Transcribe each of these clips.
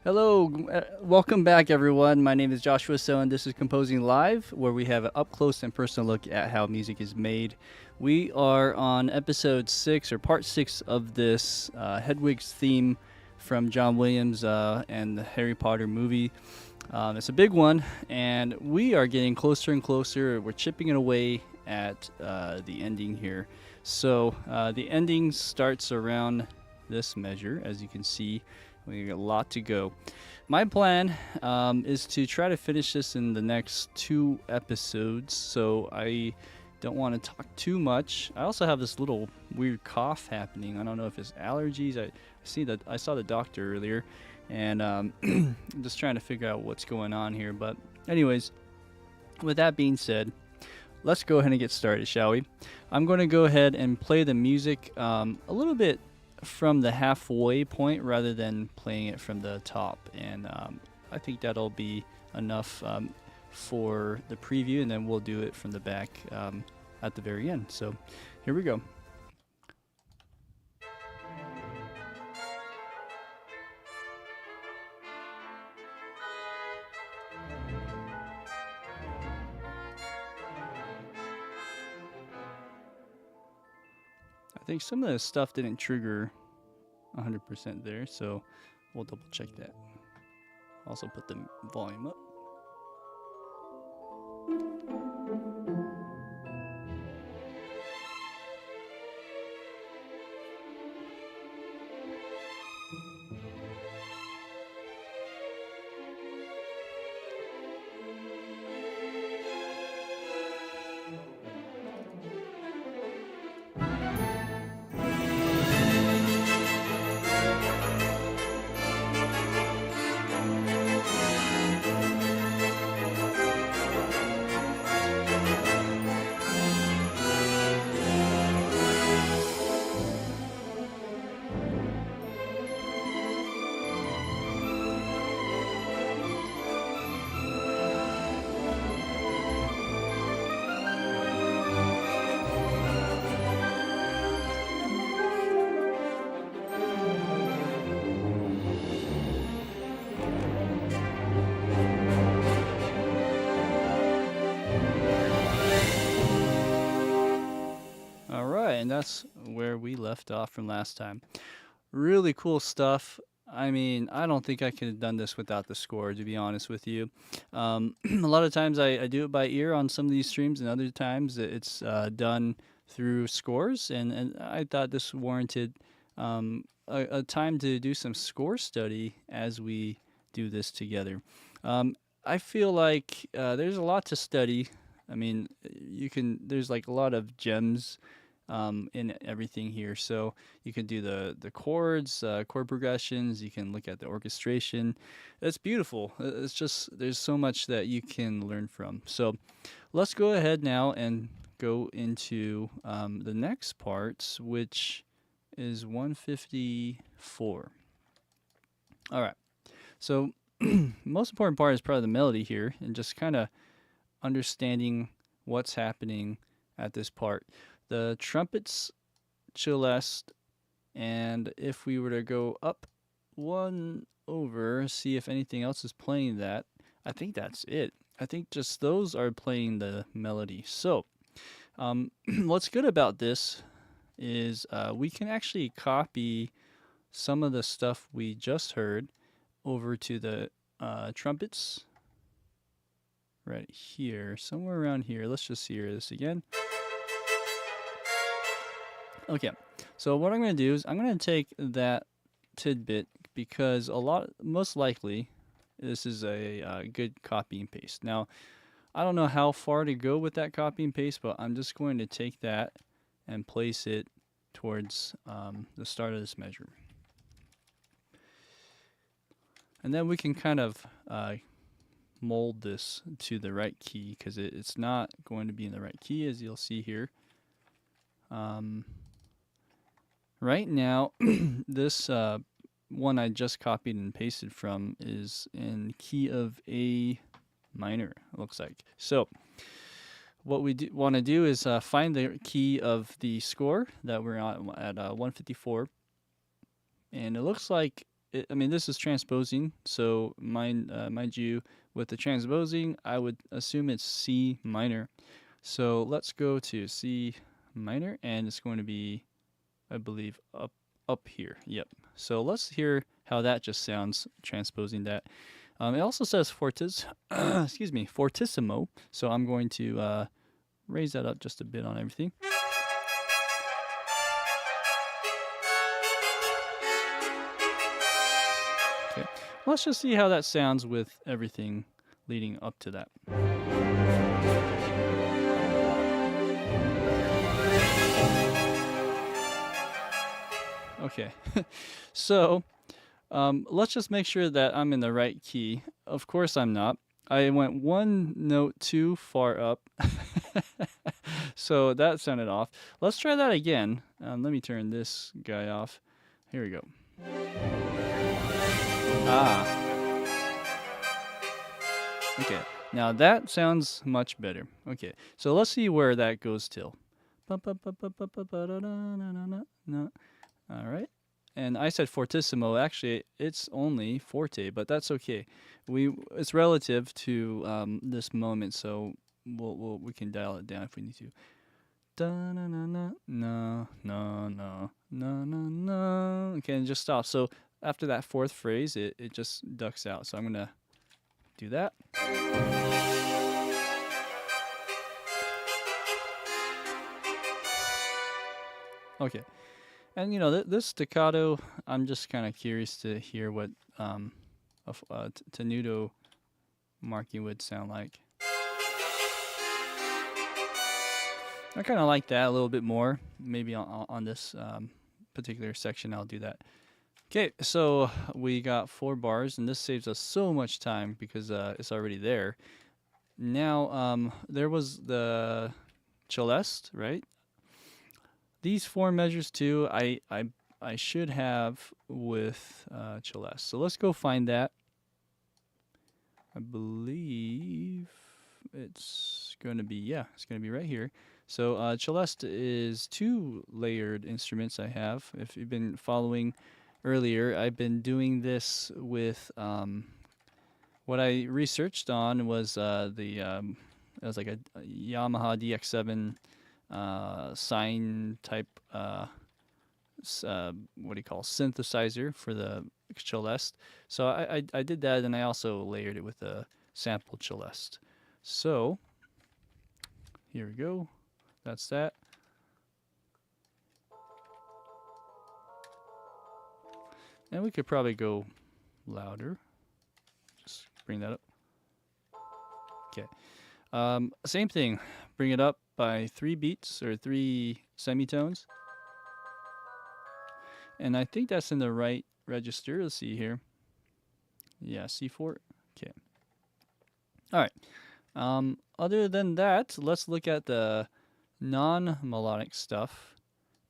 Hello, welcome back, everyone. My name is Joshua So, and this is Composing Live, where we have an up close and personal look at how music is made. We are on episode 6, or part 6 of this Hedwig's theme from John Williams and the Harry Potter movie. It's a big one, and we are getting closer and closer. We're chipping it away at the ending here. So the ending starts around this measure, as you can see. We got a lot to go. My plan is to try to finish this in the next 2 episodes, so I don't want to talk too much. I also have this little weird cough happening. I don't know if it's allergies. I saw the doctor earlier, and I'm just trying to figure out what's going on here. But anyways, with that being said, let's go ahead and get started, shall we? I'm going to go ahead and play the music a little bit from the halfway point rather than playing it from the top, and I think that'll be enough for the preview, and then we'll do it from the back at the very end. So here we go. I think some of the stuff didn't trigger 100% there, so we'll double check that. Also put the volume up. And that's where we left off from last time. Really cool stuff. I mean, I don't think I could have done this without the score, to be honest with you. A lot of times I do it by ear on some of these streams, and other times it's done through scores, and I thought this warranted a time to do some score study as we do this together. I feel like there's a lot to study. I mean, there's like a lot of gems in everything here. So you can do the chords, chord progressions. You can look at the orchestration. It's beautiful. It's just there's so much that you can learn from. So let's go ahead now and go into the next parts, which is 154. All right. So most important part is probably the melody here, and just kind of understanding what's happening at this part. The trumpets celeste, and if we were to go up one over, see if anything else is playing that, I think that's it. I think just those are playing the melody. So what's good about this is we can actually copy some of the stuff we just heard over to the trumpets right here, somewhere around here. Let's just hear this again. Okay, so what I'm going to do is I'm going to take that tidbit, because most likely, this is a good copy and paste. Now, I don't know how far to go with that copy and paste, but I'm just going to take that and place it towards the start of this measure. And then we can kind of mold this to the right key, because it's not going to be in the right key, as you'll see here. Right now, this one I just copied and pasted from is in key of A minor, it looks like. So what we want to do is find the key of the score that we're on at 154. And it looks like I mean, this is transposing, so mind you, with the transposing, I would assume it's C minor. So let's go to C minor, and it's going to be, I believe, up here. Yep. So let's hear how that just sounds transposing that. It also says excuse me, fortissimo. So I'm going to raise that up just a bit on everything. Okay. Let's just see how that sounds with everything leading up to that. Okay. So let's just make sure that I'm in the right key. Of course I'm not. I went one note too far up. So that sounded off. Let's try that again. Let me turn this guy off. Here we go. Ah. Okay. Now that sounds much better. Okay. So let's see where that goes till. All right. And I said fortissimo. Actually, it's only forte, but that's okay. It's relative to this moment, so we can dial it down if we need to. Da na na na no no no no no no. Okay, and just stop. So after that fourth phrase, it just ducks out. So I'm gonna do that. Okay. And you know, this staccato, I'm just kind of curious to hear what tenuto marking would sound like. I kind of like that a little bit more. Maybe on this particular section, I'll do that. Okay, so we got 4 bars, and this saves us so much time because it's already there. Now, there was the celeste, right? These 4 measures too, I should have with celeste. So let's go find that. I believe it's going to be, yeah, it's going to be right here. So celeste is 2 layered instruments I have. If you've been following earlier, I've been doing this with what I researched on was it was like a Yamaha DX7 sine type what do you call synthesizer for the celeste. So I did that, and I also layered it with a sampled celeste. So here we go. That's that. And we could probably go louder. Just bring that up. Okay. Same thing. Bring it up by 3 beats or 3 semitones. And I think that's in the right register. Let's see here. Yeah, C4. Okay. All right. Other than that, let's look at the non-melodic stuff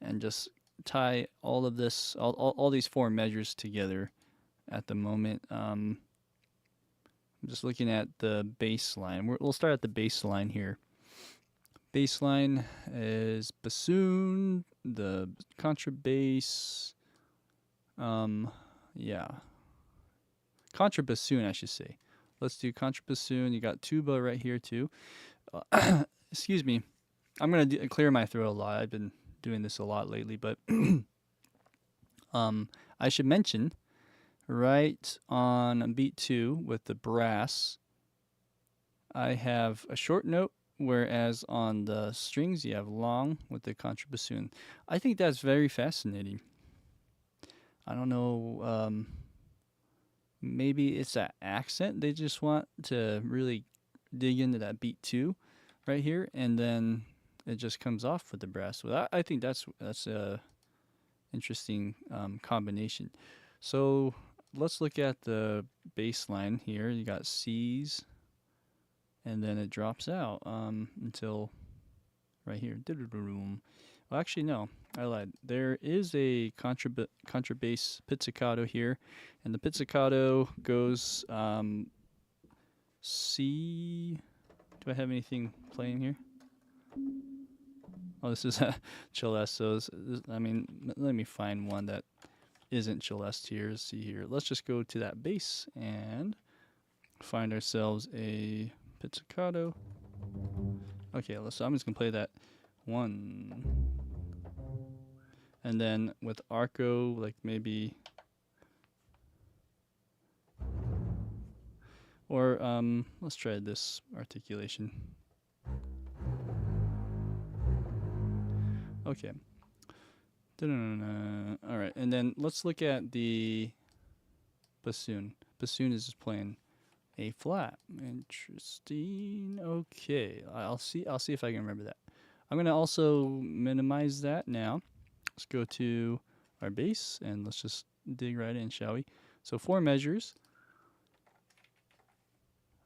and just tie all of this, all these 4 measures together at the moment. I'm just looking at the bass line. We'll start at the bass line here. Bass line is bassoon, the contrabass, yeah, contrabassoon, I should say. Let's do contrabassoon. You got tuba right here too. Excuse me. I'm gonna clear my throat a lot. I've been doing this a lot lately, but I should mention right on beat 2 with the brass, I have a short note, whereas on the strings you have long with the contrabassoon. I think that's very fascinating. I don't know, maybe it's that accent. They just want to really dig into that beat 2 right here, and then it just comes off with the brass. So I think that's a interesting combination. So let's look at the bass line here. You got C's, and then it drops out until right here. Well, actually, no, I lied. There is a contrabass pizzicato here, and the pizzicato goes C. Do I have anything playing here? Oh, this is a celeste. So I mean, let me find one that isn't Celeste here. Let's see here. Let's just go to that bass and find ourselves a pizzicato. Okay, so I'm just gonna play that 1, and then with arco, like maybe, or let's try this articulation. Okay. All right, and then let's look at the bassoon. Bassoon is just playing A flat. Interesting. Okay, I'll see if I can remember that. I'm gonna also minimize that now. Let's go to our bass and let's just dig right in, shall we? So 4 measures.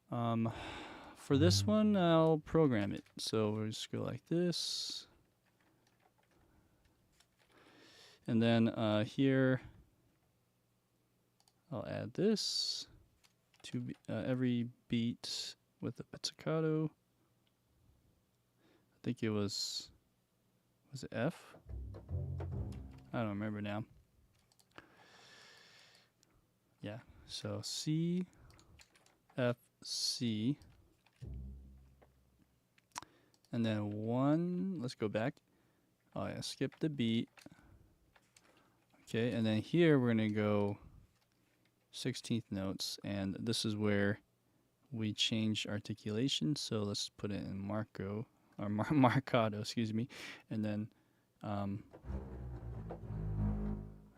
For this one, I'll program it. So we'll just go like this. And then here, I'll add this to every beat with the pizzicato. I think it was it F? I don't remember now. Yeah, so C, F, C. And then 1, let's go back. Oh yeah, skip the beat. Okay, and then here we're gonna go 16th notes, and this is where we change articulation. So let's put it in Marco, or Marcato, excuse me, and then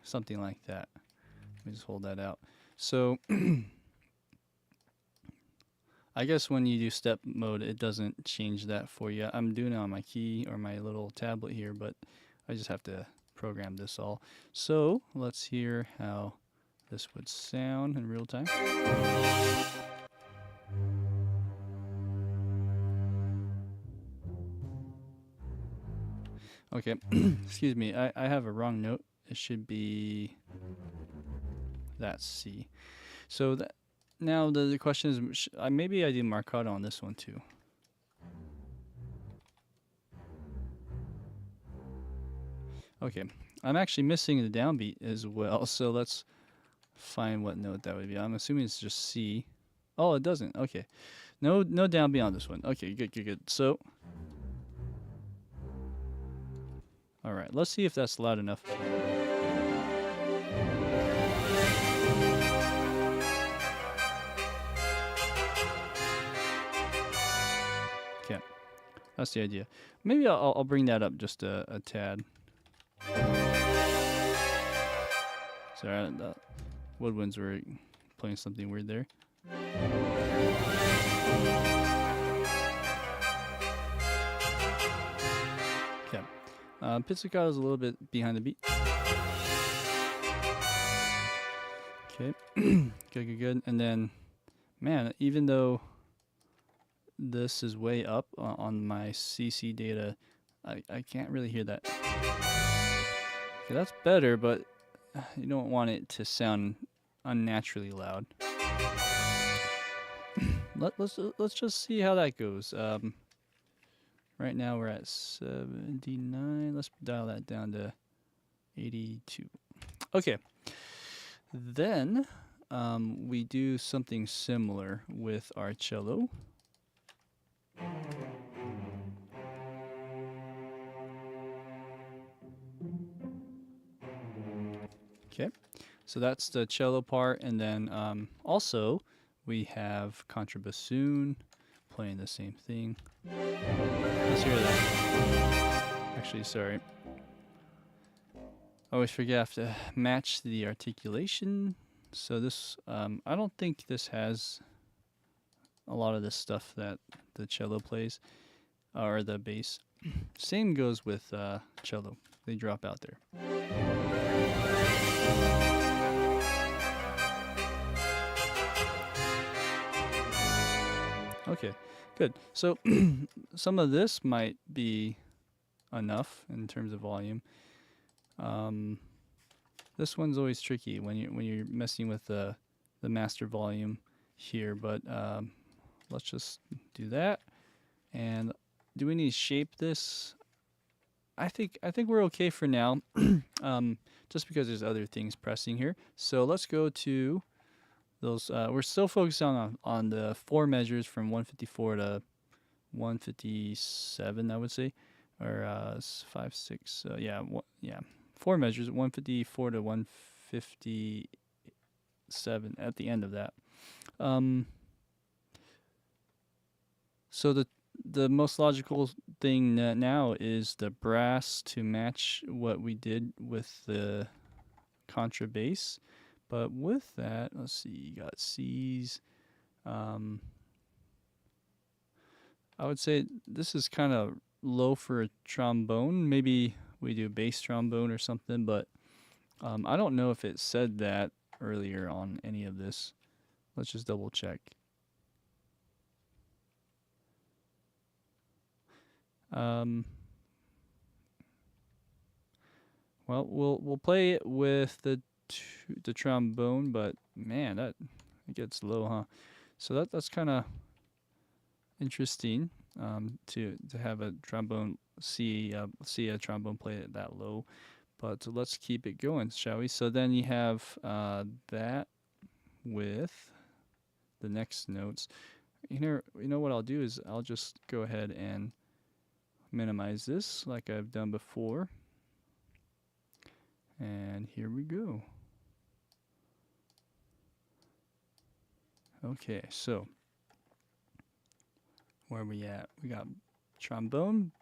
something like that. Let me just hold that out. So I guess when you do step mode, it doesn't change that for you. I'm doing it on my key or my little tablet here, but I just have to program this all. So let's hear how this would sound in real time. Okay, excuse me, I have a wrong note. It should be that C. So that now the question is, maybe I do Marcato on this one too. Okay, I'm actually missing the downbeat as well, so let's find what note that would be. I'm assuming it's just C. Oh, it doesn't. Okay, no downbeat on this one. Okay, good. So, all right, let's see if that's loud enough. Okay, that's the idea. Maybe I'll bring that up just a tad. Sorry, the woodwinds were playing something weird there. Okay, pizzicato's a little bit behind the beat. Okay, good. And then, man, even though this is way up on my CC data, I can't really hear that. Okay, that's better, but you don't want it to sound unnaturally loud. Let's just see how that goes. Right now we're at 79. Let's dial that down to 82. Okay. Then we do something similar with our cello. Okay, so that's the cello part, and then also we have contrabassoon playing the same thing. Let's hear that. Actually, sorry. I always forget I have to match the articulation. So this, I don't think this has a lot of the stuff that the cello plays, or the bass. Same goes with cello. They drop out there. Okay, good. So some of this might be enough in terms of volume. This one's always tricky when you're messing with the master volume here, but let's just do that. And do we need to shape this? I think we're okay for now. Just because there's other things pressing here. So let's go to those. We're still focused on the four measures from 154 to 157, I would say, or 5, 6. Yeah, yeah, four measures, 154 to 157 at the end of that. So the most logical thing now is the brass to match what we did with the contrabass. But with that, let's see, you got C's. I would say this is kind of low for a trombone. Maybe we do bass trombone or something, but I don't know if it said that earlier on any of this. Let's just double check. Well, we'll play it with the trombone, but man, that it gets low, huh? So that's kind of interesting to have a trombone see a trombone play it that low. But let's keep it going, shall we? So then you have that with the next notes. You know what I'll do is I'll just go ahead and minimize this like I've done before. And here we go. Okay, so where are we at? We got trombone,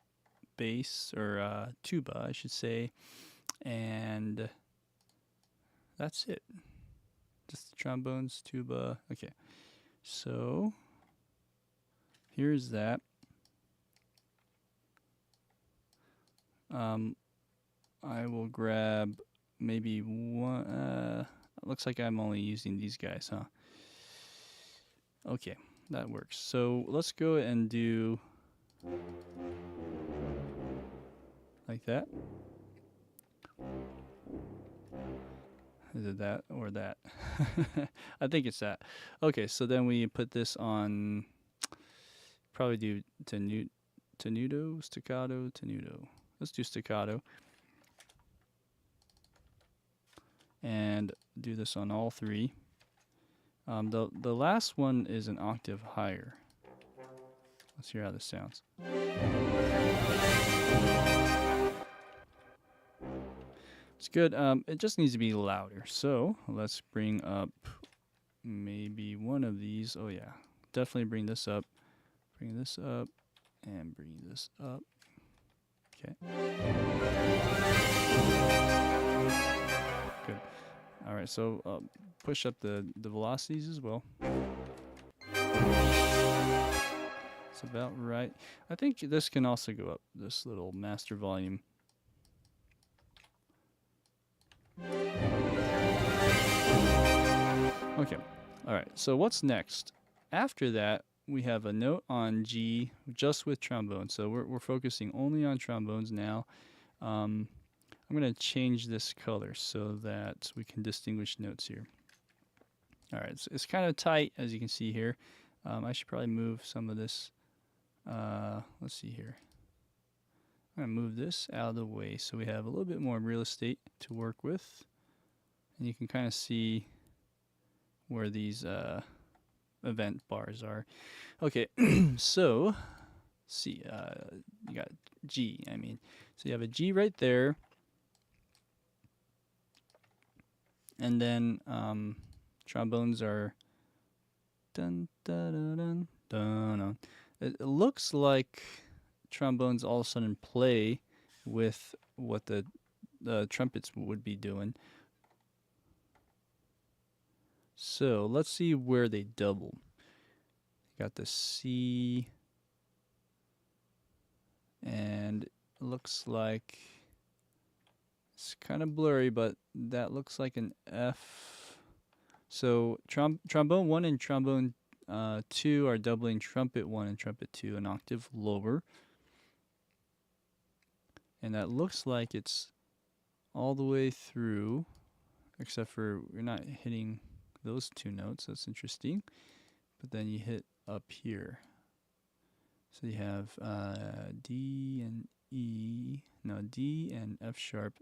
bass, or tuba, I should say, and that's it. Just the trombones, tuba. Okay, so here's that. I will grab maybe one. Looks like I'm only using these guys, huh? Okay, that works. So let's go and do like that. Is it that or that? I think it's that. Okay, so then we put this on. Probably do tenuto, staccato, tenuto. Let's do staccato. And do this on all three. The last one is an octave higher. Let's hear how this sounds. It's good. It just needs to be louder. So let's bring up maybe one of these. Oh yeah, definitely bring this up. Bring this up and bring this up. Okay. Good. All right, so push up the velocities as well. It's about right. I think this can also go up, this little master volume. Okay, all right, so what's next? After that, we have a note on G just with trombone. So we're focusing only on trombones now. I'm going to change this color so that we can distinguish notes here. All right, it's kind of tight, as you can see here. I should probably move some of this. Let's see here. I'm going to move this out of the way so we have a little bit more real estate to work with. And you can kind of see where these event bars are. Okay, so see, you got G, I mean. So you have a G right there. And then trombones are dun dun dun dun dun dun. It looks like trombones all of a sudden play with what the trumpets would be doing. So let's see where they double. Got the C, and it looks like it's kind of blurry, but that looks like an F. So trombone 1 and trombone 2 are doubling trumpet 1 and trumpet 2 an octave lower. And that looks like it's all the way through, except for we're not hitting those two notes. That's interesting. But then you hit up here. So you have D and E, no, D and F sharp,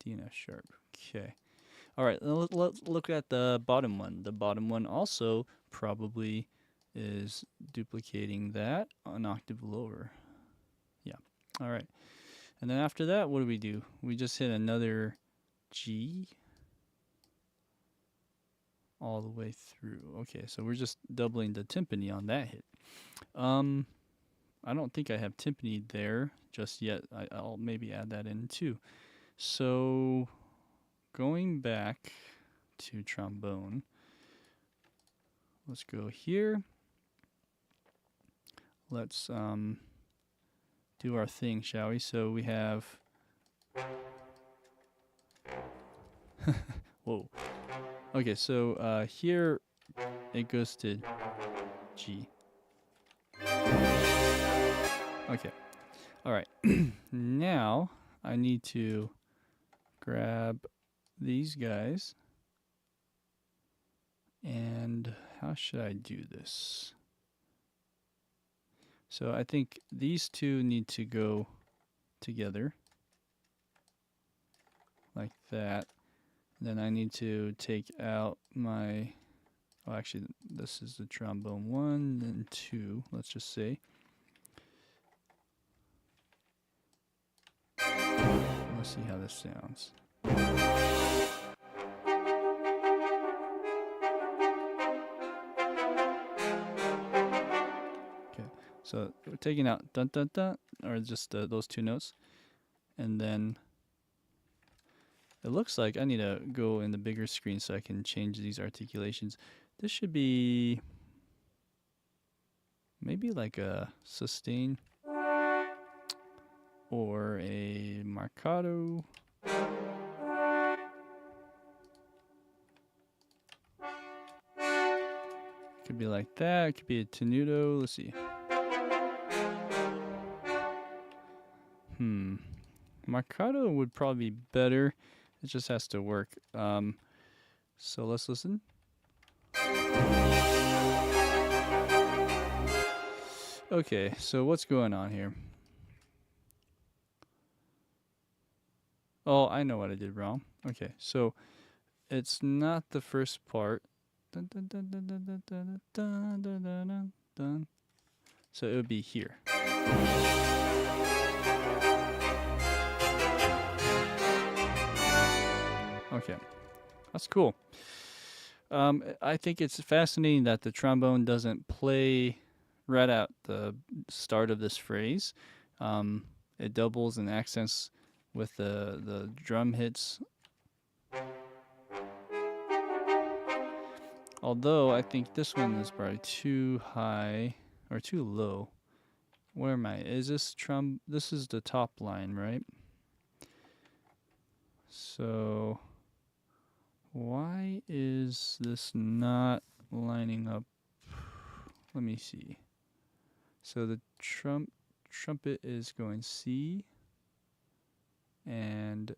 D and F sharp. Okay. All right, let's look at the bottom one. The bottom one also probably is duplicating that an octave lower. Yeah. All right. And then after that, what do? We just hit another G all the way through. Okay, so we're just doubling the timpani on that hit. I don't think I have timpani there just yet. I'll maybe add that in too. So going back to trombone, let's go here. Let's do our thing, shall we? So we have whoa. Okay, so here it goes to G. Okay. All right. Now I need to grab these guys. And how should I do this? So I think these two need to go together like that. Then I need to take out my, oh, actually this is the trombone 1 and 2, let's just say. Let's see how this sounds. So we're taking out dun dun dun, or just those two notes. And then it looks like I need to go in the bigger screen so I can change these articulations. This should be maybe like a sustain or a marcato. Could be like that. It could be a tenuto. Let's see. Marcato would probably be better. It just has to work. So let's listen. Okay, so what's going on here? Oh, I know what I did wrong. Okay, so it's not the first part. Dun, dun, dun, dun, dun, dun, dun, dun, dun, dun, dun, dun. So it would be here. Okay, that's cool. I think it's fascinating that the trombone doesn't play right at the start of this phrase. It doubles and accents with the drum hits. Although I think this one is probably too high or too low. Where am I? Is this this is the top line, right? So why is this not lining up? Let me see. So the trumpet is going C, and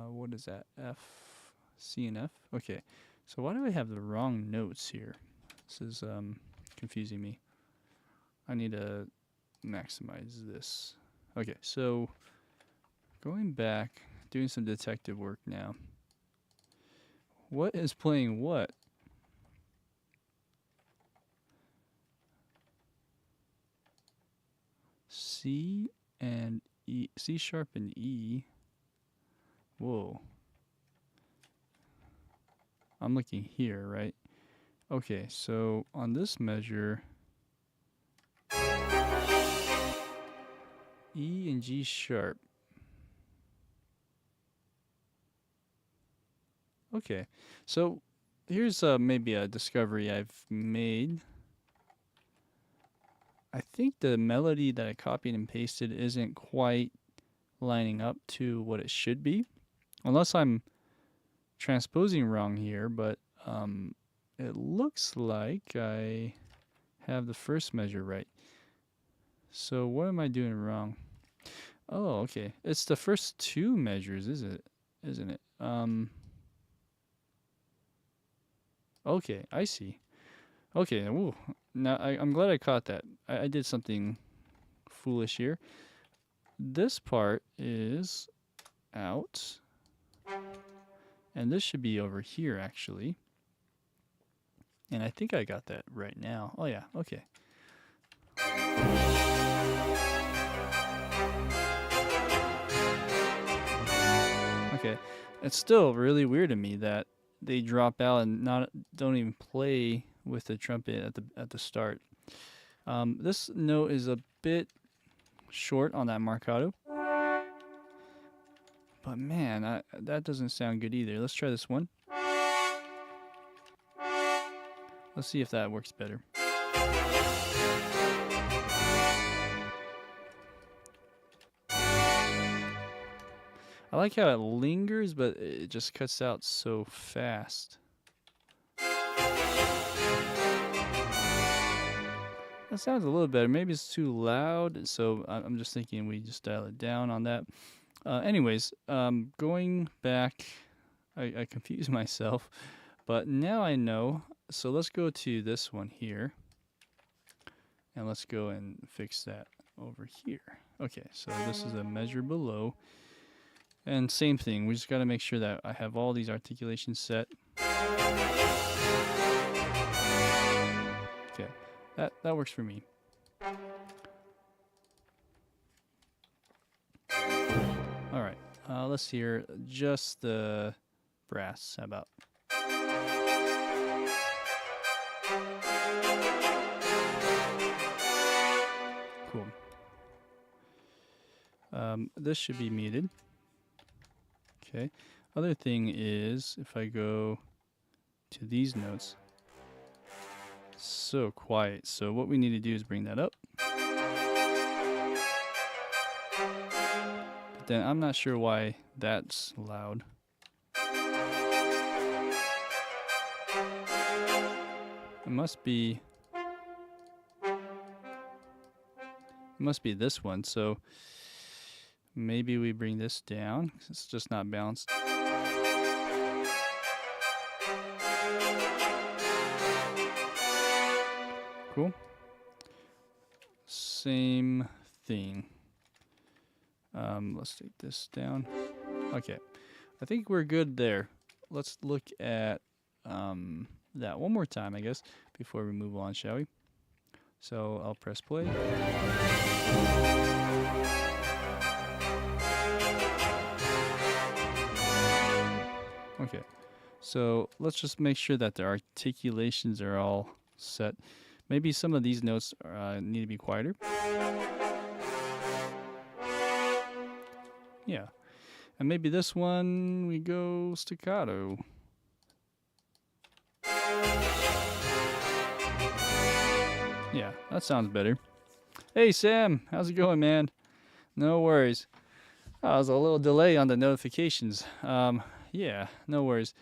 what is that? F, C and F. Okay. So why do I have the wrong notes here? This is confusing me. I need to maximize this. Okay, so going back, doing some detective work now. What is playing what? C and E, C sharp and E. Whoa. I'm looking here, right? Okay, so on this measure, E and G sharp. Okay, so here's maybe a discovery I've made. I think the melody that I copied and pasted isn't quite lining up to what it should be, unless I'm transposing wrong here, but it looks like I have the first measure right. So what am I doing wrong? Oh, okay. It's the first two measures, isn't it? Okay, I see. Okay, ooh. Now I'm glad I caught that. I did something foolish here. this part is out. And this should be over here, actually. And I think I got that right now. Oh, yeah. Okay. Okay. It's still really weird to me that they drop out and don't even play with the trumpet at the start. This note is a bit short on that marcato. But man, that doesn't sound good either. Let's try this one. Let's see if that works better. I like how it lingers, but it just cuts out so fast. That sounds a little better. Maybe it's too loud, so I'm just thinking we just dial it down on that. Anyways, going back, I confused myself, but now I know. So let's go to this one here, and let's go and fix that over here. Okay, so this is a measure below, and same thing. We just got to make sure that I have all these articulations set. Okay, that works for me. All right, let's hear just the brass. How about? Cool. This should be muted. Okay. Other thing is, if I go to these notes, so quiet. So what we need to do is bring that up. But then I'm not sure why that's loud. It must be this one. So maybe we bring this down. It's just not balanced. Cool. Same thing. Let's take this down. Okay. I think we're good there. Let's look at that one more time, I guess, before we move on, shall we? So I'll press play. Okay. So let's just make sure that the articulations are all set. Maybe some of these notes need to be quieter. Yeah. And maybe this one we go staccato. Yeah, that sounds better. Hey Sam, how's it going, man? No worries. Oh, there's a little delay on the notifications. Yeah, no worries.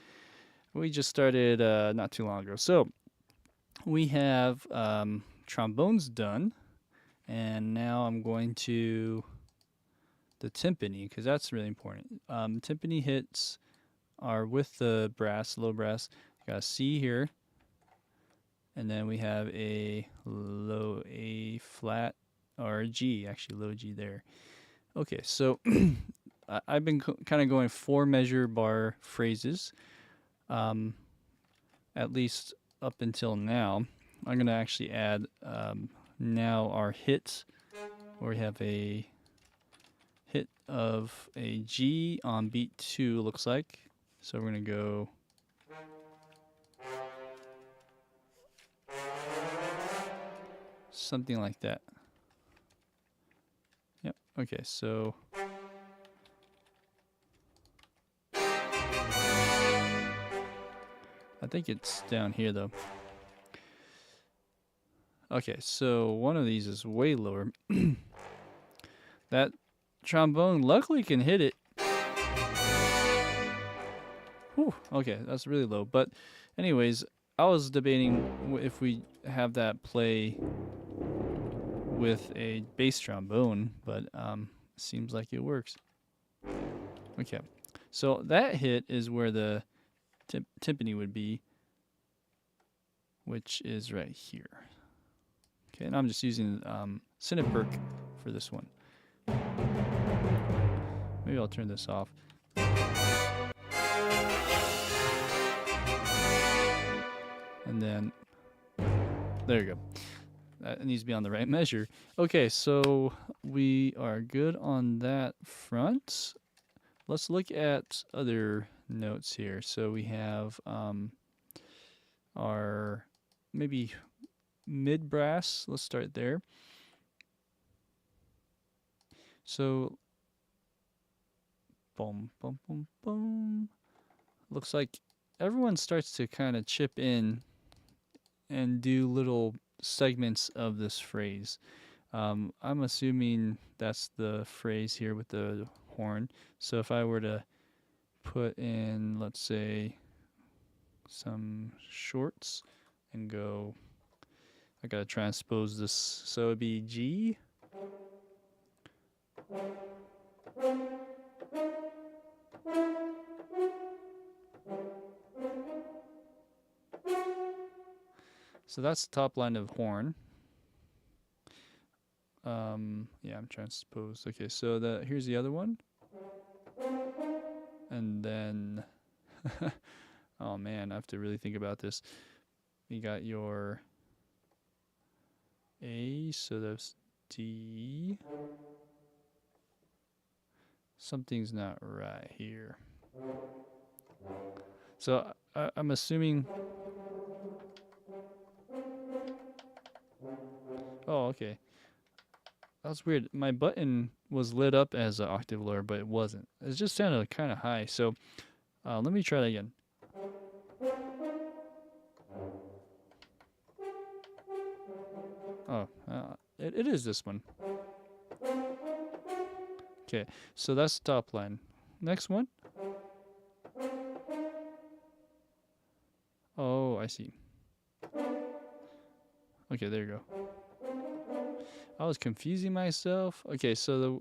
We just started not too long ago. So we have trombones done, and now I'm going to the timpani because that's really important. Timpani hits are with the brass, low brass. Got a C here, and then we have a low A flat or G, actually low G there. Okay, so I've been kind of going 4 measure bar phrases, at least up until now. I'm going to actually add now our hits, where we have a hit of a G on beat 2, looks like. So we're going to go something like that. Yep, okay, so I think it's down here though. Okay, so one of these is way lower. That trombone luckily can hit it. Whew, okay, that's really low. But anyways, I was debating if we have that play with a bass trombone, but seems like it works. Okay, so that hit is where the timpani would be, which is right here. Okay, and I'm just using Perc for this one. Maybe I'll turn this off. And then, there you go. That needs to be on the right measure. Okay, so we are good on that front. Let's look at other notes here. So we have our maybe mid brass. Let's start there. So, boom, boom, boom, boom. Looks like everyone starts to kind of chip in and do little segments of this phrase. I'm assuming that's the phrase here with the horn. So if I were to put in, let's say, some shorts and go, I gotta transpose this. So it'd be G. So that's the top line of horn. Yeah, I'm transposed. Okay, so here's the other one. And then, oh man, I have to really think about this. You got your A, so that's D. Something's not right here. So I'm assuming. Oh, okay. That's weird. My button was lit up as an octave lower, but it wasn't. It just sounded kind of high. So let me try that again. Oh, it is this one. Okay, so that's the top line. Next one. Oh, I see. Okay, there you go. I was confusing myself. Okay, so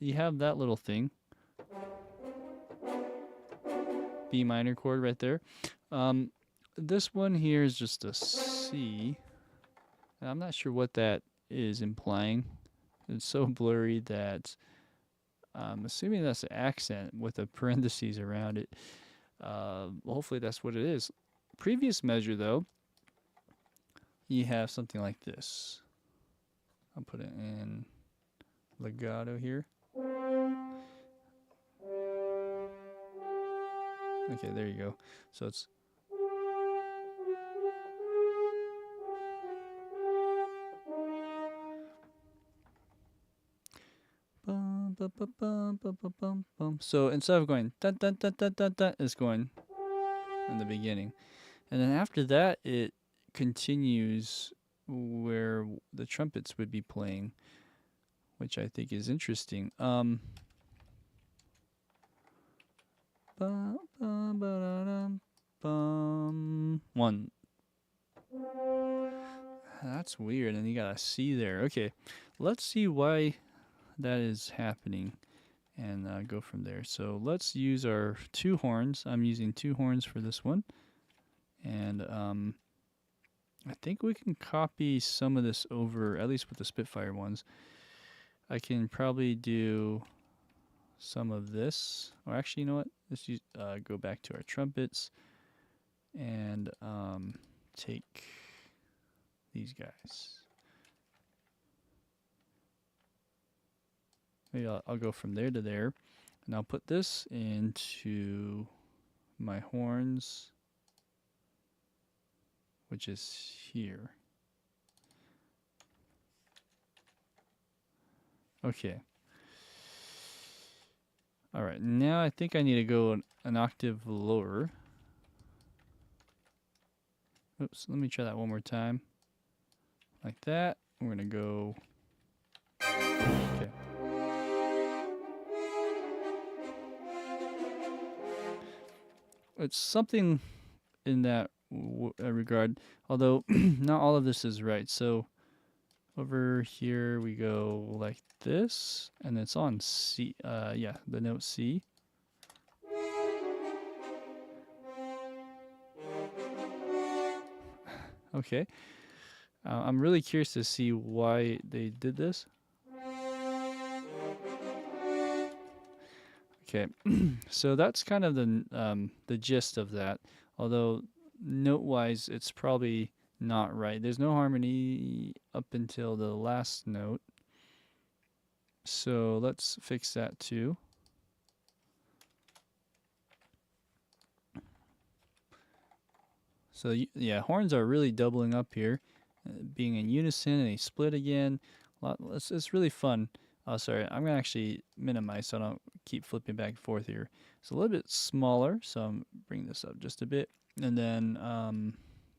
you have that little thing. B minor chord right there. This one here is just a C. I'm not sure what that is implying. It's so blurry that I'm assuming that's an accent with a parentheses around it. Hopefully that's what it is. Previous measure though, you have something like this. I'll put it in legato here. Okay, there you go. So it's bum, bum, bum, bum, bum, bum, bum, bum. So instead of going dun dun dun dun dun dun, it's going in the beginning, and then after that it continues where the trumpets would be playing, which I think is interesting. One. That's weird, and you got a C there. Okay, let's see why that is happening and go from there. So let's use our two horns. I'm using two horns for this one, and I think we can copy some of this over, at least with the Spitfire ones. I can probably do some of this, or actually, you know what? Let's use, go back to our trumpets and take these guys. Maybe I'll go from there to there, and I'll put this into my horns, which is here. Okay. All right, now I think I need to go an octave lower. Oops, let me try that one more time. Like that. We're gonna go. Okay. It's something in that regard, although not all of this is right. So over here we go like this, and it's on C. Yeah, the note C. Okay. I'm really curious to see why they did this. Okay, so that's kind of the gist of that. Although note-wise, it's probably not right. There's no harmony up until the last note. So let's fix that too. So yeah, horns are really doubling up here, being in unison, and they split again. It's really fun. Oh, sorry, I'm gonna actually minimize so I don't keep flipping back and forth here. It's a little bit smaller, so I'm bring this up just a bit, and then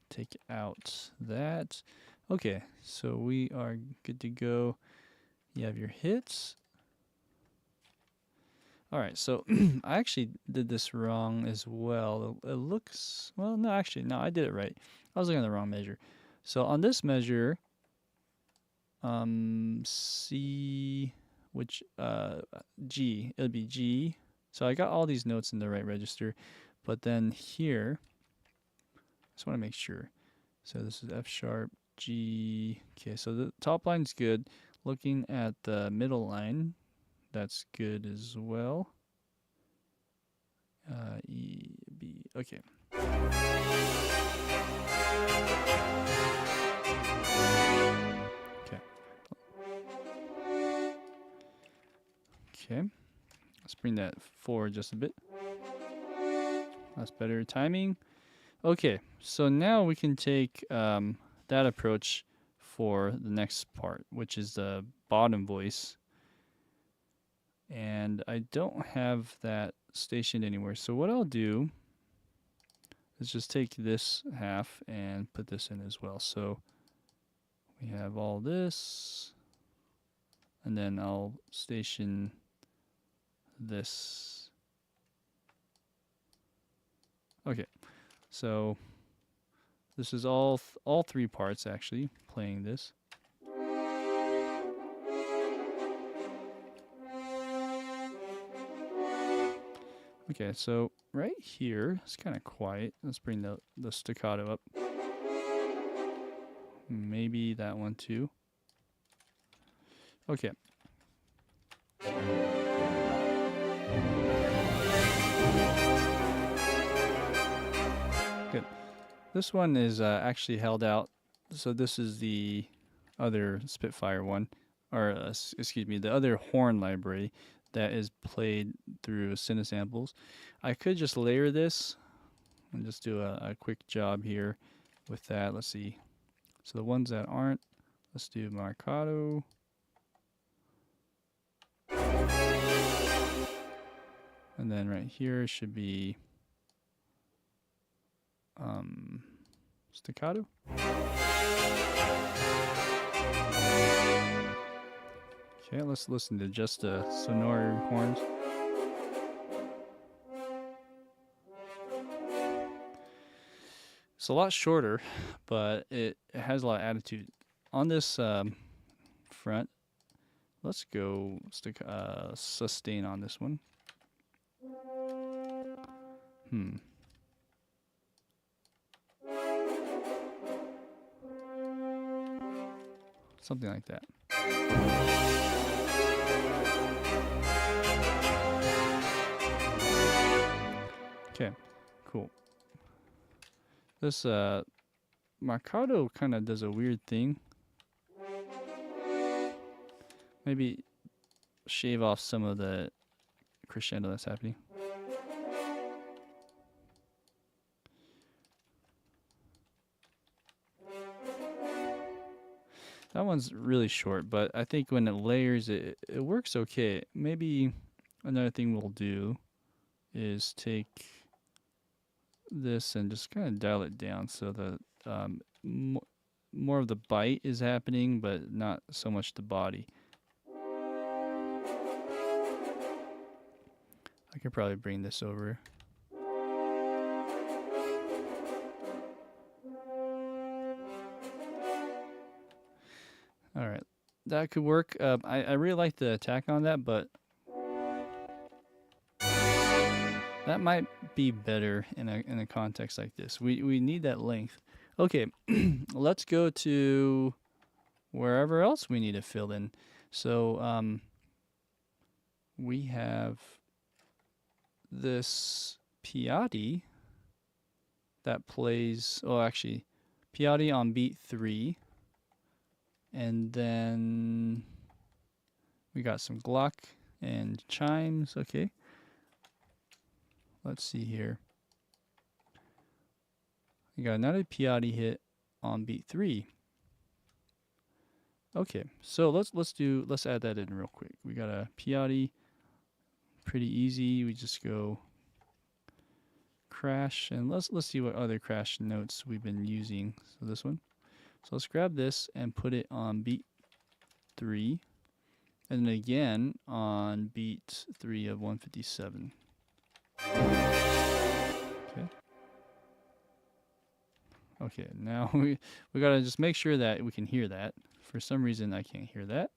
take out that. Okay, so we are good to go. You have your hits. All right, so I actually did this wrong as well. It looks, well, no, actually, no, I did it right. I was looking at the wrong measure. So on this measure, C, which, G, it'll be G. So I got all these notes in the right register, but then here, I just want to make sure. So this is F sharp, G. Okay, so the top line's good. Looking at the middle line, that's good as well. E, B, okay. Okay. Okay. Let's bring that forward just a bit. That's better timing. Okay, so now we can take that approach for the next part, which is the bottom voice. And I don't have that stationed anywhere. So what I'll do is just take this half and put this in as well. So we have all this, and then I'll station this. Okay, so this is all three parts actually playing this. Okay, so right here, it's kind of quiet. Let's bring the staccato up. Maybe that one too. Okay. Good. This one is actually held out. So this is the other Spitfire one, or excuse me, the other horn library that is played through Cinesamples. I could just layer this and just do a quick job here with that. Let's see. So the ones that aren't, let's do Marcato. And then right here should be staccato. Okay, let's listen to just the sonore horns. It's a lot shorter, but it has a lot of attitude. On this front, let's go sustain on this one. Something like that. Okay, cool. This Marcato kind of does a weird thing. Maybe shave off some of the crescendo that's happening. That one's really short, but I think when it layers, it works okay. Maybe another thing we'll do is take this and just kind of dial it down so that more of the bite is happening, but not so much the body. I could probably bring this over. All right, that could work. I really like the attack on that, but that might be better in a context like this. We need that length. Okay, let's go to wherever else we need to fill in. So we have this piatti that plays, oh, actually, piatti on beat 3. And then we got some Glock and chimes. Okay. Let's see here. We got another piatti hit on beat 3. Okay, so let's add that in real quick. We got a piatti, pretty easy. We just go crash, and let's see what other crash notes we've been using. So this one. So let's grab this and put it on beat 3, and then again on beat 3 of 157. Okay. Okay, now we gotta just make sure that we can hear that. For some reason I can't hear that.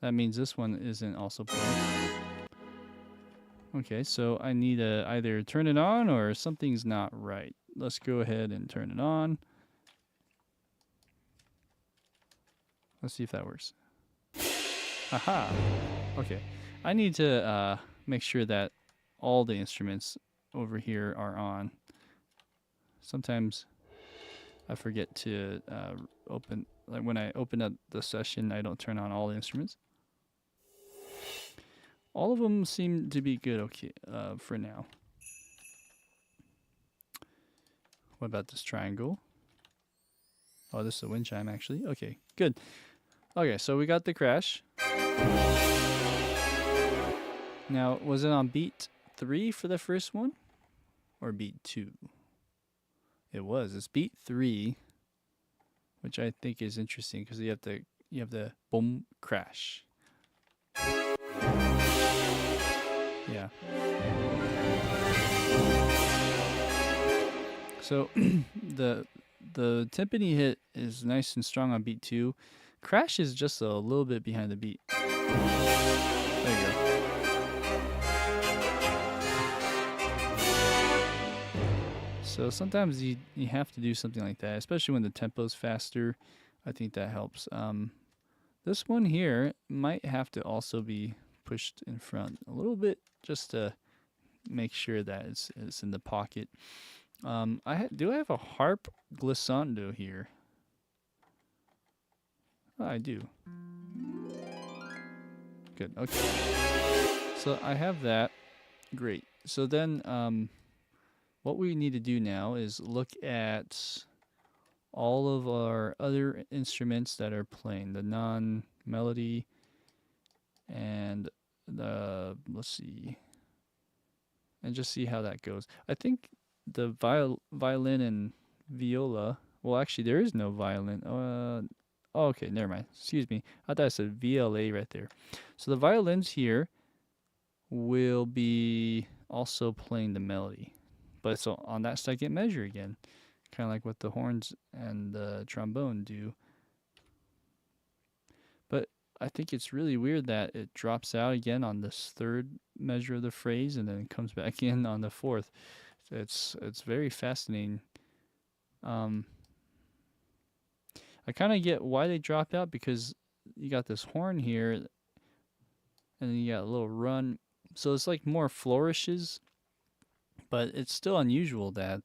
That means this one isn't also playing. Okay, so I need to either turn it on or something's not right. Let's go ahead and turn it on. Let's see if that works. Aha! Okay, I need to make sure that all the instruments over here are on. Sometimes I forget to open, like when I open up the session, I don't turn on all the instruments. All of them seem to be good, okay, for now. What about this triangle? Oh, this is a wind chime, actually. Okay, good. Okay, so we got the crash. Now, was it on beat 3 for the first one? Or beat 2? It was. It's beat 3, which I think is interesting because you have the boom crash. Yeah. So the timpani hit is nice and strong on beat 2. Crash is just a little bit behind the beat. There you go. So sometimes you have to do something like that, especially when the tempo's faster. I think that helps. This one here might have to also be pushed in front a little bit just to make sure that it's in the pocket. Do I have a harp glissando here? Oh, I do. Good. Okay. So I have that. Great. So then what we need to do now is look at all of our other instruments that are playing, the non-melody, and let's see, and just see how that goes. I think the violin and viola, well, actually there is no violin. Oh, okay, never mind. Excuse me. I thought I said VLA right there. So the violins here will be also playing the melody, but it's on that second measure again, kind of like what the horns and the trombone do. But I think it's really weird that it drops out again on this third measure of the phrase and then it comes back in on the fourth. It's very fascinating. I kind of get why they dropped out, because you got this horn here and then you got a little run. So it's like more flourishes, but it's still unusual that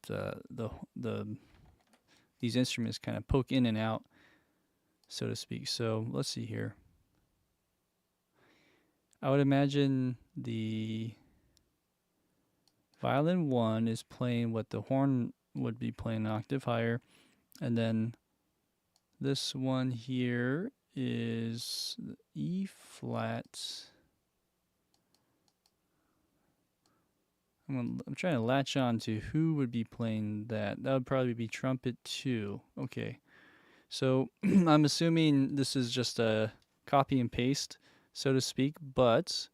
these instruments kind of poke in and out, so to speak. So let's see here. I would imagine the violin 1 is playing what the horn would be playing an octave higher, and then this one here is E flat. I'm trying to latch on to who would be playing that. That would probably be trumpet 2. Okay. So I'm assuming this is just a copy and paste, so to speak, but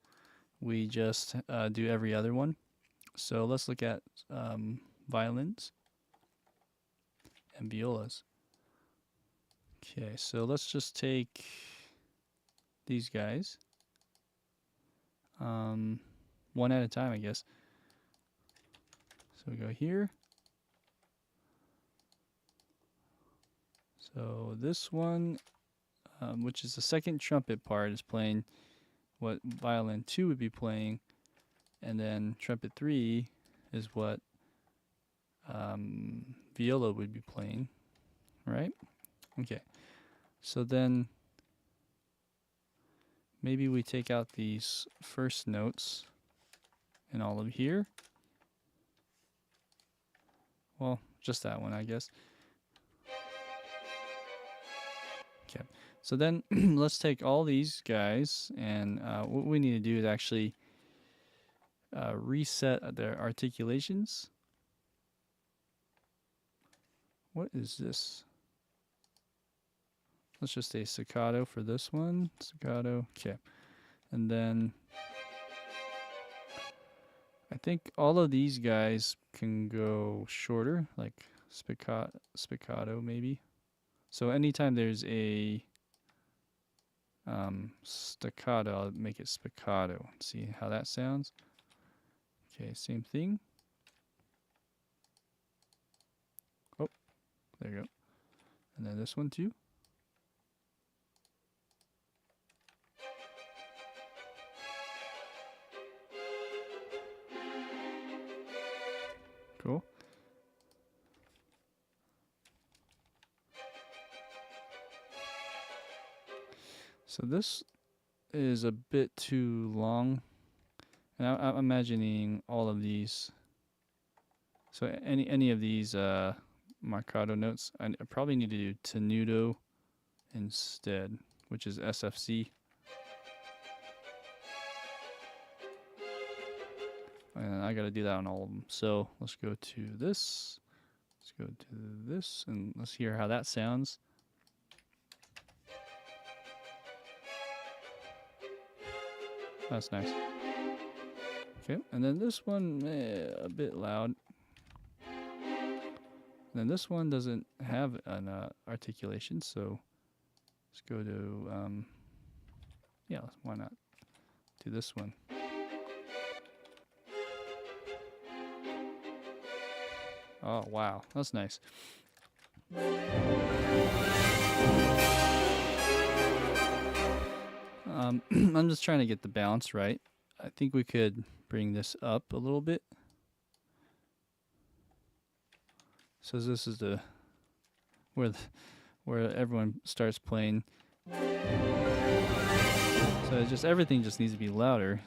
we just do every other one. So let's look at violins and violas. Okay, so let's just take these guys one at a time, I guess. So we go here. So this one, which is the second trumpet part, is playing what violin 2 would be playing. and then trumpet 3 is what viola would be playing, right? Okay, so then maybe we take out these first notes in all of here. Well, just that one, I guess. Okay, so then let's take all these guys, and what we need to do is actually reset their articulations. What is this? Let's just say staccato for this one. Staccato, okay. And then I think all of these guys can go shorter, like spiccato maybe. So anytime there's a staccato, I'll make it spiccato. See how that sounds? Okay, same thing. Oh, there you go. And then this one too. Cool. So this is a bit too long, and I'm imagining all of these. So any of these marcato notes, I probably need to do tenuto instead, which is SFC. And I got to do that on all of them. So let's go to this. Let's go to this, and let's hear how that sounds. That's nice. Okay, and then this one, a bit loud. And then this one doesn't have an articulation, so let's go to, yeah, why not do this one. Oh, wow, that's nice. I'm just trying to get the balance right. I think we could bring this up a little bit. So this is the where everyone starts playing. So just everything just needs to be louder.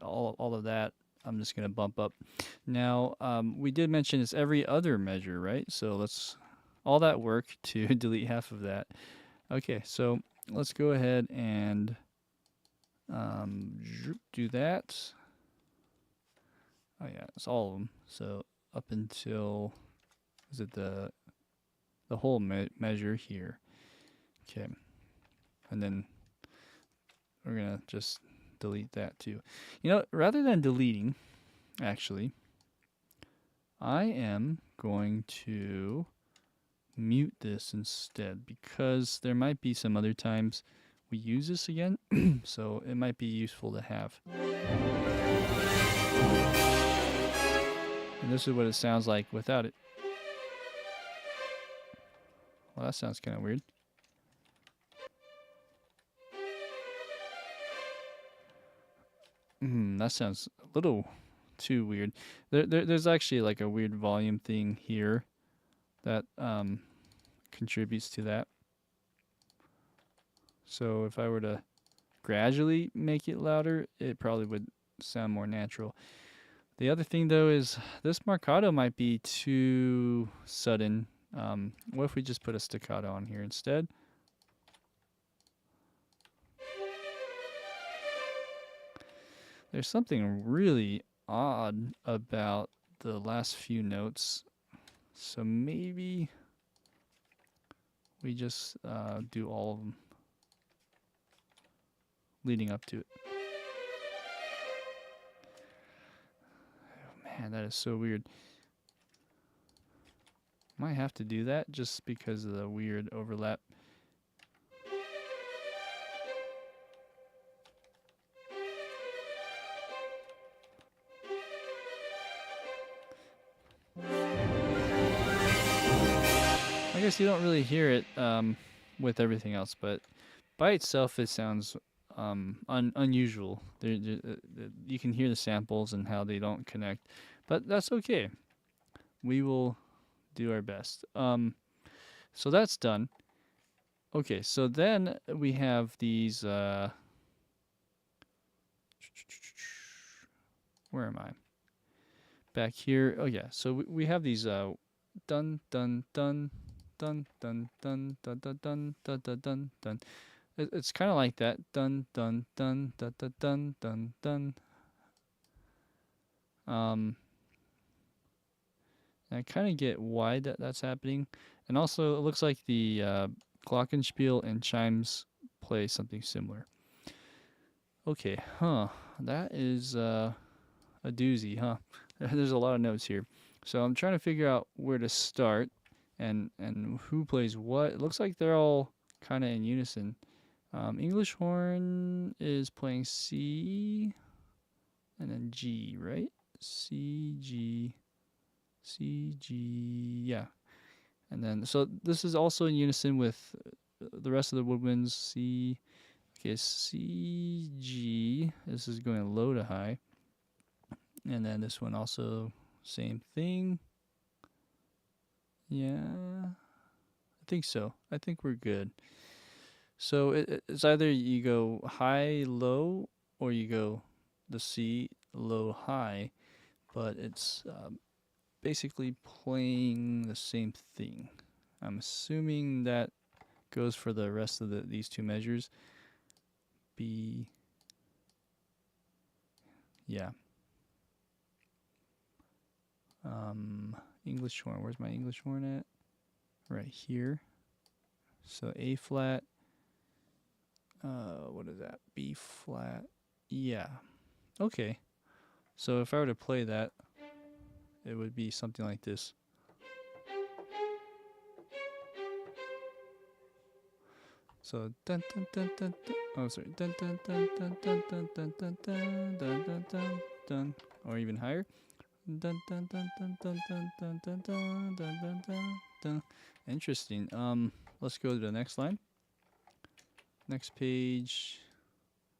All of that I'm just gonna bump up. Now we did mention it's every other measure, right? So let's all that work to delete half of that. Okay, so let's go ahead and do that. Oh yeah, it's all of them. So up until, is it the whole measure here? Okay, and then we're gonna just delete that too. You know, rather than deleting, actually, I am going to mute this instead, because there might be some other times we use this again, so it might be useful to have. And this is what it sounds like without it. Well, that sounds kind of weird. That sounds a little too weird. There's actually like a weird volume thing here that contributes to that. So if I were to gradually make it louder, it probably would sound more natural. The other thing though is this marcato might be too sudden. What if we just put a staccato on here instead? There's something really odd about the last few notes. So maybe we just do all of them leading up to it. Oh, man, that is so weird. Might have to do that just because of the weird overlap. I guess you don't really hear it with everything else, but by itself it sounds unusual. You can hear the samples and how they don't connect, but that's okay. We will do our best. So that's done. Okay, so then we have these. Where am I? Back here. Oh yeah. So we have these dun dun dun dun dun dun dun dun dun dun dun dun dun. It's kind of like that. Dun dun dun dun dun dun dun dun. I kind of get why that's happening, and also it looks like the glockenspiel and chimes play something similar. Okay, that is a doozy, huh? There's a lot of notes here, so I'm trying to figure out where to start and who plays what. It looks like they're all kind of in unison. English horn is playing C and then G, right? C, G, C, G, yeah. And then, so this is also in unison with the rest of the woodwinds. C, okay, C, G. This is going low to high. And then this one also, same thing. Yeah, I think so. I think we're good. So it's either you go high, low, or you go the C, low, high. But it's basically playing the same thing. I'm assuming that goes for the rest of these two measures. B, yeah. English horn, where's my English horn at? Right here. So A flat, what is that? B flat, yeah. Okay, so if I were to play that, it would be something like this. So dun dun dun dun dun. Oh, sorry. Dun dun dun dun dun dun dun dun dun dun dun dun dun. Or even higher. Dun dun dun dun dun dun dun dun dun dun dun dun dun. Interesting. Let's go to the next line. Next page.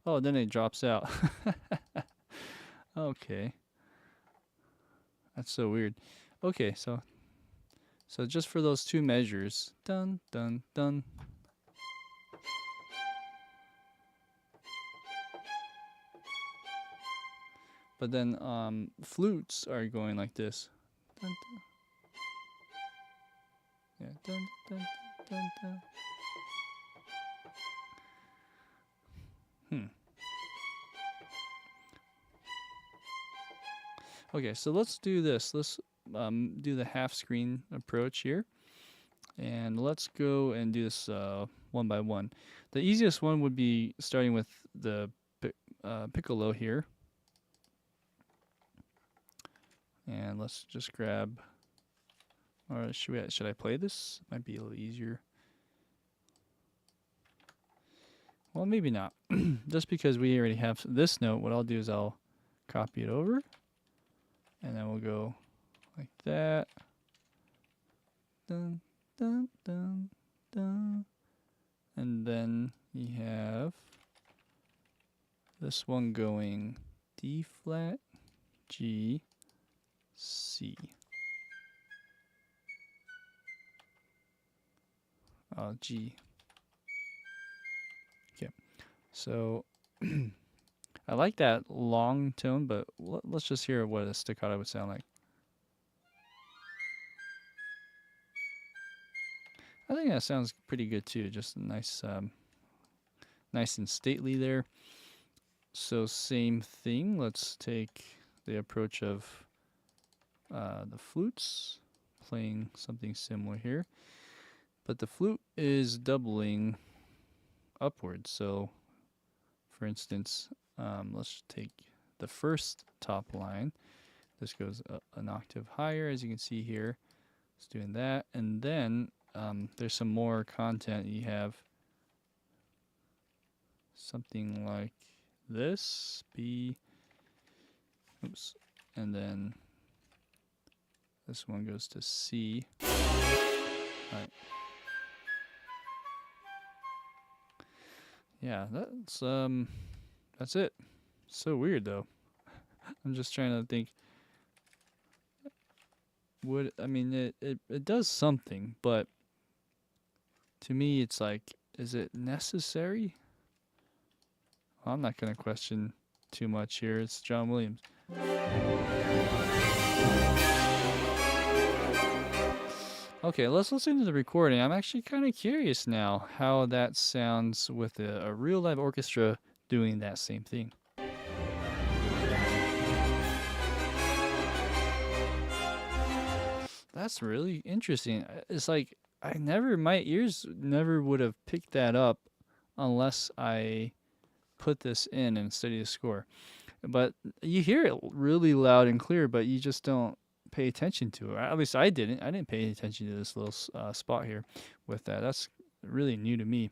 Oh, then it drops out. Okay. That's so weird. Okay, so just for those two measures. Dun dun dun. But then flutes are going like this. Dun, dun. Yeah, dun dun dun dun. Okay, so let's do this. Let's do the half screen approach here. And let's go and do this one by one. The easiest one would be starting with the piccolo here. And let's just grab, or should I play this? Might be a little easier. Well, maybe not. Just because we already have this note, what I'll do is I'll copy it over. And then we'll go like that. Dun, dun, dun, dun. And then you have this one going D flat, G, C. G. Okay. So I like that long tone, but let's just hear what a staccato would sound like. I think that sounds pretty good too. Just nice, nice and stately there. So same thing. Let's take the approach of the flutes, playing something similar here. But the flute is doubling upwards. So, for instance, let's take the first top line. This goes an octave higher, as you can see here. It's doing that, and then there's some more content. You have something like this, B, oops, and then this one goes to C. All right. Yeah, that's it. So weird though. I'm just trying to think. I mean it does something, but to me it's like, is it necessary? Well, I'm not gonna question too much here. It's John Williams. Okay, let's listen to the recording. I'm actually kind of curious now how that sounds with a real live orchestra doing that same thing. That's really interesting. It's like my ears never would have picked that up unless I put this in and study the score. But you hear it really loud and clear, but you just don't pay attention to it. At least I didn't. I didn't pay attention to this little spot here with that. That's really new to me.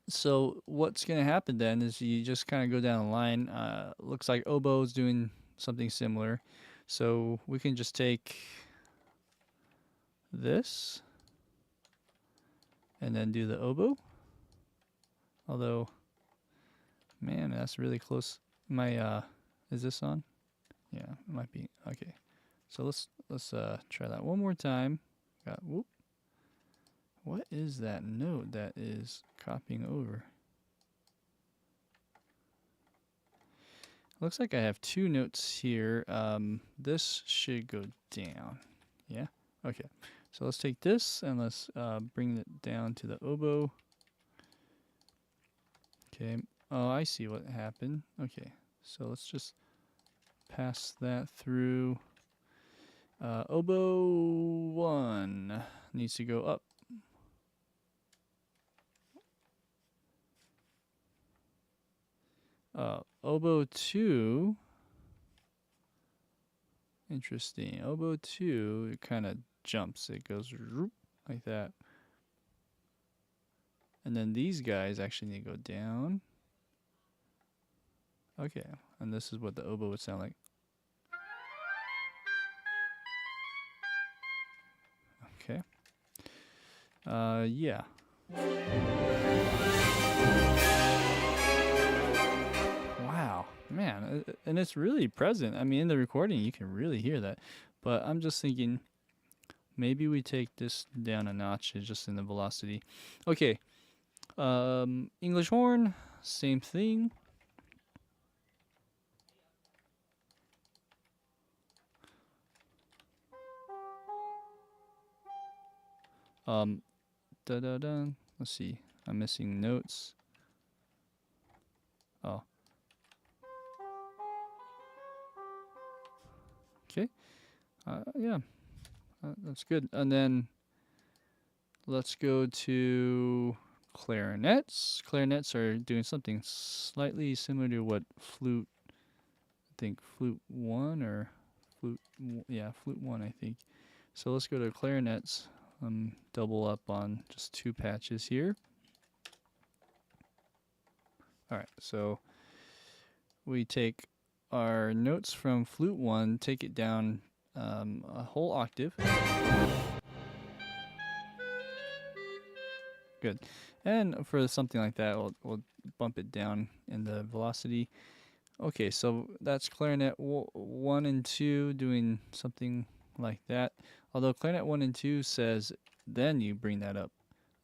So what's going to happen then is you just kind of go down the line. Looks like oboe's doing something similar. So we can just take this and then do the oboe. Although, man, that's really close. Is this on? Yeah, it might be. Okay. So let's try that one more time. Whoop. What is that note that is copying over? Looks like I have two notes here. This should go down. Yeah? Okay. So let's take this and let's bring it down to the oboe. Okay. Oh, I see what happened. Okay. So let's just pass that through. Oboe 1 needs to go up. Oboe 2. Interesting. Oboe 2, it kind of jumps. It goes like that. And then these guys actually need to go down. Okay. And this is what the oboe would sound like. Okay. Yeah. Wow, man, and it's really present. I mean, in the recording, you can really hear that. But I'm just thinking, maybe we take this down a notch, just in the velocity. Okay. English horn, same thing. Da da da. Let's see. I'm missing notes. Oh. Okay. Yeah. That's good. And then let's go to clarinets. Clarinets are doing something slightly similar to what flute. I think flute 1 or flute. Yeah, flute 1. I think. So let's go to clarinets. Double up on just 2 patches here. All right, so we take our notes from flute 1, take it down a whole octave. Good. And for something like that, we'll bump it down in the velocity. Okay, so that's clarinet 1 and 2 doing something like that. Although clarinet 1 and 2 says then you bring that up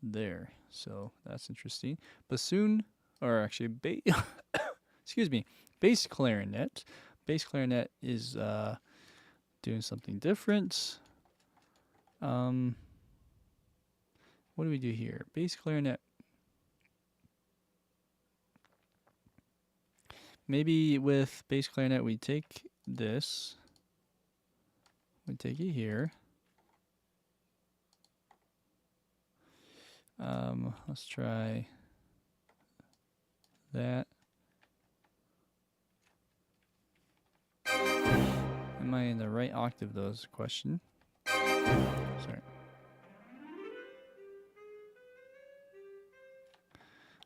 there. So that's interesting. Bassoon, or actually excuse me, bass clarinet. Bass clarinet is doing something different. What do we do here? Bass clarinet. Maybe with bass clarinet we take this. We take it here. Let's try that. Am I in the right octave though is the question. Sorry.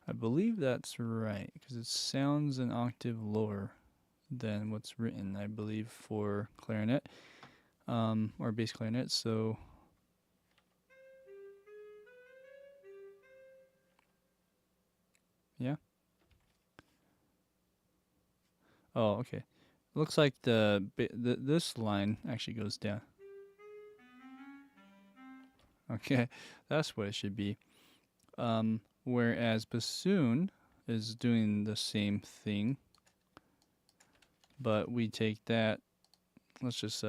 I believe that's right, because it sounds an octave lower than what's written, I believe, for clarinet, or bass clarinet, so Yeah. Oh, okay. Looks like this line actually goes down. Okay, that's what it should be. Whereas bassoon is doing the same thing, but we take that. Let's just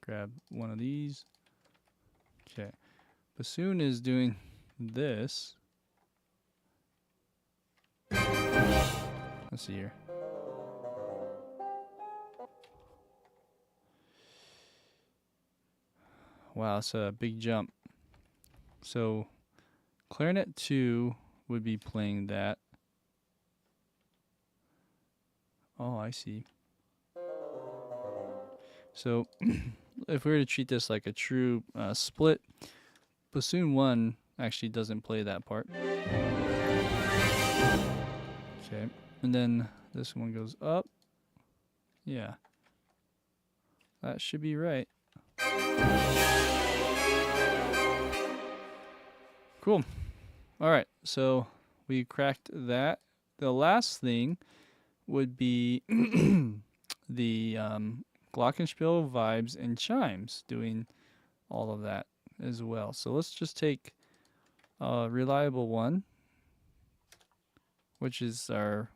grab one of these. Okay, bassoon is doing this. Let's see here. Wow, it's a big jump. So clarinet 2 would be playing that. Oh, I see. So if we were to treat this like a true split, bassoon 1 actually doesn't play that part. Okay, and then this one goes up. Yeah, that should be right. Cool. All right, so we cracked that. The last thing would be the glockenspiel, vibes, and chimes, doing all of that as well. So let's just take a reliable one, which is our,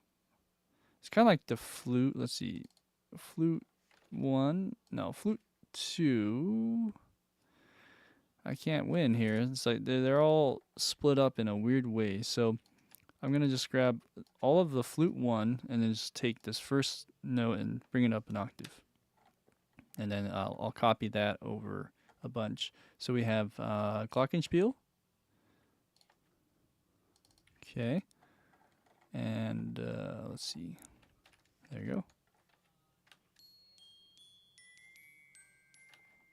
it's kind of like the flute. Let's see, flute 1, no, flute 2. I can't win here. It's like they're all split up in a weird way. So I'm going to just grab all of the flute 1 and then just take this first note and bring it up an octave. And then I'll copy that over a bunch. So we have glockenspiel. Okay. And let's see. There you go.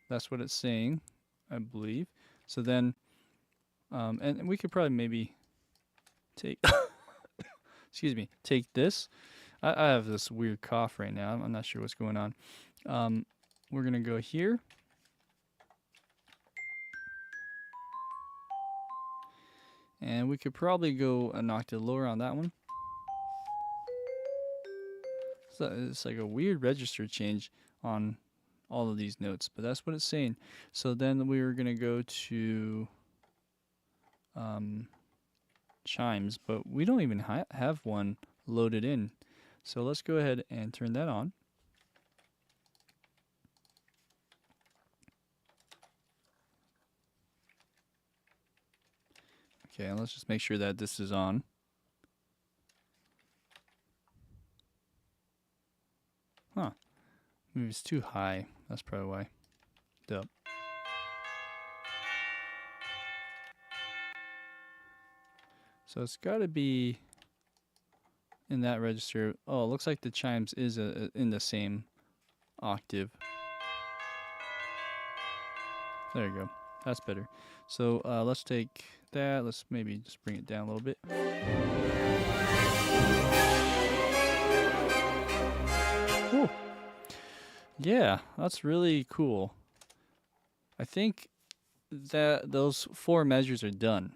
That's what it's saying, I believe. So then, and we could probably maybe take, excuse me, take this. I have this weird cough right now. I'm not sure what's going on. We're going to go here. And we could probably go an octave lower on that one. So it's like a weird register change on all of these notes, but that's what it's saying. So then we were going to go to chimes, but we don't even have one loaded in. So let's go ahead and turn that on. Okay, and let's just make sure that this is on. Huh. Maybe it's too high. That's probably why. Duh. So it's got to be in that register. Oh, it looks like the chimes is in the same octave. There you go. That's better. So let's take that. Let's maybe just bring it down a little bit. Ooh. Yeah, that's really cool. I think that those 4 measures are done,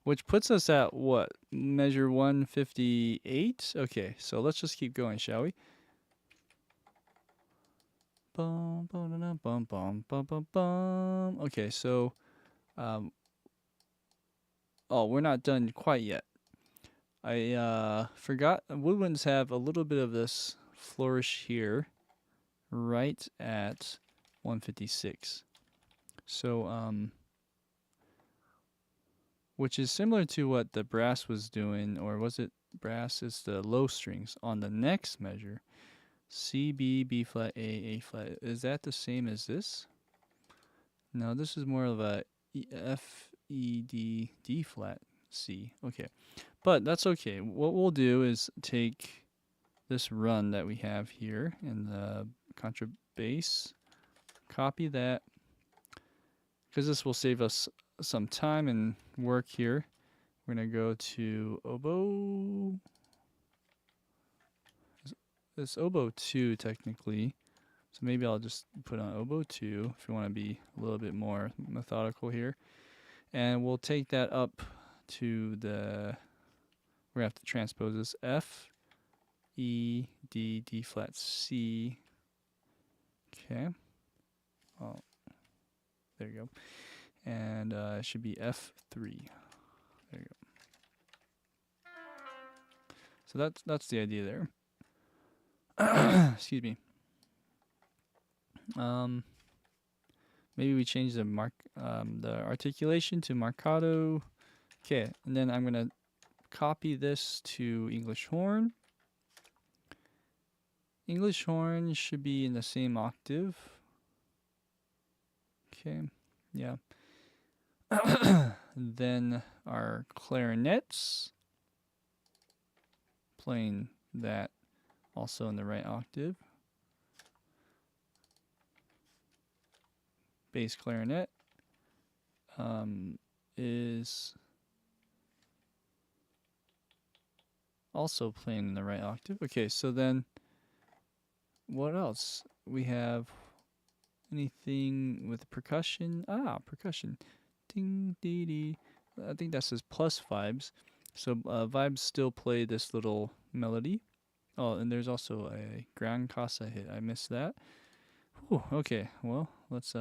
which puts us at what? Measure 158? Okay, so let's just keep going, shall we? Bum, bum, bum, bum, bum, bum, bum. Okay, so, oh, we're not done quite yet. I forgot, woodwinds have a little bit of this flourish here, right at 156. So, which is similar to what the brass was doing, or was it brass? It's the low strings on the next measure. C, B, B flat, A flat. Is that the same as this? No, this is more of a F, E, D, D flat, C. Okay, but that's okay. What we'll do is take this run that we have here in the contrabass, copy that, because this will save us some time and work here. We're going to go to oboe. It's oboe 2 technically, so maybe I'll just put on oboe 2 if you want to be a little bit more methodical here. And we'll take that up to the we're gonna have to transpose this: F, E, D, D flat, C. Okay. Oh, there you go. And it should be F3. There you go. So that's the idea there. Excuse me. Maybe we change the the articulation to marcato. Okay, and then I'm gonna copy this to English horn. English horn should be in the same octave. Okay, yeah. Then our clarinets, playing that also in the right octave. Bass clarinet is also playing in the right octave. Okay, so then what else? We have anything with percussion? Percussion. Ding, dee, dee. I think that says plus vibes. So vibes still play this little melody. Oh, and there's also a gran casa hit. I missed that. Whew, okay, well, let's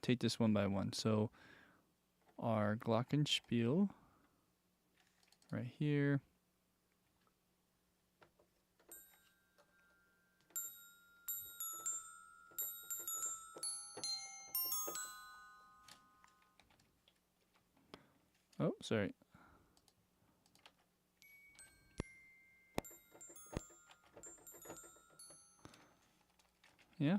take this one by one. So our glockenspiel right here. Oh, sorry. Yeah.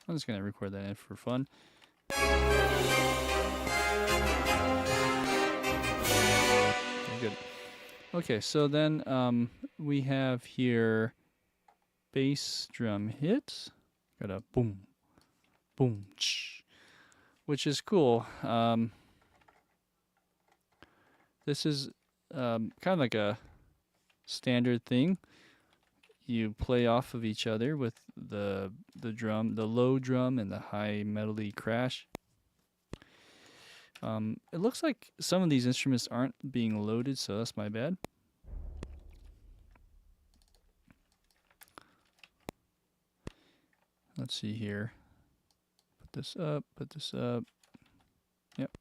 I'm just gonna record that in for fun. Okay, good. Okay, so then we have here bass drum hit. Got a boom, boom, which is cool. This is kind of like a standard thing. You play off of each other with the drum, the low drum and the high metally crash. It looks like some of these instruments aren't being loaded, so that's my bad. Let's see here. Put this up, put this up. Yep.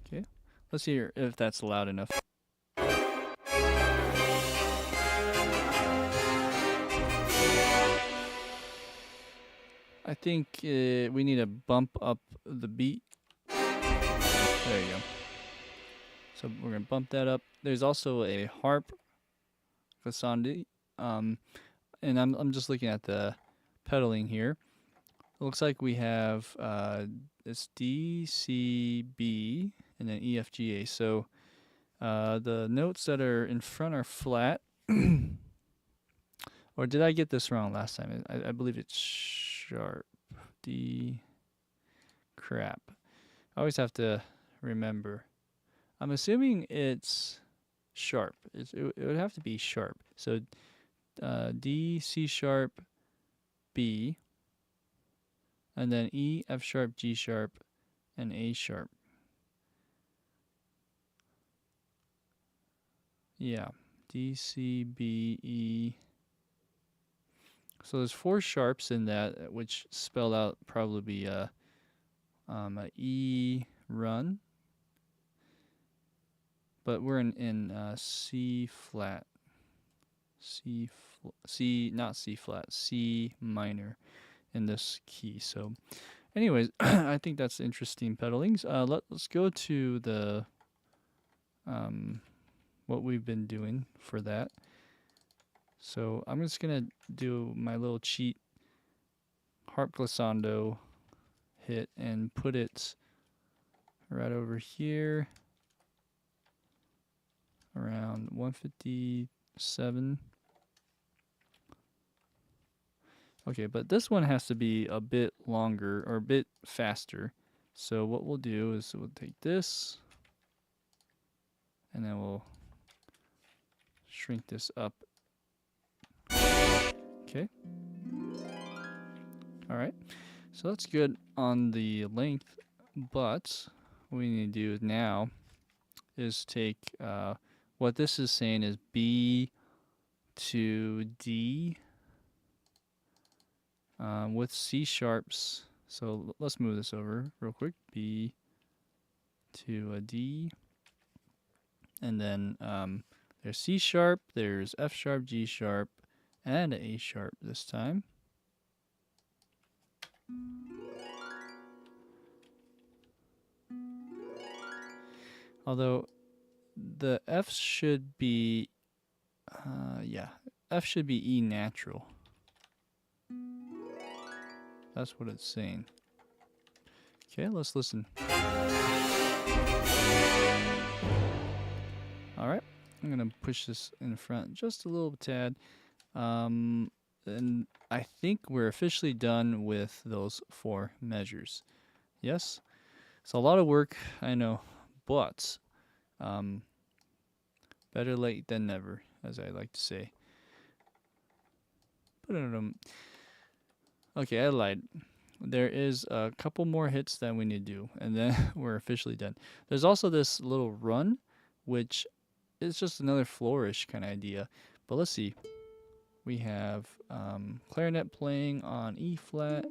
Okay. Let's see here if that's loud enough. I think we need to bump up the beat. There you go. So we're gonna bump that up. There's also a harp glissandi, and I'm just looking at the pedaling here. It looks like we have this D, C, B, and then E, F, G, A. So the notes that are in front are flat. Or did I get this wrong last time? I believe it's sharp. D. Crap. I always have to remember. I'm assuming it's sharp. It would have to be sharp. So D, C sharp, B, and then E, F sharp, G sharp, and A sharp. Yeah. D, C, B, E. So there's 4 sharps in that, which spell out probably a E run. But we're in C flat. Not C flat, C minor in this key. So anyways, I think that's interesting pedalings. Let's go to the what we've been doing for that. So I'm just gonna do my little cheat harp glissando hit and put it right over here around 157. Okay, but this one has to be a bit longer or a bit faster. So what we'll do is we'll take this and then we'll shrink this up. Okay. All right. So that's good on the length, but what we need to do now is take what this is saying is B to D with C sharps. So let's move this over real quick. B to a D, and then there's C sharp, there's F sharp, G sharp, and an A sharp this time. Although the F should be, yeah, F should be E natural. That's what it's saying. Okay, let's listen. All right, I'm gonna push this in front just a little tad. And I think we're officially done with those 4 measures. Yes, it's a lot of work, I know, but better late than never, as I like to say. Okay, I lied. There is a couple more hits that we need to do, and then we're officially done. There's also this little run, which is just another flourish kind of idea. But let's see. We have clarinet playing on E flat.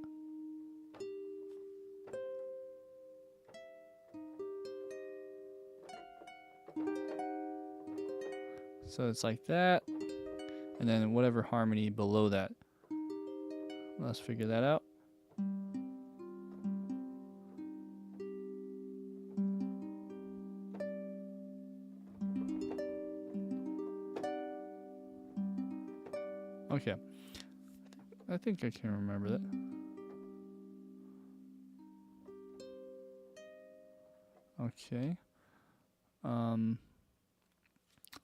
So it's like that, and then whatever harmony below that. Let's figure that out. Okay, I think I can remember that. Okay,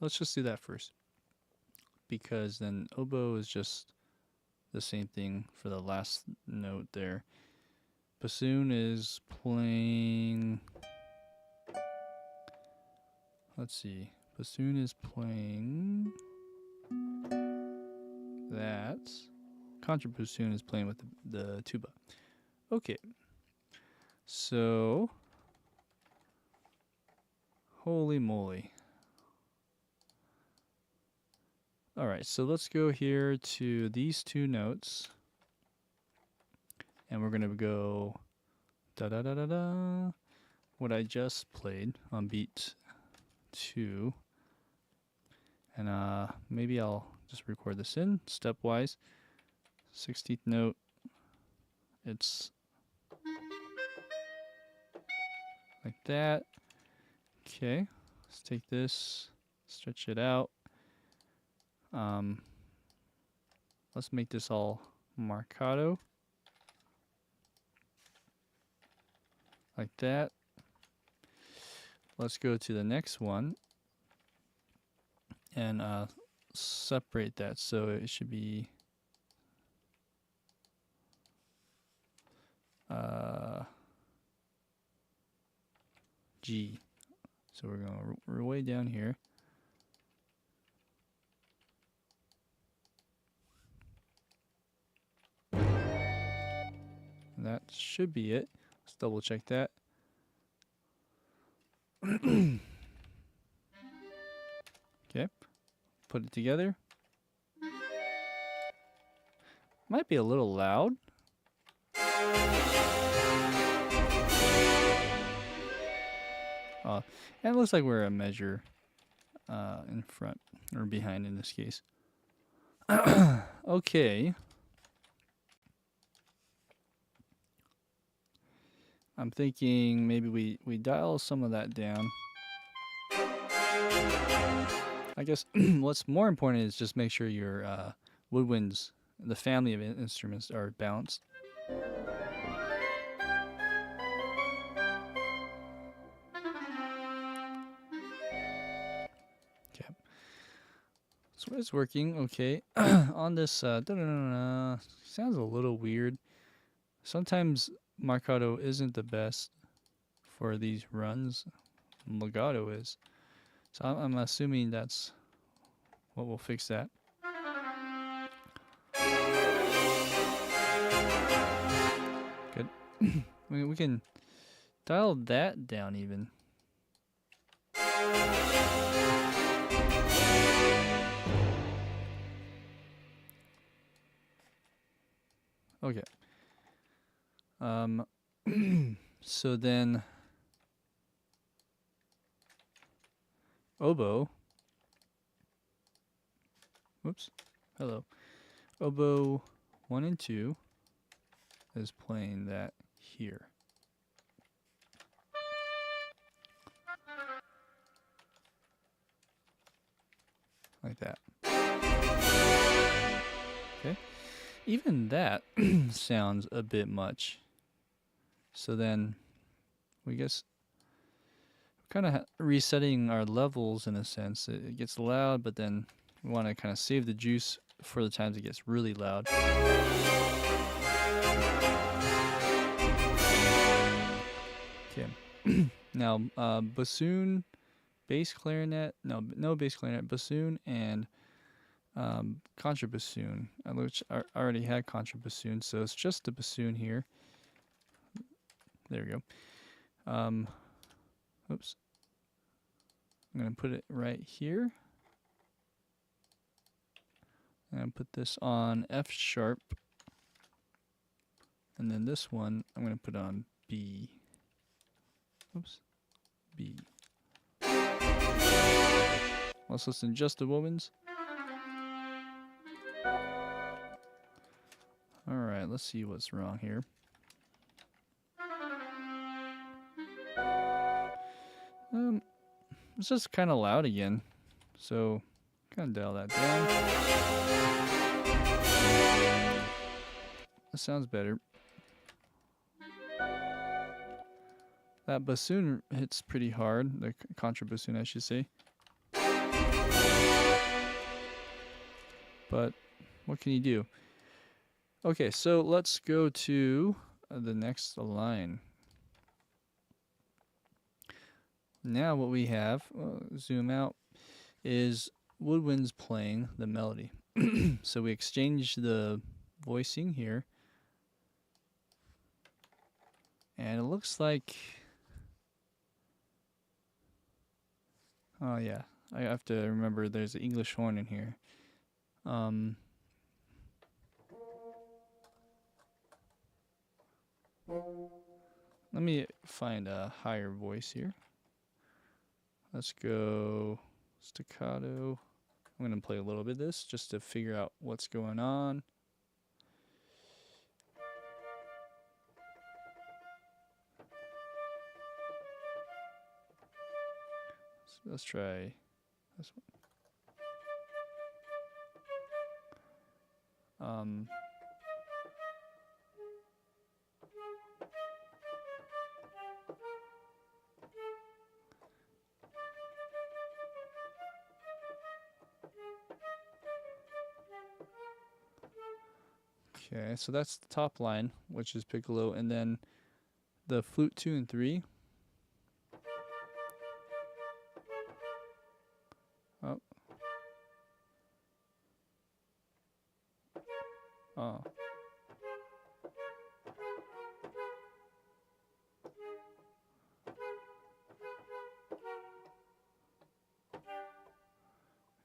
let's just do that first, because then oboe is just the same thing for the last note there. Bassoon is playing, let's see, bassoon is playing that. Contrabassoon is playing with the tuba. Okay, so holy moly. All right, so let's go here to these 2 notes, and we're gonna go da da da da da. What I just played on beat 2, and maybe I'll just record this in stepwise. 16th note. It's like that. Okay, let's take this, stretch it out. Let's make this all marcato. Like that. Let's go to the next one and separate that, so it should be G. So we're way down here. And that should be it. Let's double check that. Okay, put it together. Might be a little loud. And it looks like we're a measure in front, or behind in this case. Okay. I'm thinking maybe we dial some of that down. I guess what's more important is just make sure your woodwinds, the family of instruments, are balanced. Okay. So it's working okay. On this, sounds a little weird. Sometimes marcato isn't the best for these runs. Legato is. So I'm assuming that's what will fix that. we can dial that down even. Okay. So then oboe. Whoops. Hello. Oboe 1 and 2 is playing that here. Like that. Okay. Even that sounds a bit much. So then we guess kind of resetting our levels in a sense. It gets loud, but then we want to kind of save the juice for the times it gets really loud. Okay. Now, bassoon, bass clarinet, no bass clarinet, bassoon, and contrabassoon, which I already had contrabassoon, so it's just the bassoon here. There we go. Oops. I'm going to put it right here. I'm going to put this on F sharp. And then this one, I'm going to put on B. Oops. B. Let's listen just to Woodwinds. Alright, let's see what's wrong here. It's just kind of loud again. So, kind of dial that down. That sounds better. That bassoon hits pretty hard, the contrabassoon I should say. But what can you do? Okay, so let's go to the next line. Now what we have, zoom out, is Woodwinds playing the melody. So we exchange the voicing here. And it looks like... Oh yeah, I have to remember there's an English horn in here. Let me find a higher voice here. Let's go staccato. I'm going to play a little bit of this just to figure out what's going on. So let's try this one. Okay, so that's the top line, which is piccolo, and then the flute 2 and 3. Oh. Oh.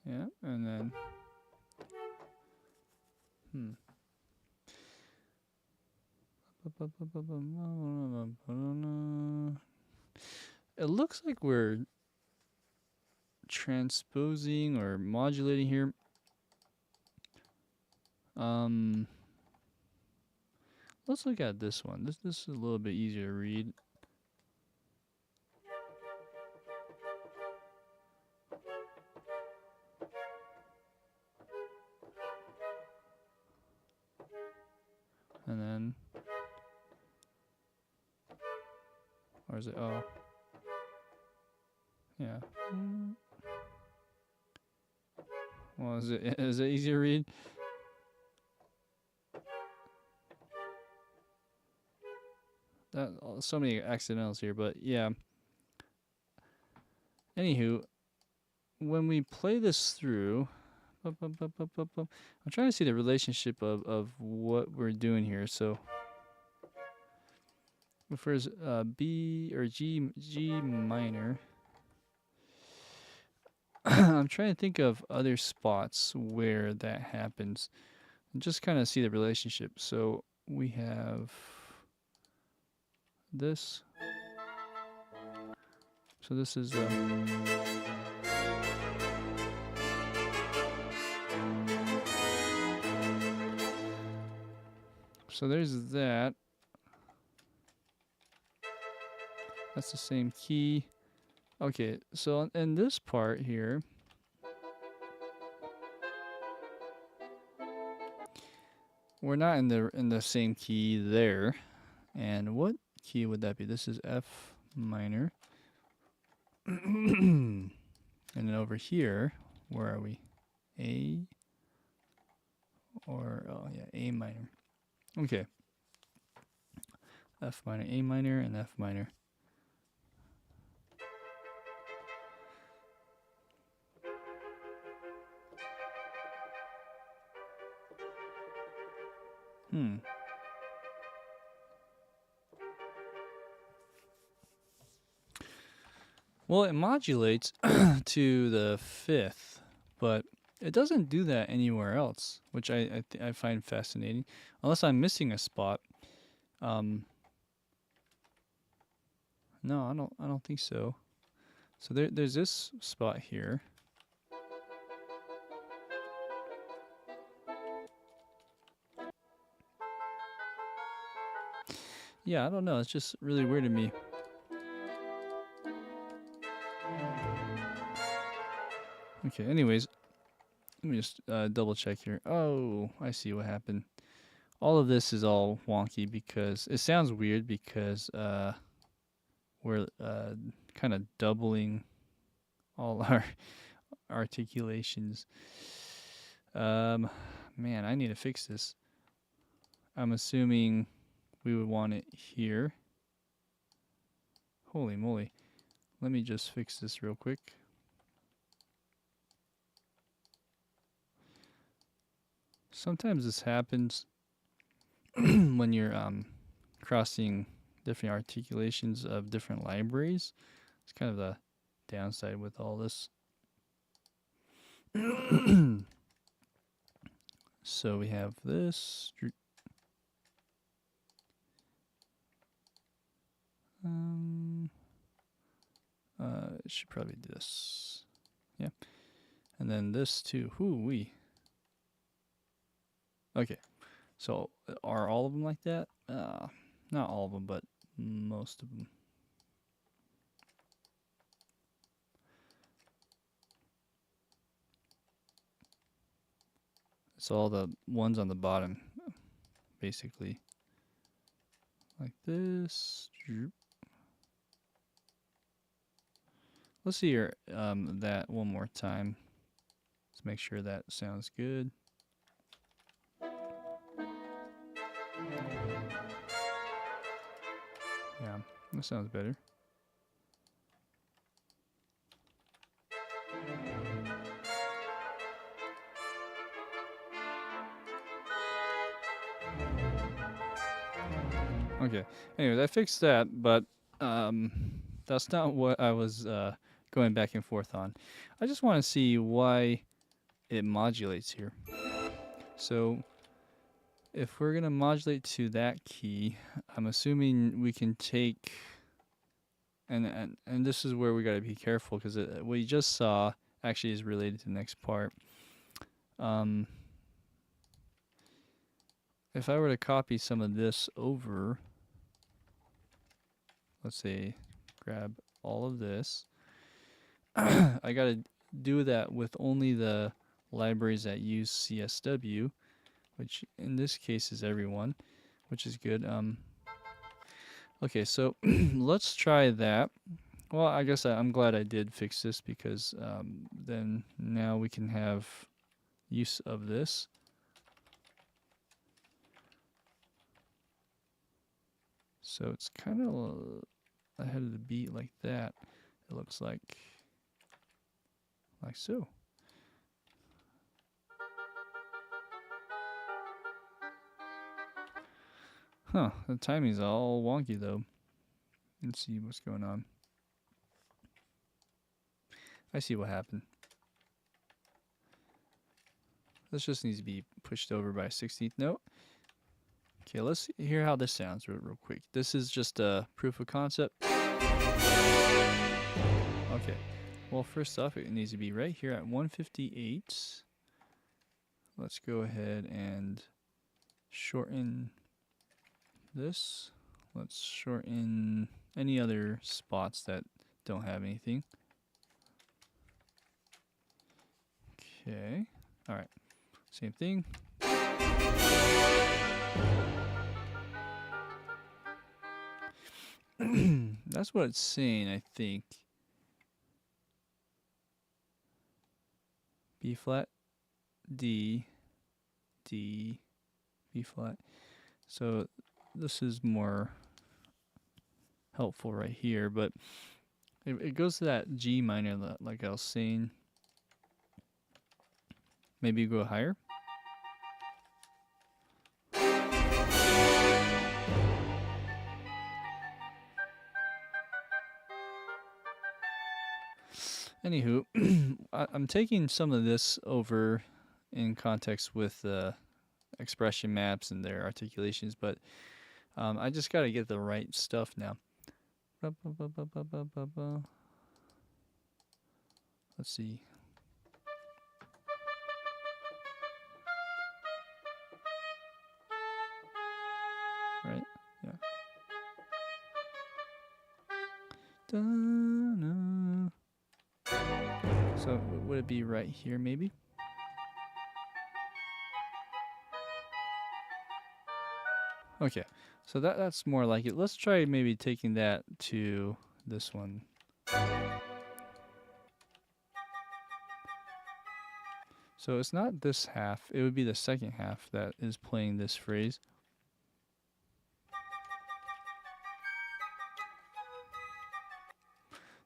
Yeah, and then it looks like we're transposing or modulating here. Let's look at this one. This is a little bit easier to read. And then, or is it? Oh, yeah. Well, is it easy to read? So many accidentals here, but yeah. Anywho, when we play this through, I'm trying to see the relationship of what we're doing here. So prefers B or G minor. I'm trying to think of other spots where that happens and just kind of see the relationship. So we have this. So this is so there's that. That's the same key. Okay, so in this part here, we're not in the same key there. And what key would that be? This is F minor. And then over here, where are we? A or oh yeah, A minor. Okay. F minor, A minor, and F minor. Well, it modulates to the fifth, but it doesn't do that anywhere else, which I find fascinating. Unless I'm missing a spot. No, I don't think so. So there's this spot here. Yeah, I don't know. It's just really weird to me. Okay, anyways, let me just double check here. Oh, I see what happened. All of this is all wonky because it sounds weird because we're kind of doubling all our articulations. Man, I need to fix this. I'm assuming we would want it here. Holy moly. Let me just fix this real quick. Sometimes this happens when you're crossing different articulations of different libraries. It's kind of the downside with all this. So we have this. It should probably do this. Yeah. And then this too. Hoo-wee. Okay. So are all of them like that? Not all of them, but most of them. It's all the ones on the bottom, basically. Like this. Let's hear that one more time. Let's make sure that sounds good. Yeah, that sounds better. Okay. Anyways, I fixed that, but that's not what I was going back and forth on. I just want to see why it modulates here. So if we're gonna modulate to that key, I'm assuming we can take and this is where we gotta be careful because what you just saw actually is related to the next part. If I were to copy some of this over, let's say grab all of this, I gotta do that with only the libraries that use CSW, which in this case is everyone, which is good. Okay, so let's try that. Well, I guess I'm glad I did fix this because then now we can have use of this. So it's kind of ahead of the beat like that. It looks like so. Huh, the timing's all wonky though. Let's see what's going on. I see what happened. This just needs to be pushed over by a 16th note. Okay, let's hear how this sounds real quick. This is just a proof of concept. Okay, well, first off, it needs to be right here at 158. Let's go ahead and shorten this. Let's shorten any other spots that don't have anything. Okay, all right, same thing. That's what it's saying, I think. B flat, D, D, B flat. So this is more helpful right here, but it goes to that G minor, like I was saying. Maybe go higher. Anywho, I'm taking some of this over in context with expression maps and their articulations, but I just got to get the right stuff now. Let's see. Right? Yeah. Da-na. So would it be right here maybe? Okay, so that's more like it. Let's try maybe taking that to this one. So it's not this half, it would be the second half that is playing this phrase.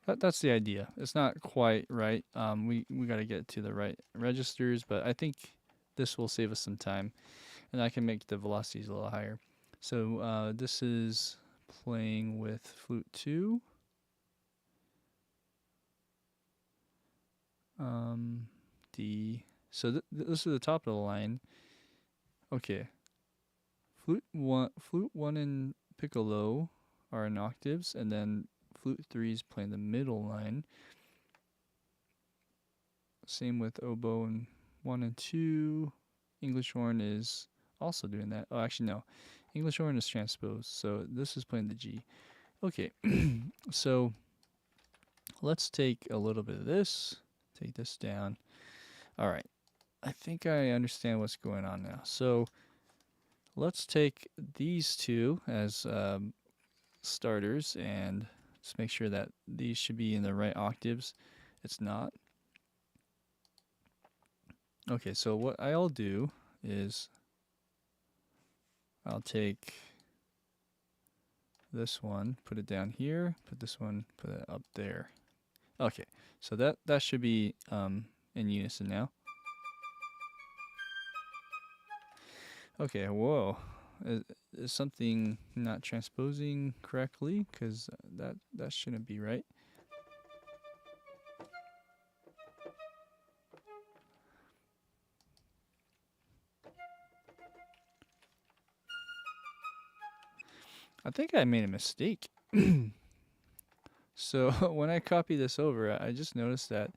That's the idea. It's not quite right. We got to get to the right registers, but I think this will save us some time, and I can make the velocities a little higher. So this is playing with flute 2. D. So this is the top of the line. Okay. Flute 1 and piccolo are in octaves, and then flute 3 is playing the middle line. Same with oboe and 1 and 2. English horn is also doing that. Oh, actually no. English horn is transposed, so this is playing the G. Okay, so let's take a little bit of this, take this down. All right, I think I understand what's going on now. So let's take these two as starters and just make sure that these should be in the right octaves. It's not. Okay, so what I'll do is I'll take this one, put it down here, put this one, put it up there. Okay, so that should be in unison now. Okay, whoa. Is something not transposing correctly? Because that shouldn't be right. I think I made a mistake. So when I copy this over, I just noticed that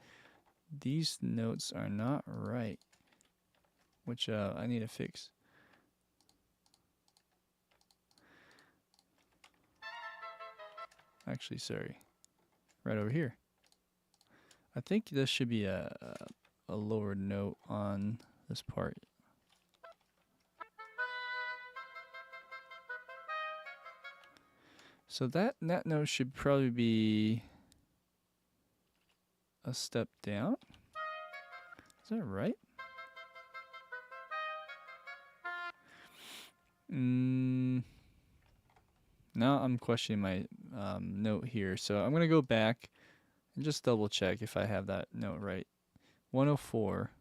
these notes are not right, which I need to fix. Actually, sorry, right over here. I think this should be a lower note on this part. So that note should probably be a step down. Is that right? Now I'm questioning my note here. So I'm going to go back and just double check if I have that note right. 104,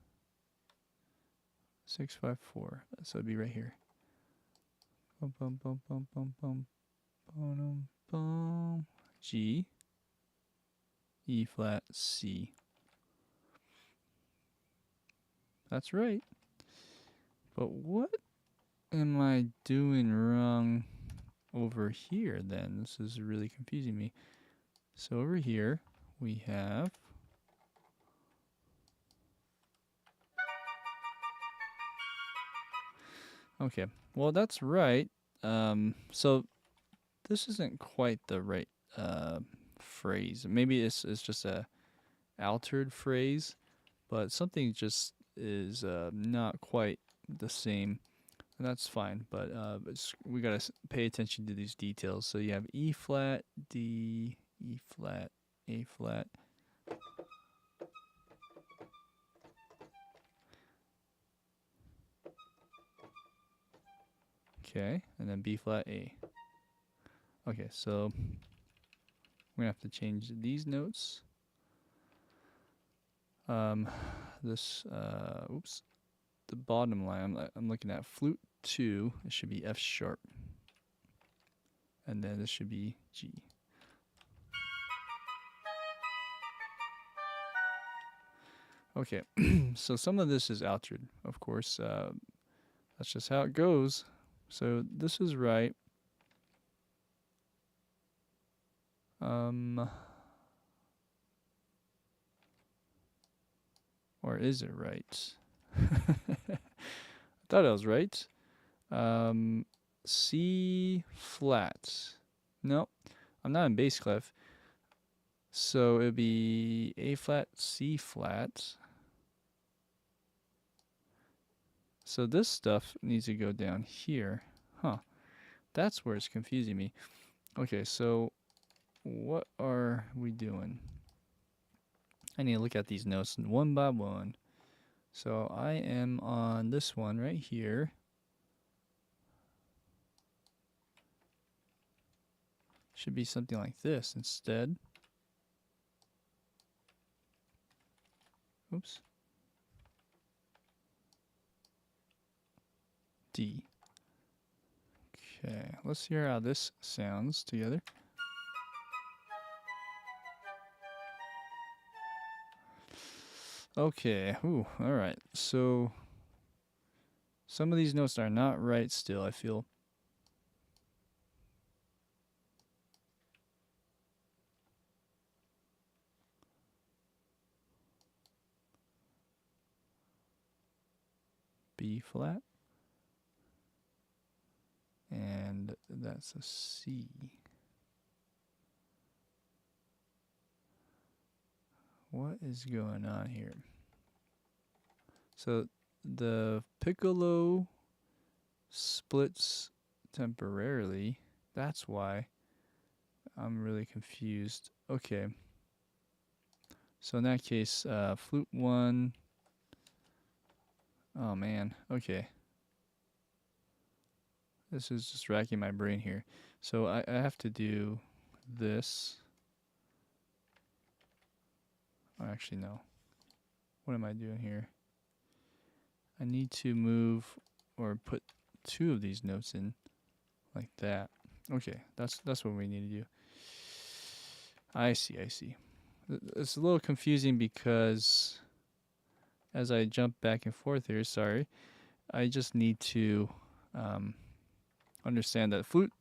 654. So it'd be right here. Bum, bum, bum, bum, bum, bum, bum, Boom. G, E flat, C. That's right. But what am I doing wrong over here then? This is really confusing me. So over here we have okay. Well, that's right. So this isn't quite the right phrase. Maybe it's just a altered phrase, but something just is not quite the same. And that's fine, but we gotta pay attention to these details. So you have E flat, D, E flat, A flat. Okay, and then B flat, A. Okay, so we're gonna have to change these notes. Oops, the bottom line, I'm looking at flute 2, it should be F sharp. And then this should be G. Okay, so some of this is altered, of course. That's just how it goes. So this is right. Or is it right? I thought I was right. C flat. No, I'm not in bass clef. So it'd be A flat, C flat. So this stuff needs to go down here. Huh. That's where it's confusing me. Okay, so what are we doing? I need to look at these notes one by one. So I am on this one right here. Should be something like this instead. Oops. D. Okay, let's hear how this sounds together. Okay, ooh, alright. So some of these notes are not right still, I feel. B flat. And that's a C. What is going on here? So the piccolo splits temporarily. That's why I'm really confused. Okay. So in that case, flute 1. Oh man, okay. This is just racking my brain here. So I have to do this. Oh, actually, no. What am I doing here? I need to move or put 2 of these notes in like that. Okay, that's what we need to do. I see. It's a little confusing because as I jump back and forth here, sorry, I just need to understand that flute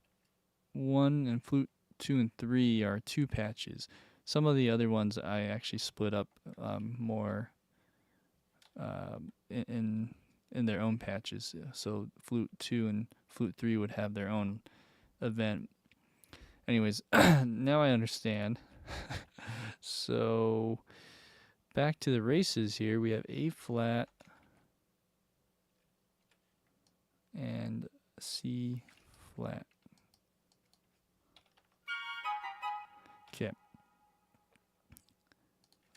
1 and flute 2 and 3 are 2 patches. Some of the other ones I actually split up more in their own patches. So flute 2 and flute 3 would have their own event. Anyways, now I understand. So back to the races here. We have A flat and C flat. Okay.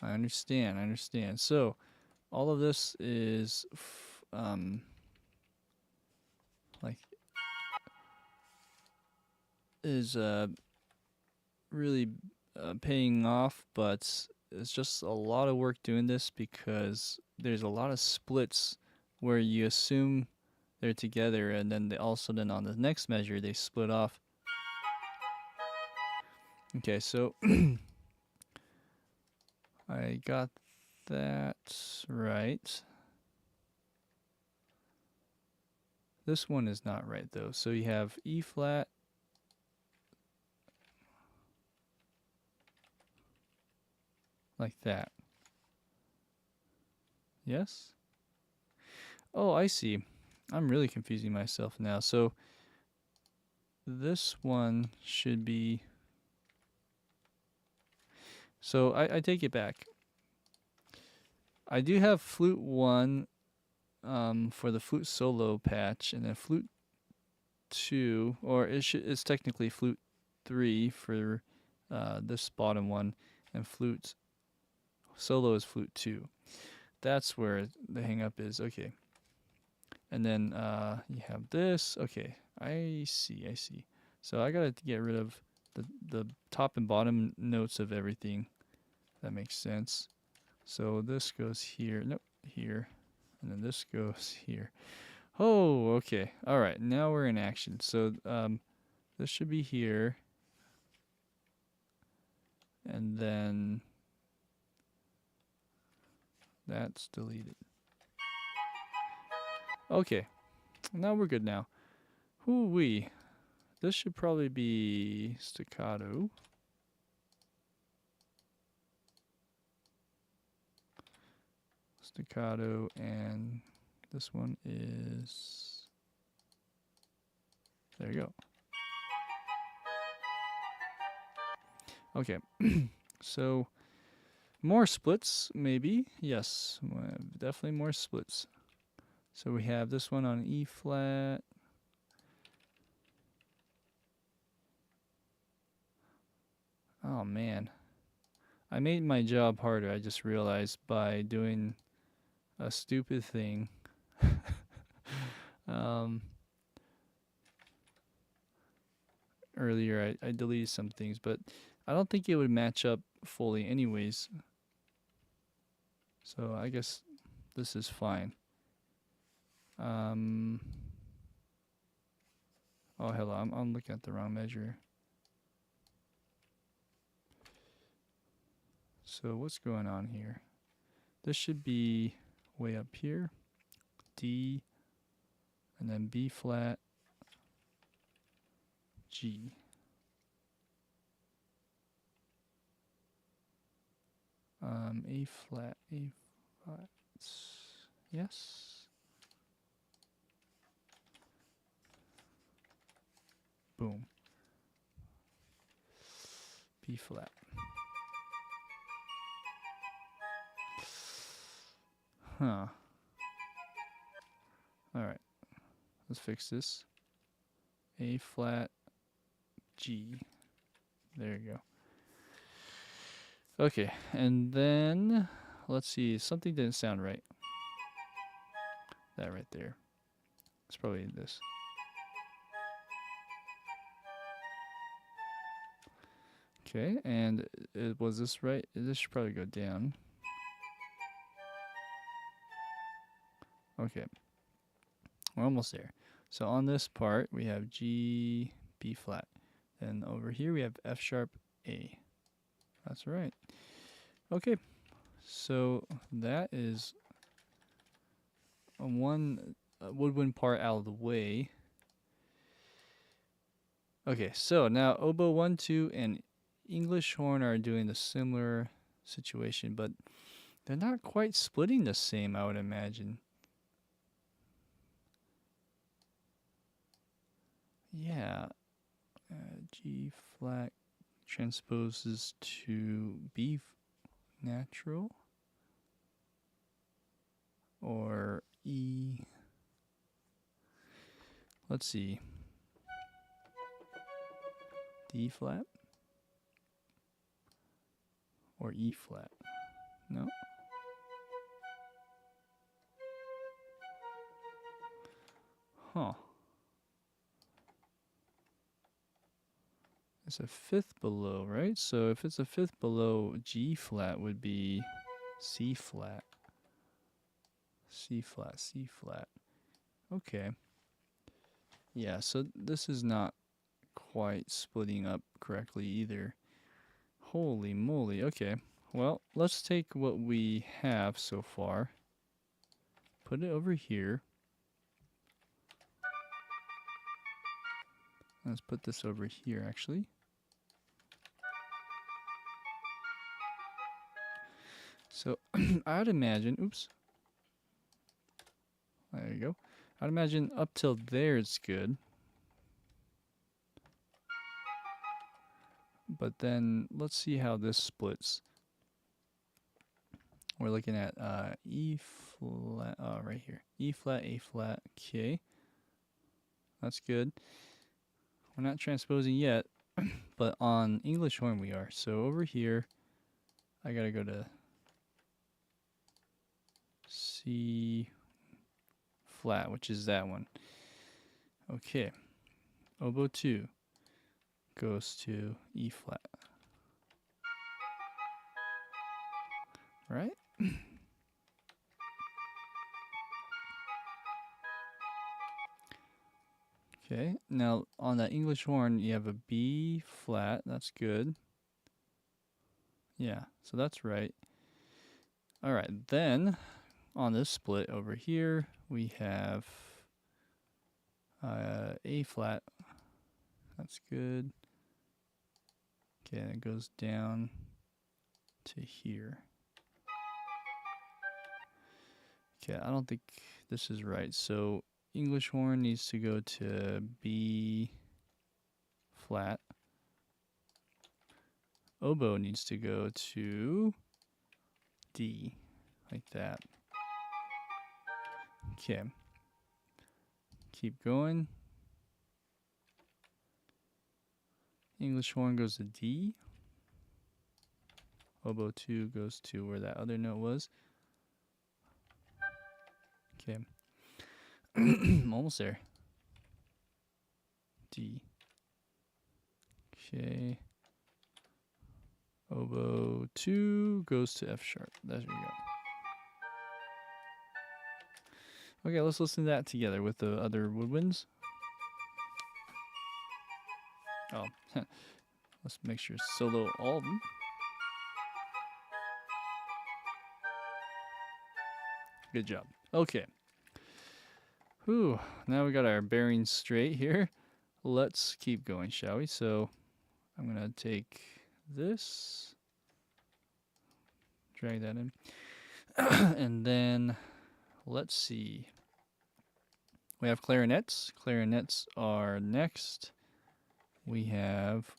I understand. So all of this is really paying off, but it's just a lot of work doing this because there's a lot of splits where you assume they're together and then they all of a sudden on the next measure they split off. Okay, so I got that right. This one is not right though. So you have E flat, like that. Yes? Oh, I see. I'm really confusing myself now. So this one should be... So I take it back. I do have flute 1 for the flute solo patch, and then flute 2, or it's technically flute 3 for this bottom one, and flute solo is flute 2. That's where the hang up is. Okay. And then you have this. Okay, I see. So I gotta get rid of the top and bottom notes of everything. That makes sense. So this goes here. Nope, here. And then this goes here. Oh, okay. All right, now we're in action. So this should be here. And then that's deleted. Okay, now we're good now. Hoo-wee. This should probably be staccato. Staccato, and this one is... There you go. Okay, so more splits, maybe. Yes, definitely more splits. So we have this one on E flat. Oh man, I made my job harder, I just realized, by doing a stupid thing. Earlier I deleted some things, but I don't think it would match up fully anyways. So I guess this is fine. Oh hello, I'm looking at the wrong measure. So what's going on here? This should be way up here. D, and then B flat, G. A flat, yes. Boom. B flat. Huh. Alright. Let's fix this. A flat, G. There you go. Okay, and then let's see. Something didn't sound right. That right there. It's probably this. Okay, and was this right? This should probably go down. Okay, we're almost there. So on this part, we have G, B flat. Then over here, we have F sharp, A. That's right. Okay, so that is one woodwind part out of the way. Okay, so now oboe 1, 2, and English horn are doing the similar situation, but they're not quite splitting the same, I would imagine. Yeah, G flat transposes to B natural, or E. Let's see. D flat or E flat? No. Huh. It's a fifth below, right? So if it's a fifth below, G flat would be C flat. C flat, C flat. Okay. Yeah, so this is not quite splitting up correctly either. Holy moly. Okay. Well, let's take what we have so far. Put it over here. Let's put this over here, actually. So, I'd imagine... Oops. There you go. I'd imagine up till there it's good. But then, let's see how this splits. We're looking at E flat, right here. E flat, A flat, okay. That's good. We're not transposing yet, but on English horn we are. So over here, I gotta go to C flat, which is that one. Okay. Oboe 2 goes to E flat. Right? Okay, now on that English horn, you have a B flat. That's good. Yeah, so that's right. All right, then on this split over here, we have A flat. That's good. Okay, and it goes down to here. Okay, I don't think this is right. So English horn needs to go to B flat. Oboe needs to go to D, like that. Okay. Keep going. English horn goes to D. Oboe 2 goes to where that other note was. Okay. Almost there. D. Okay. Oboe 2 goes to F sharp. There we go. Okay, let's listen to that together with the other woodwinds. Oh, let's make sure solo all of them. Good job. Okay. Whew, now we got our bearings straight here. Let's keep going, shall we? So I'm going to take this, drag that in, and then let's see. We have clarinets. Clarinets are next. We have,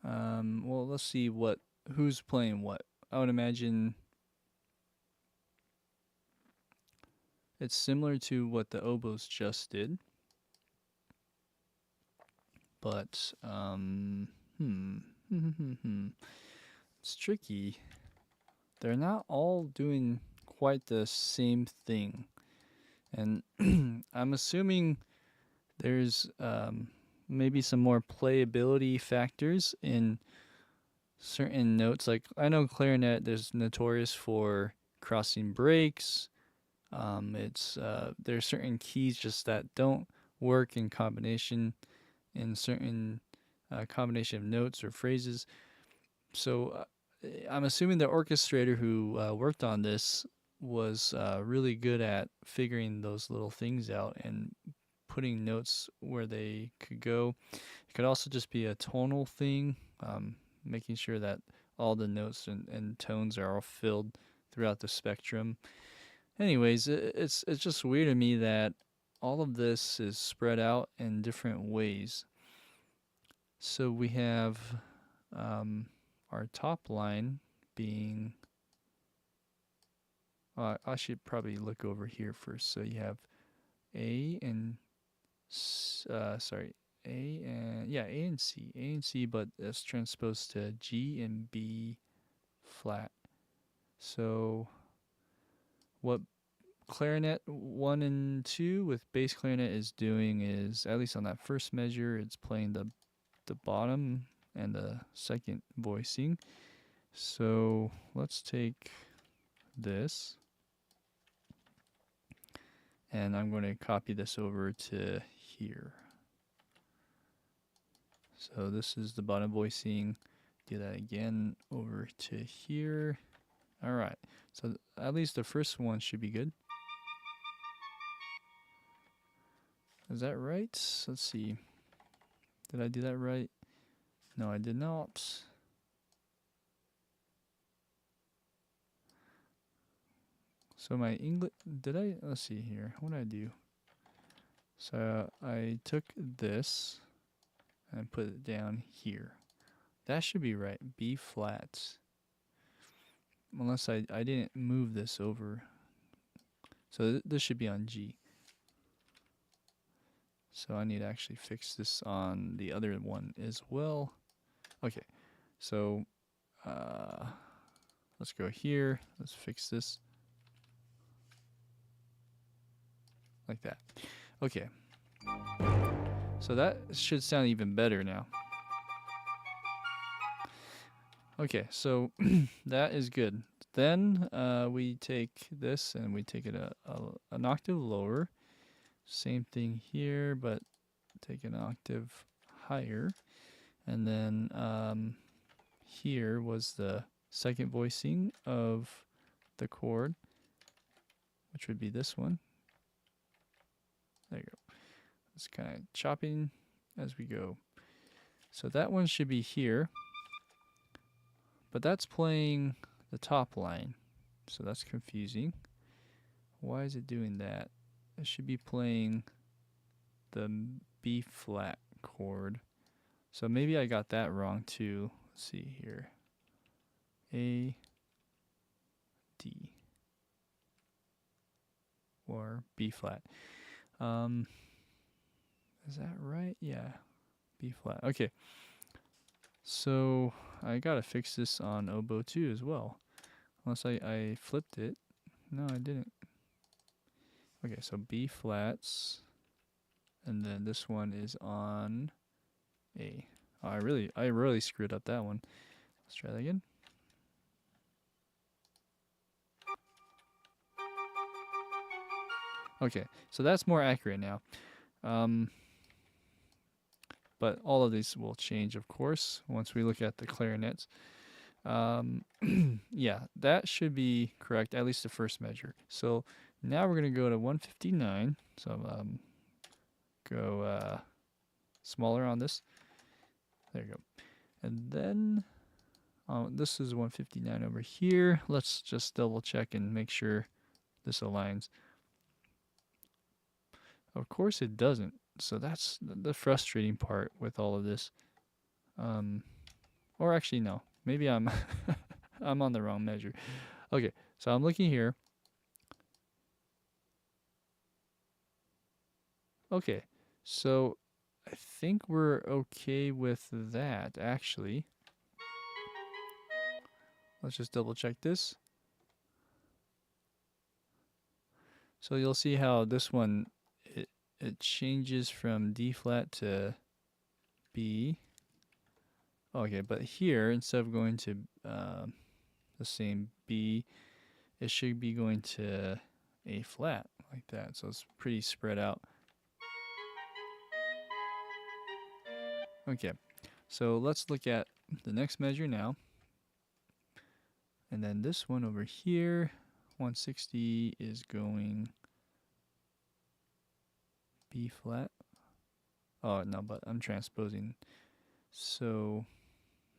well, let's see who's playing what. I would imagine it's similar to what the oboes just did. But, it's tricky. They're not all doing quite the same thing. And I'm assuming there's maybe some more playability factors in certain notes. Like, I know clarinet, there's notorious for crossing breaks. There's certain keys just that don't work in combination in certain combination of notes or phrases. So I'm assuming the orchestrator who worked on this was really good at figuring those little things out and putting notes where they could go. It could also just be a tonal thing, making sure that all the notes and tones are all filled throughout the spectrum. Anyways, it's just weird to me that all of this is spread out in different ways. So we have our top line being, I should probably look over here first. So you have A and, A and C, but it's transposed to G and B flat. So what clarinet 1 and 2 with bass clarinet is doing is, at least on that first measure, it's playing the bottom and the second voicing. So let's take this, and I'm going to copy this over to here. So this is the bottom voicing. Do that again over to here. All right. So at least the first one should be good. Is that right? Let's see. Did I do that right? No, I did not. So my English, let's see here. What did I do? So I took this and put it down here. That should be right. B flat. Unless I didn't move this over. So this should be on G. So I need to actually fix this on the other one as well. Okay, so let's go here. Let's fix this. Like that. Okay. So that should sound even better now. Okay, so that is good. Then we take this and we take it an octave lower. Same thing here, but take an octave higher. And then here was the second voicing of the chord, which would be this one. There you go. It's kind of chopping as we go. So that one should be here, but that's playing the top line. So that's confusing. Why is it doing that? It should be playing the B flat chord. So maybe I got that wrong too. Let's see here. A, D, or B flat. Is that right? Yeah, B flat. Okay. So I gotta fix this on oboe too as well. Unless I flipped it. No, I didn't. Okay, so B flats. And then this one is on A. Oh, I really screwed up that one. Let's try that again. Okay, so that's more accurate now. But all of these will change, of course, once we look at the clarinets. Yeah, that should be correct, at least the first measure. So now we're going to go to 159. So go smaller on this. There you go. And then this is 159 over here. Let's just double check and make sure this aligns. Of course it doesn't. So that's the frustrating part with all of this. Or actually, no. Maybe I'm I'm on the wrong measure. Okay, so I'm looking here. Okay, so I think we're okay with that, actually. Let's just double check this. So you'll see how this one, it changes from D flat to B. Okay, but here, instead of going to the same B, it should be going to A flat, like that. So it's pretty spread out. Okay, so let's look at the next measure now. And then this one over here, 160 is going B flat. Oh, no, but I'm transposing. So,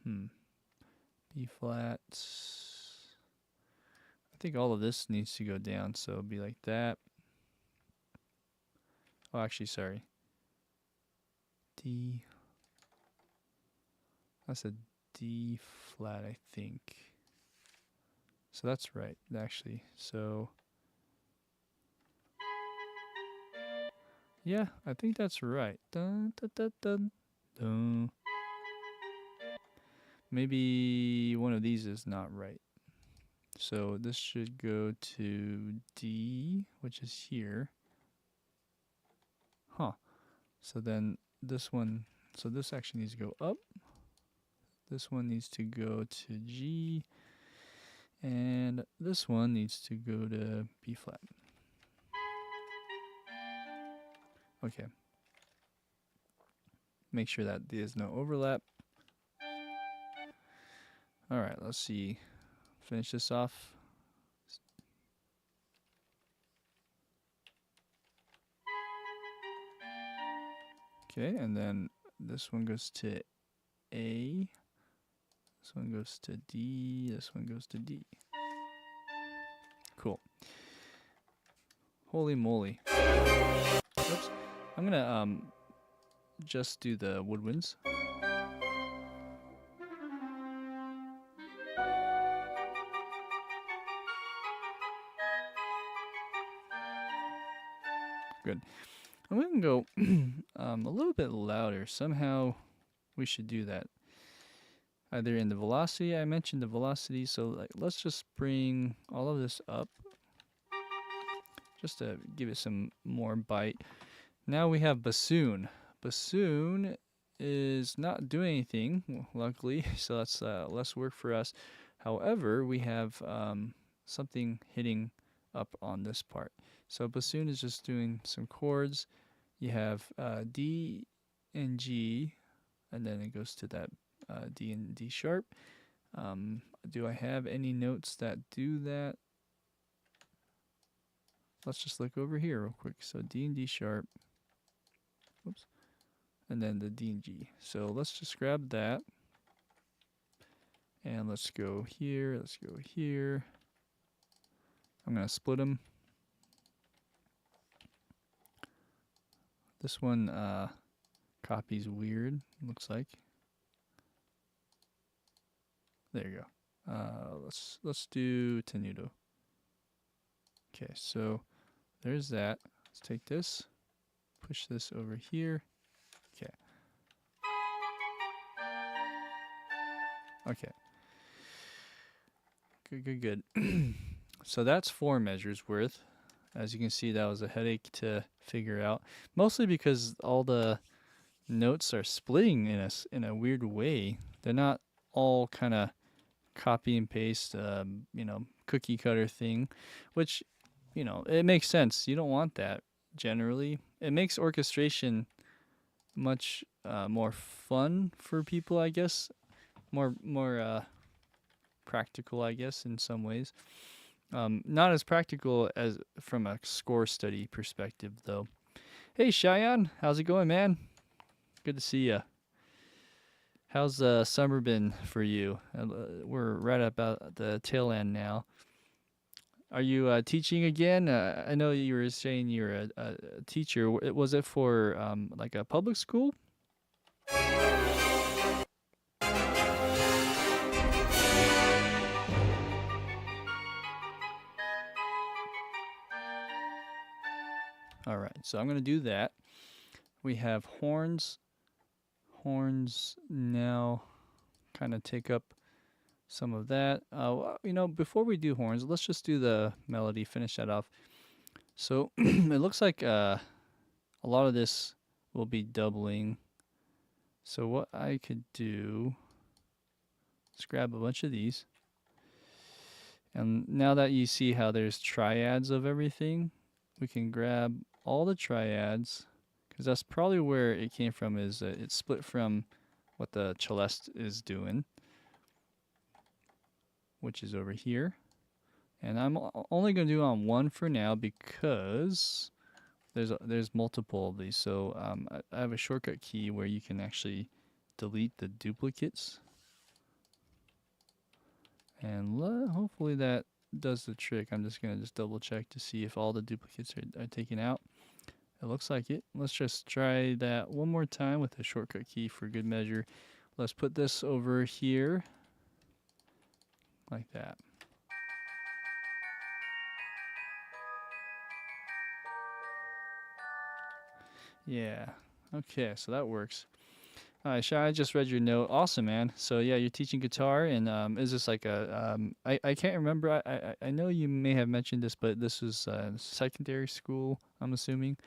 B flat. I think all of this needs to go down, so it'll be like that. Oh, actually, sorry. D. That's a D flat, I think. So that's right, actually. So, yeah, I think that's right. Dun, dun, dun, dun, dun. Maybe one of these is not right. So this should go to D, which is here. Huh. So then this one, so this actually needs to go up. This one needs to go to G. And this one needs to go to B flat. Okay. Make sure that there's no overlap. All right, let's see. Finish this off. Okay, and then this one goes to A. This one goes to D. This one goes to D. Cool. Holy moly. Oops. I'm gonna just do the woodwinds. Good. I'm gonna go a little bit louder. Somehow we should do that. Either in the velocity, I mentioned the velocity, so like let's just bring all of this up just to give it some more bite. Now we have bassoon. Bassoon is not doing anything, luckily, so that's less work for us. However, we have something hitting up on this part. So bassoon is just doing some chords. You have D and G, and then it goes to that D and D sharp. Do I have any notes that do that? Let's just look over here real quick. So D and D sharp. Whoops. And then the D and G. So let's just grab that. And let's go here. Let's go here. I'm going to split them. This one copies weird, looks like. There you go. Let's do tenuto. Okay, so there's that. Let's take this, push this over here. Okay. Okay. Good. So that's 4 measures worth. As you can see, that was a headache to figure out, mostly because all the notes are splitting in a weird way. They're not all kind of copy and paste, cookie cutter thing, which, it makes sense. You don't want that generally. It makes orchestration much more fun for people, I guess. More practical, I guess, in some ways. Not as practical as from a score study perspective, though. Hey, Cheyenne, how's it going, man? Good to see you. How's summer been for you? We're right about the tail end now. Are you teaching again? I know you were saying you're a teacher. Was it for like a public school? All right, so I'm going to do that. We have horns. Horns now kind of take up some of that. Before we do horns, let's just do the melody, finish that off. So it looks like a lot of this will be doubling. So what I could do is grab a bunch of these. And now that you see how there's triads of everything, we can grab all the triads, because that's probably where it came from, is it's split from what the Celeste is doing, which is over here. And I'm only going to do on one for now because there's multiple of these. So I have a shortcut key where you can actually delete the duplicates. And hopefully that does the trick. I'm just going to double check to see if all the duplicates are taken out. It looks like it. Let's just try that one more time with the shortcut key for good measure. Let's put this over here like that. Yeah. Okay, so that works. All right, Shai, I just read your note. Awesome, man. So yeah, you're teaching guitar, and is this like a I can't remember. I know you may have mentioned this, but this is secondary school, I'm assuming.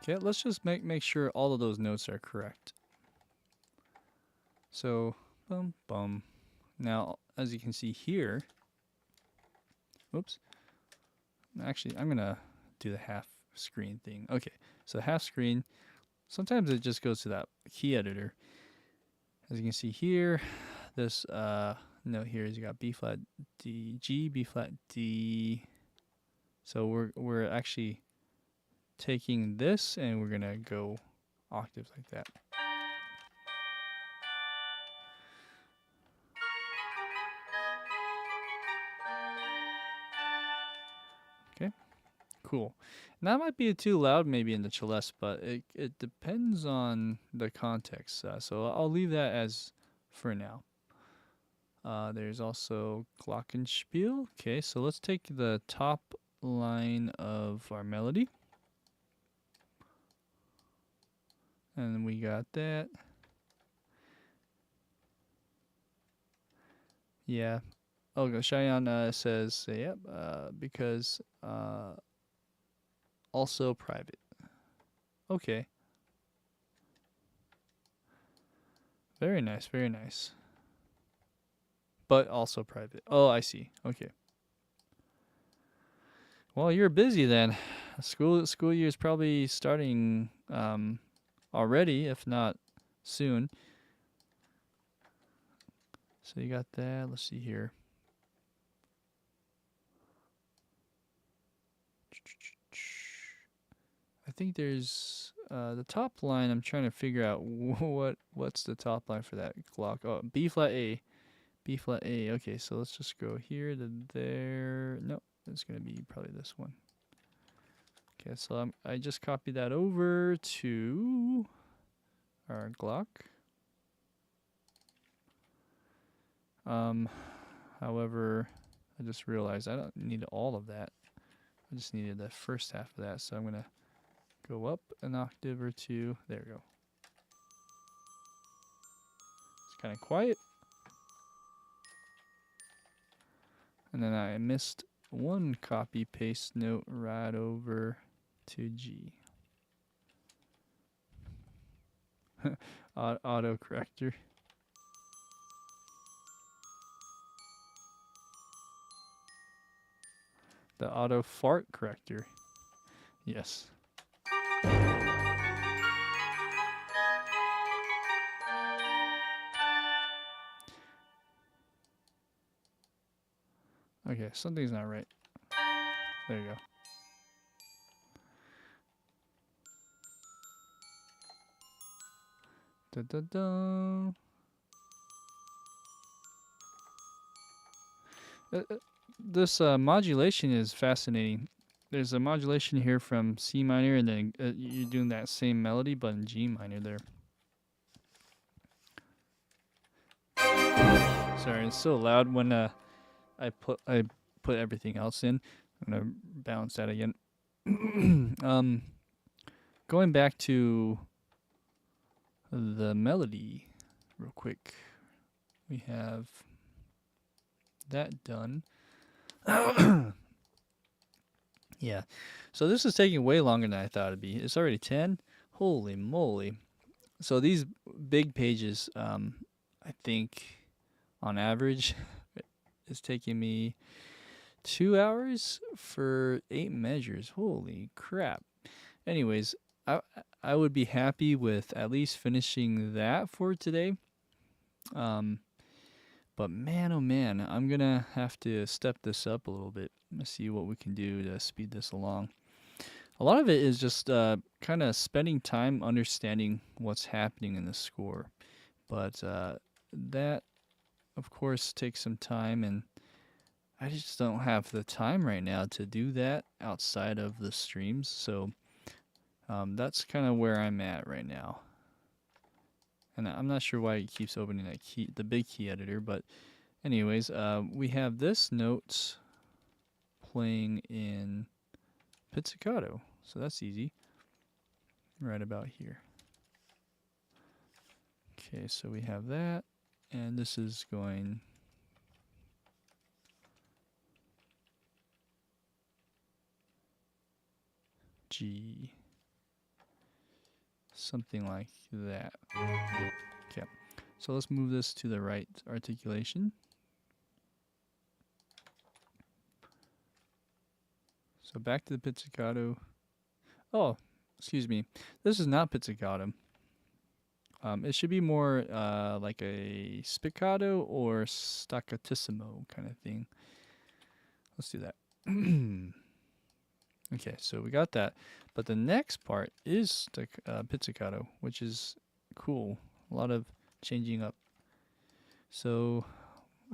Okay, let's just make sure all of those notes are correct. So, bum bum. Now, as you can see here, whoops. Actually, I'm gonna do the screen thing. Okay, so half screen. Sometimes it just goes to that key editor. As you can see here, this note here is you got B flat D, G, B flat D. So we're actually taking this and we're gonna go octaves like that. Okay, cool. And that might be too loud maybe in the celeste, but it depends on the context. So I'll leave that as for now. There's also Glockenspiel. Okay, so let's take the top line of our melody. And we got that. Yeah. Oh, Cheyenne says, yep, because also private. Okay. Very nice, very nice. But also private. Oh, I see. Okay. Well, you're busy then. School year is probably starting already, if not soon. So you got that. Let's see here. I think there's the top line. I'm trying to figure out what's the top line for that Glock. Oh, B flat A. B flat A. Okay, so let's just go here to there. No, it's gonna be probably this one. Okay, so I just copied that over to our Glock. However, I just realized I don't need all of that. I just needed the first half of that, so I'm gonna go up an octave or two. There we go. It's kind of quiet. And then I missed one copy paste note right over to G. Auto corrector. The auto fart corrector. Yes. Okay, something's not right. There you go. Da da da. This modulation is fascinating. There's a modulation here from C minor, and then you're doing that same melody, but in G minor there. Sorry, it's so loud when I put everything else in. I'm gonna balance that again. Going back to the melody real quick. We have that done. Yeah. So this is taking way longer than I thought it'd be. It's already 10. Holy moly. So these big pages, I think on average is taking me 2 hours for 8 measures. Holy crap. Anyways, I would be happy with at least finishing that for today. But man, oh man, I'm gonna have to step this up a little bit. Let's see what we can do to speed this along. A lot of it is just kind of spending time understanding what's happening in the score. But that, of course, takes some time, and I just don't have the time right now to do that outside of the streams. So that's kind of where I'm at right now. And I'm not sure why it keeps opening that key, the big key editor, but anyways, we have this note playing in pizzicato, so that's easy. Right about here. Okay, so we have that, and this is going G. Something like that. Okay, so let's move this to the right articulation. So back to the pizzicato. Oh, excuse me. This is not pizzicato. It should be more like a spiccato or staccatissimo kind of thing. Let's do that. Okay, so we got that. But the next part is the pizzicato, which is cool. A lot of changing up. So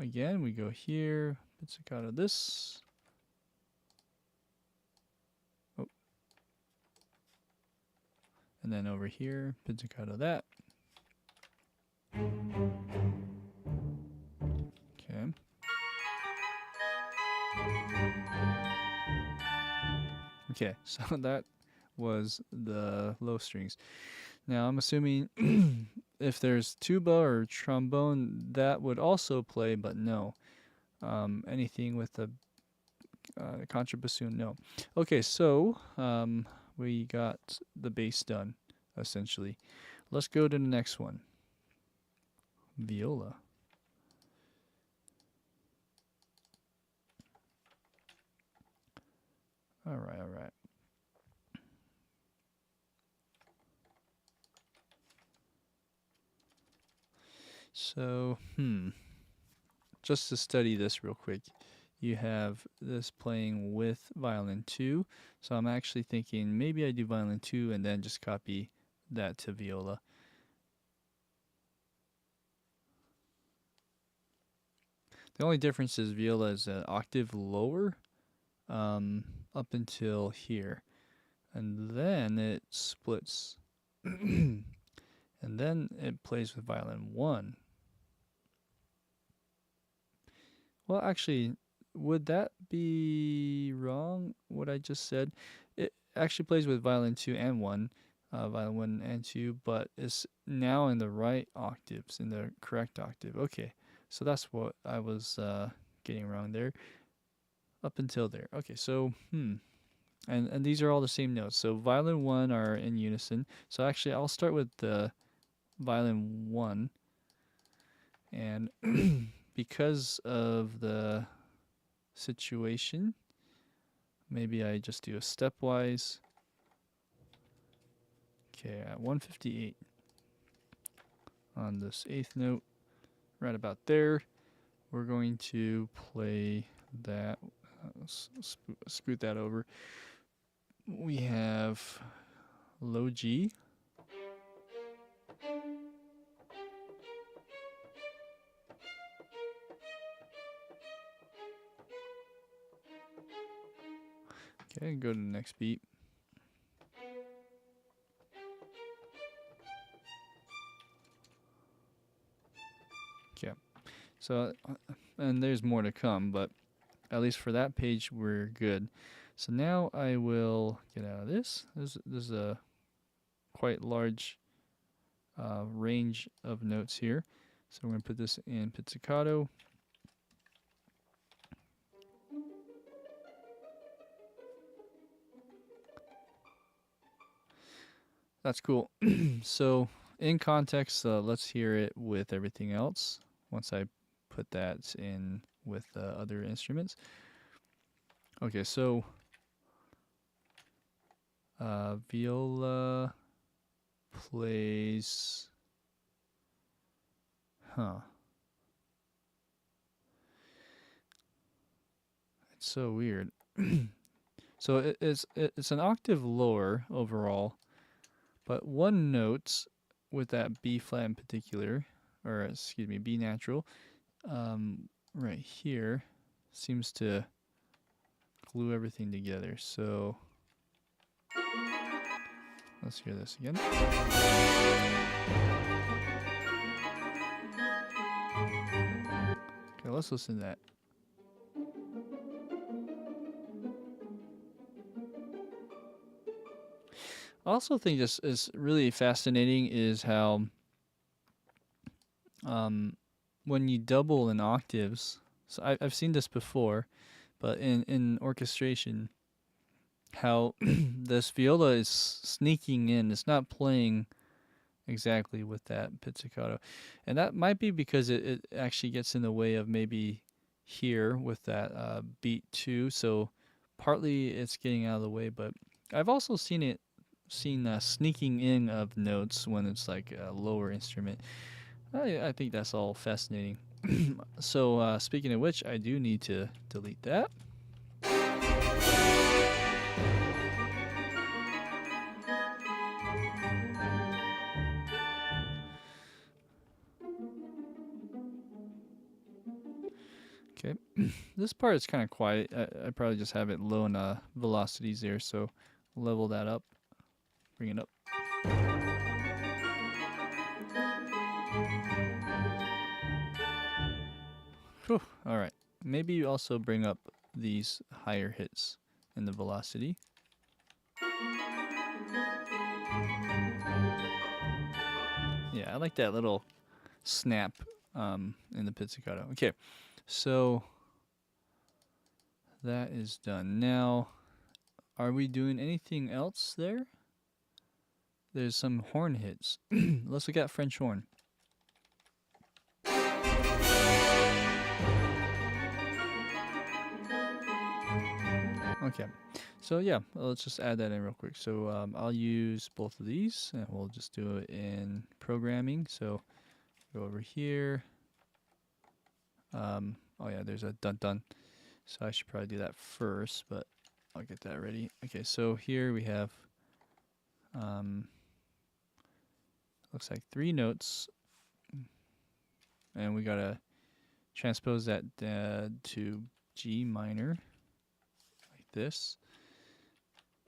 again, we go here, pizzicato this. Oh. And then over here, pizzicato that. Okay. Okay, so that was the low strings. Now I'm assuming if there's tuba or trombone, that would also play, but no. Anything with the contrabassoon, no. Okay, so we got the bass done, essentially. Let's go to the next one. Viola. All right, all right. So, just to study this real quick, you have this playing with violin 2. So I'm actually thinking maybe I do violin 2 and then just copy that to viola. The only difference is viola is an octave lower up until here. And then it splits. And then it plays with violin 1. Well, actually, would that be wrong, what I just said? It actually plays with violin 2 and 1, violin 1 and 2, but it's now in the right octaves, in the correct octave. Okay, so that's what I was getting wrong there. Up until there. Okay, so, and these are all the same notes. So violin 1 are in unison. So actually, I'll start with the violin 1. And because of the situation, maybe I just do a stepwise. Okay, at 158 on this 8th note, right about there, we're going to play that, scoot that over. We have low G. Okay, go to the next beat. Okay, so, and there's more to come, but at least for that page, we're good. So now I will get out of this. This is a quite large range of notes here. So we're going to put this in pizzicato. That's cool. So in context, let's hear it with everything else once I put that in with other instruments. Okay, so viola plays, it's so weird. So it's an octave lower overall, but one note with that B flat in particular, or excuse me, B natural, right here seems to glue everything together. So let's hear this again. Okay, let's listen to that. I also think this is really fascinating is how when you double in octaves, so I've seen this before, but in orchestration, how this viola is sneaking in. It's not playing exactly with that pizzicato. And that might be because it actually gets in the way of maybe here with that beat 2. So partly it's getting out of the way, but I've also seen it seen sneaking in of notes when it's like a lower instrument. I think that's all fascinating. So speaking of which, I do need to delete that. Okay, this part is kind of quiet. I probably just have it low in velocities there, so level that up, bring it up. Whew, all right, maybe you also bring up these higher hits in the velocity. Yeah, I like that little snap in the pizzicato. Okay, so that is done. Now, are we doing anything else there? There's some horn hits. Let's look at French horn. Okay, so yeah, let's just add that in real quick. So I'll use both of these, and we'll just do it in programming. So go over here. Oh yeah, there's a dun dun. So I should probably do that first, but I'll get that ready. Okay, so here we have, looks like 3 notes, and we gotta transpose that to G minor, like this.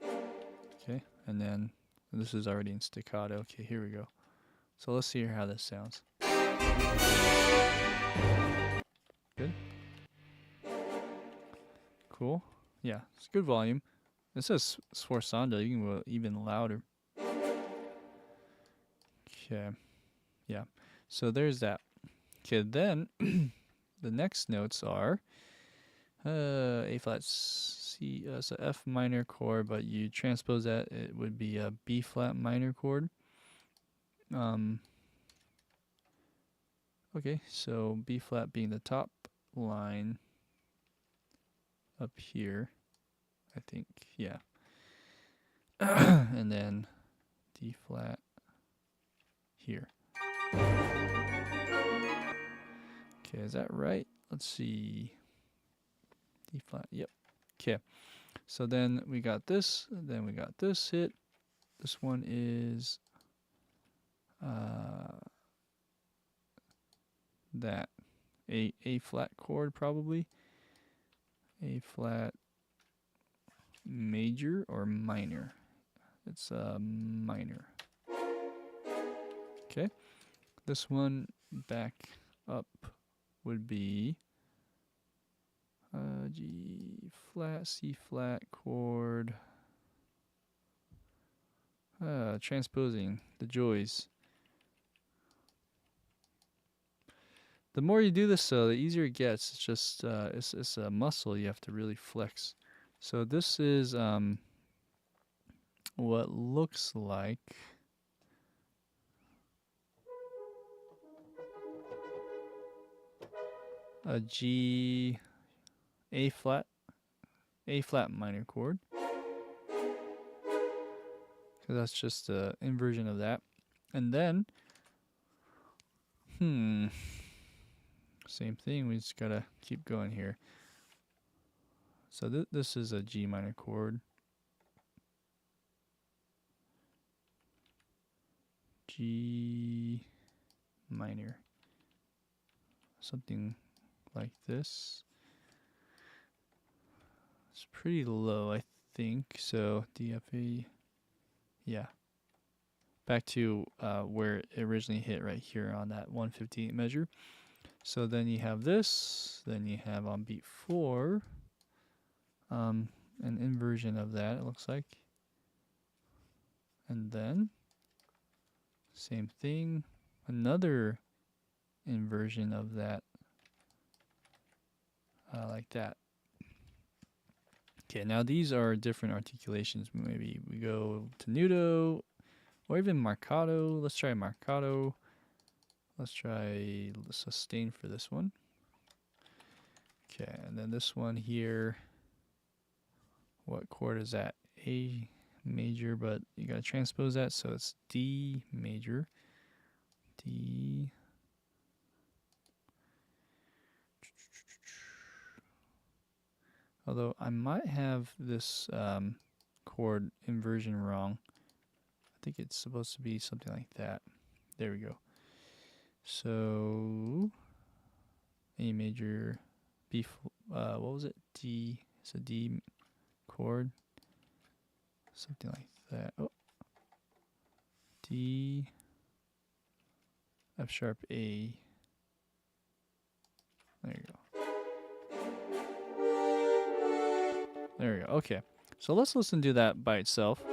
Okay, and then this is already in staccato. Okay, here we go. So let's see how this sounds. Good. Cool. Yeah, it's good volume. This says sforzando. You can go even louder. Okay. Yeah. So there's that. Okay, then the next notes are A flat, C, so F minor chord, but you transpose that, it would be a B flat minor chord. Okay, so B flat being the top line up here, I think, yeah. And then D flat here. Okay, is that right? Let's see. D flat, yep. Okay, so then we got this, then we got this hit. This one is that A flat chord, probably. A flat major or minor. It's minor. Okay, this one back up would be G flat, C flat chord. Transposing the joys. The more you do this, though, the easier it gets. It's just it's a muscle you have to really flex. So this is what looks like a G, A flat minor chord. So that's just an inversion of that. And then, same thing. We just gotta keep going here. So this is a G minor chord. G minor. Something like this. It's pretty low, I think. So D, F, A. Yeah. Back to where it originally hit right here on that 158 measure. So then you have this. Then you have on beat 4 an inversion of that, it looks like. And then same thing, another inversion of that, like that. Okay, now these are different articulations. Maybe we go tenuto or even marcato. Let's try marcato. Let's try sustain for this one. Okay, and then this one here. What chord is that? A major, but you gotta transpose that, so it's D major. D. Although I might have this chord inversion wrong. I think it's supposed to be something like that. There we go. So A major, B, what was it? D, it's a D chord. Something like that. Oh. D, F sharp, A. There you go. There we go. Okay. So let's listen to that by itself. We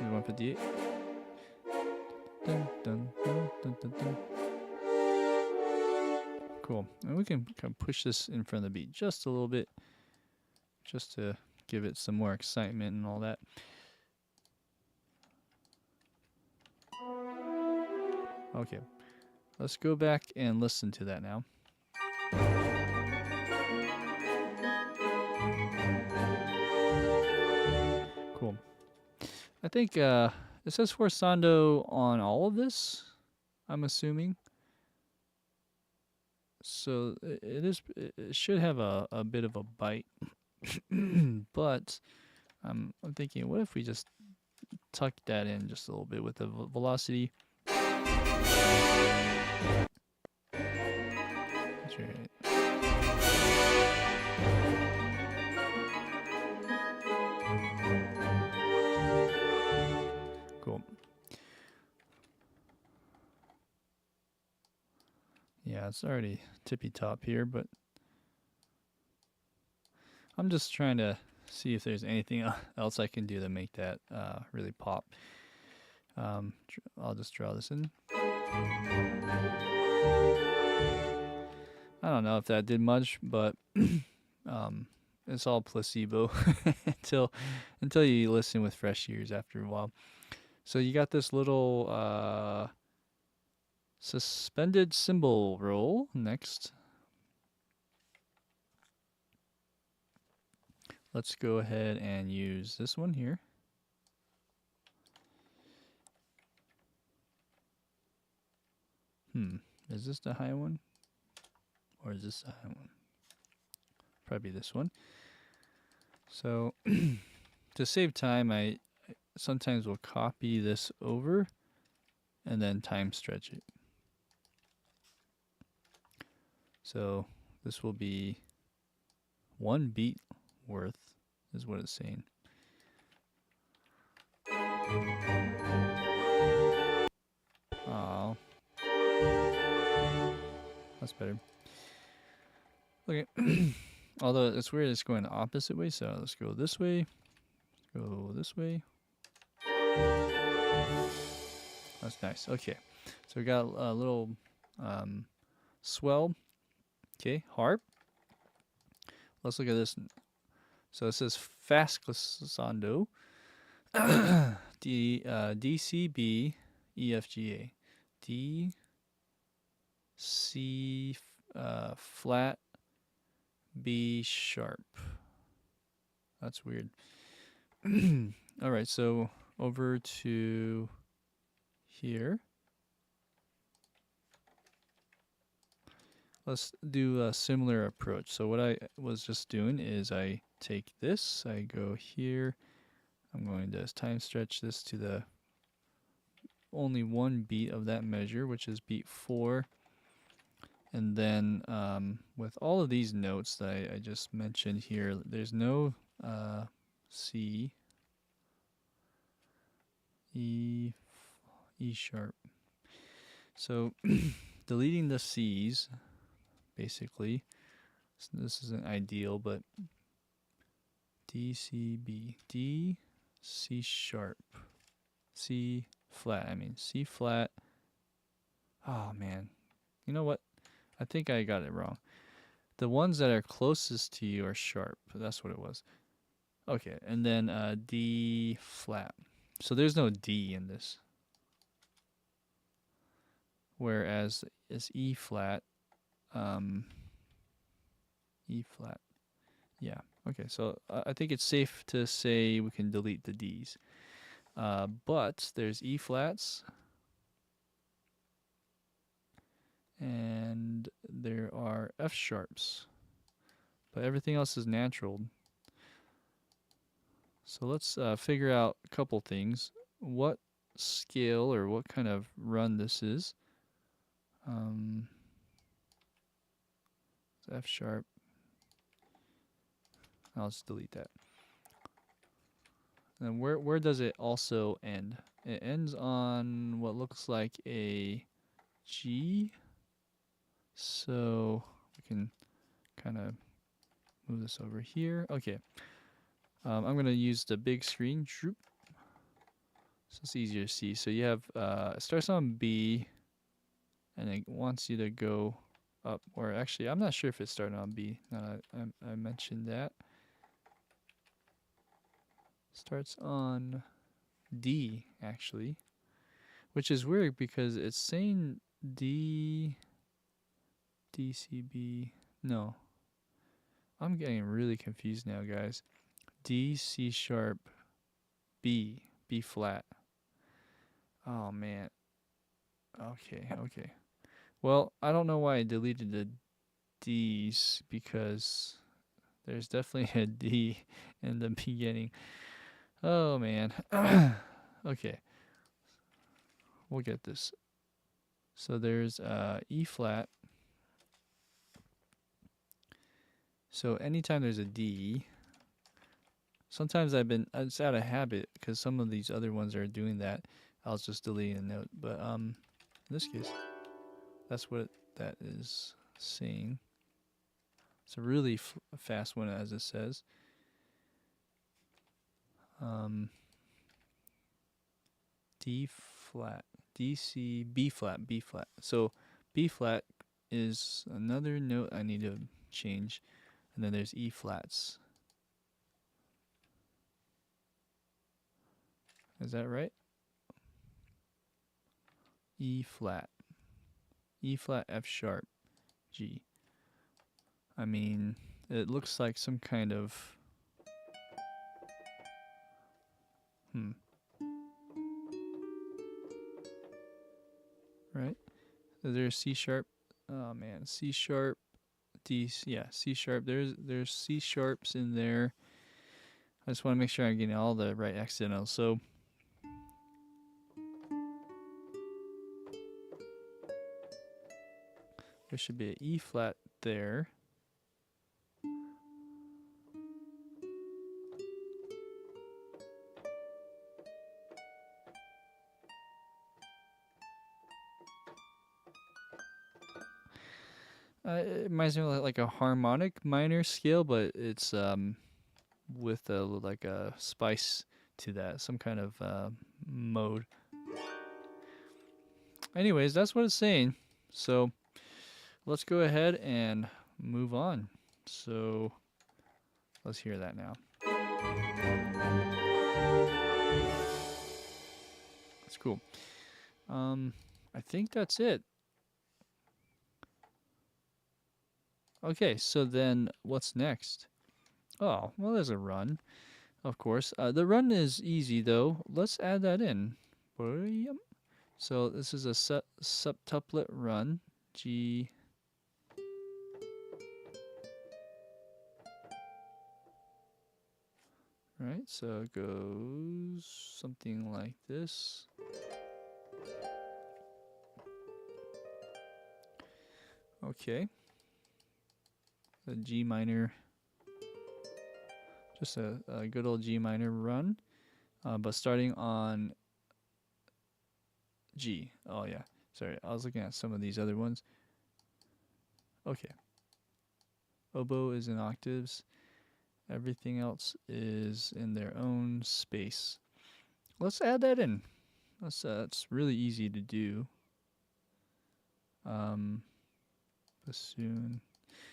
want to put D8. Dun, dun, dun, dun, dun, dun. Cool. And we can kind of push this in front of the beat just a little bit, just to give it some more excitement and all that. Okay. Let's go back and listen to that now. Cool. I think it says forzando on all of this, I'm assuming. So it should have a bit of a bite. But I'm thinking, what if we just tuck that in just a little bit with the velocity? That's right. Cool. Yeah, it's already tippy top here, but I'm just trying to see if there's anything else I can do to make that really pop. I'll just draw this in. I don't know if that did much, but it's all placebo until you listen with fresh ears after a while. So you got this little suspended cymbal roll next. Let's go ahead and use this one here. Is this the high one? Or is this the high one? Probably this one. So to save time, I sometimes will copy this over and then time stretch it. So this will be 1 beat worth is what it's saying. Oh, that's better. Okay. Although it's weird, it's going the opposite way. So let's go this way. Go this way. That's nice. Okay. So we got a little swell. Okay, harp. Let's look at this. So it says fast glissando. D C B E F G A. D C flat B sharp. That's weird. All right, so over to here. Let's do a similar approach. So what I was just doing is I take this, I go here. I'm going to time stretch this to the only 1 beat of that measure, which is beat 4. And then with all of these notes that I just mentioned here, there's no C, E sharp. So deleting the C's, basically, so this isn't ideal, but D, C, B, D, C sharp, C flat, C flat. Oh man, you know what? I think I got it wrong. The ones that are closest to you are sharp. That's what it was. Okay, and then D flat. So there's no D in this. Whereas it's E flat. E flat. Yeah. Okay, so I think it's safe to say we can delete the Ds. But there's E flats, and there are F sharps, but everything else is natural. So let's figure out a couple things. What scale or what kind of run this is. F sharp. I'll just delete that. And where does it also end? It ends on what looks like a G. So we can kind of move this over here. Okay. I'm going to use the big screen. So it's easier to see. So you have, it starts on B, and it wants you to go up. Or actually, I'm not sure if it started on B. I mentioned that. Starts on D, actually. Which is weird because it's saying D, D, C, B. No. I'm getting really confused now, guys. D, C sharp, B, B flat. Oh, man. Okay. Well, I don't know why I deleted the D's because there's definitely a D in the beginning. Oh, man. Okay. We'll get this. So there's E flat. So anytime there's a D, sometimes it's out of habit because some of these other ones are doing that. I'll just delete a note. But in this case, that's what that is saying. It's a really fast one, as it says. D flat, D, C, B flat, B flat. So B flat is another note I need to change. And then there's E flats. Is that right? E flat, F sharp, G. I mean, it looks like some kind of right? Is there a C sharp? Oh man, C sharp, D, yeah, C sharp. There's C sharps in there. I just want to make sure I'm getting all the right accidentals. So there should be an E flat there. It reminds me of like a harmonic minor scale, but it's with like a spice to that, some kind of mode. Anyways, that's what it's saying. So let's go ahead and move on. So let's hear that now. That's cool. I think that's it. Okay, so then what's next? Oh, well, there's a run, of course. The run is easy, though. Let's add that in. So this is a septuplet run. G. Right, so it goes something like this. Okay. The G minor, just a good old G minor run, but starting on G. Oh yeah, sorry, I was looking at some of these other ones. Okay. Oboe is in octaves. Everything else is in their own space. Let's add that in. That's really easy to do. Bassoon.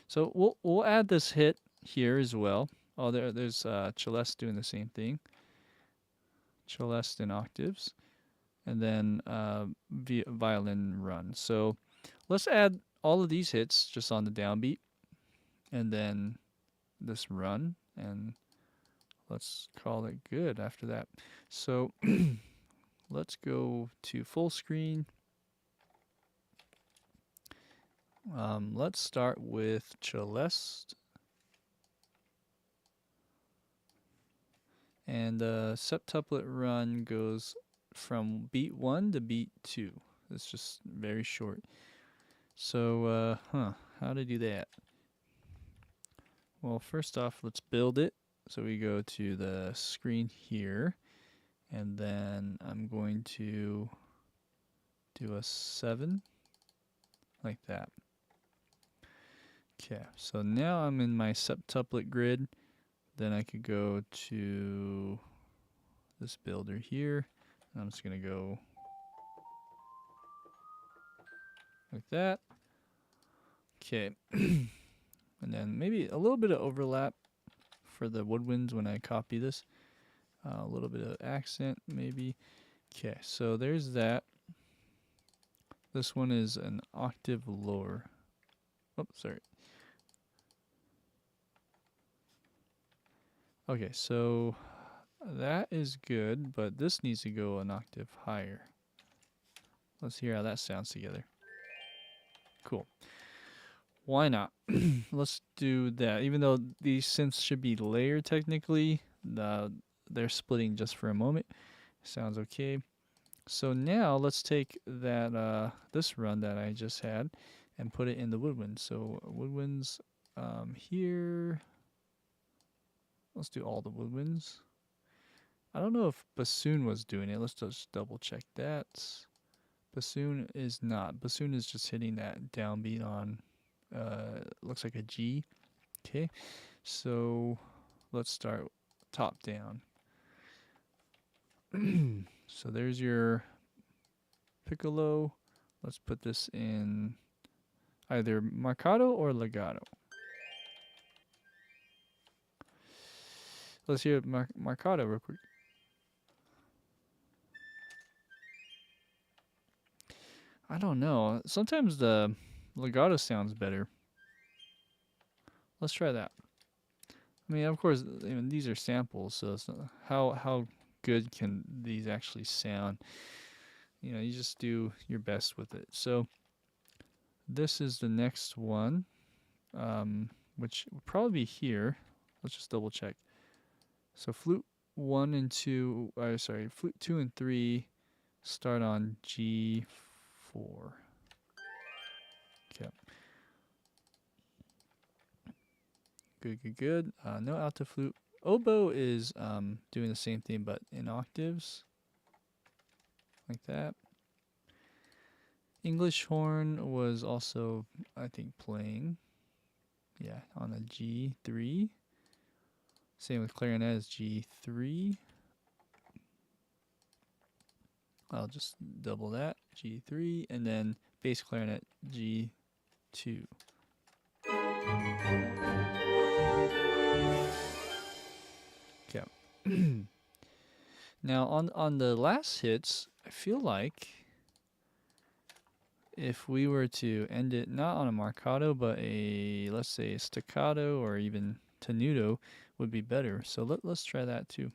So we'll add this hit here as well. Oh, there's Celeste doing the same thing. Celeste in octaves, and then violin run. So let's add all of these hits just on the downbeat, and then this run. and let's call it good after that. So let's go to full screen. Let's start with Celeste. And the septuplet run goes from beat 1 to beat 2. It's just very short. So, how to do that? Well, first off, let's build it. So we go to the screen here, and then I'm going to do a 7, like that. Okay, so now I'm in my septuplet grid. Then I could go to this builder here. I'm just going to go like that. Okay. And then maybe a little bit of overlap for the woodwinds when I copy this. A little bit of accent maybe. Okay, so there's that. This one is an octave lower. Oh, sorry. Okay, so that is good, but this needs to go an octave higher. Let's hear how that sounds together. Cool. Why not? Let's do that. Even though these synths should be layered technically, they're splitting just for a moment. Sounds okay. So now let's take that this run that I just had and put it in the woodwind. So woodwinds here. Let's do all the woodwinds. I don't know if bassoon was doing it. Let's just double check that. Bassoon is not. Bassoon is just hitting that downbeat on looks like a G. Okay, so let's start top down. So there's your piccolo. Let's put this in either marcato or legato. Let's hear marcato real quick. I don't know. Sometimes the legato sounds better. Let's try that. I mean, of course, these are samples, so it's not, how good can these actually sound? You know, you just do your best with it. So this is the next one, which will probably be here. Let's just double check. So flute 1 and 2, flute 2 and 3 start on G4. Okay. Good. No alto flute. Oboe is doing the same thing, but in octaves, like that. English horn was also, I think, playing, yeah, on a G3. Same with clarinet is G3. I'll just double that, G3, and then bass clarinet G2. Okay. Now on the last hits, I feel like if we were to end it not on a marcato, but a, let's say, a staccato or even tenuto would be better. So let's try that too.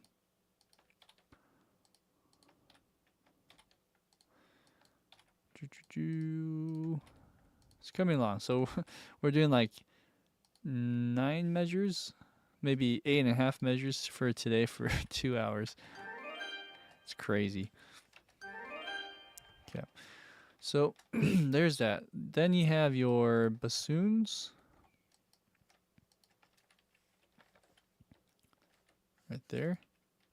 It's coming along. So we're doing like 9 measures, maybe 8.5 measures for today for 2 hours. It's crazy. Okay. So there's that. Then you have your bassoons. Right there.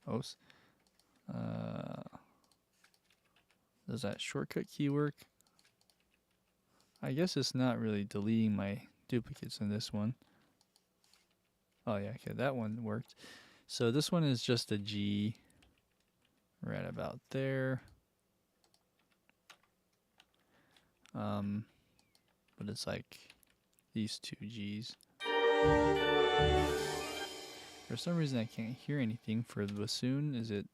Oh, does that shortcut key work? I guess it's not really deleting my duplicates in this one. Oh yeah, okay, that one worked. So this one is just a G right about there. But it's like these 2 G's. For some reason I can't hear anything for the bassoon. Is it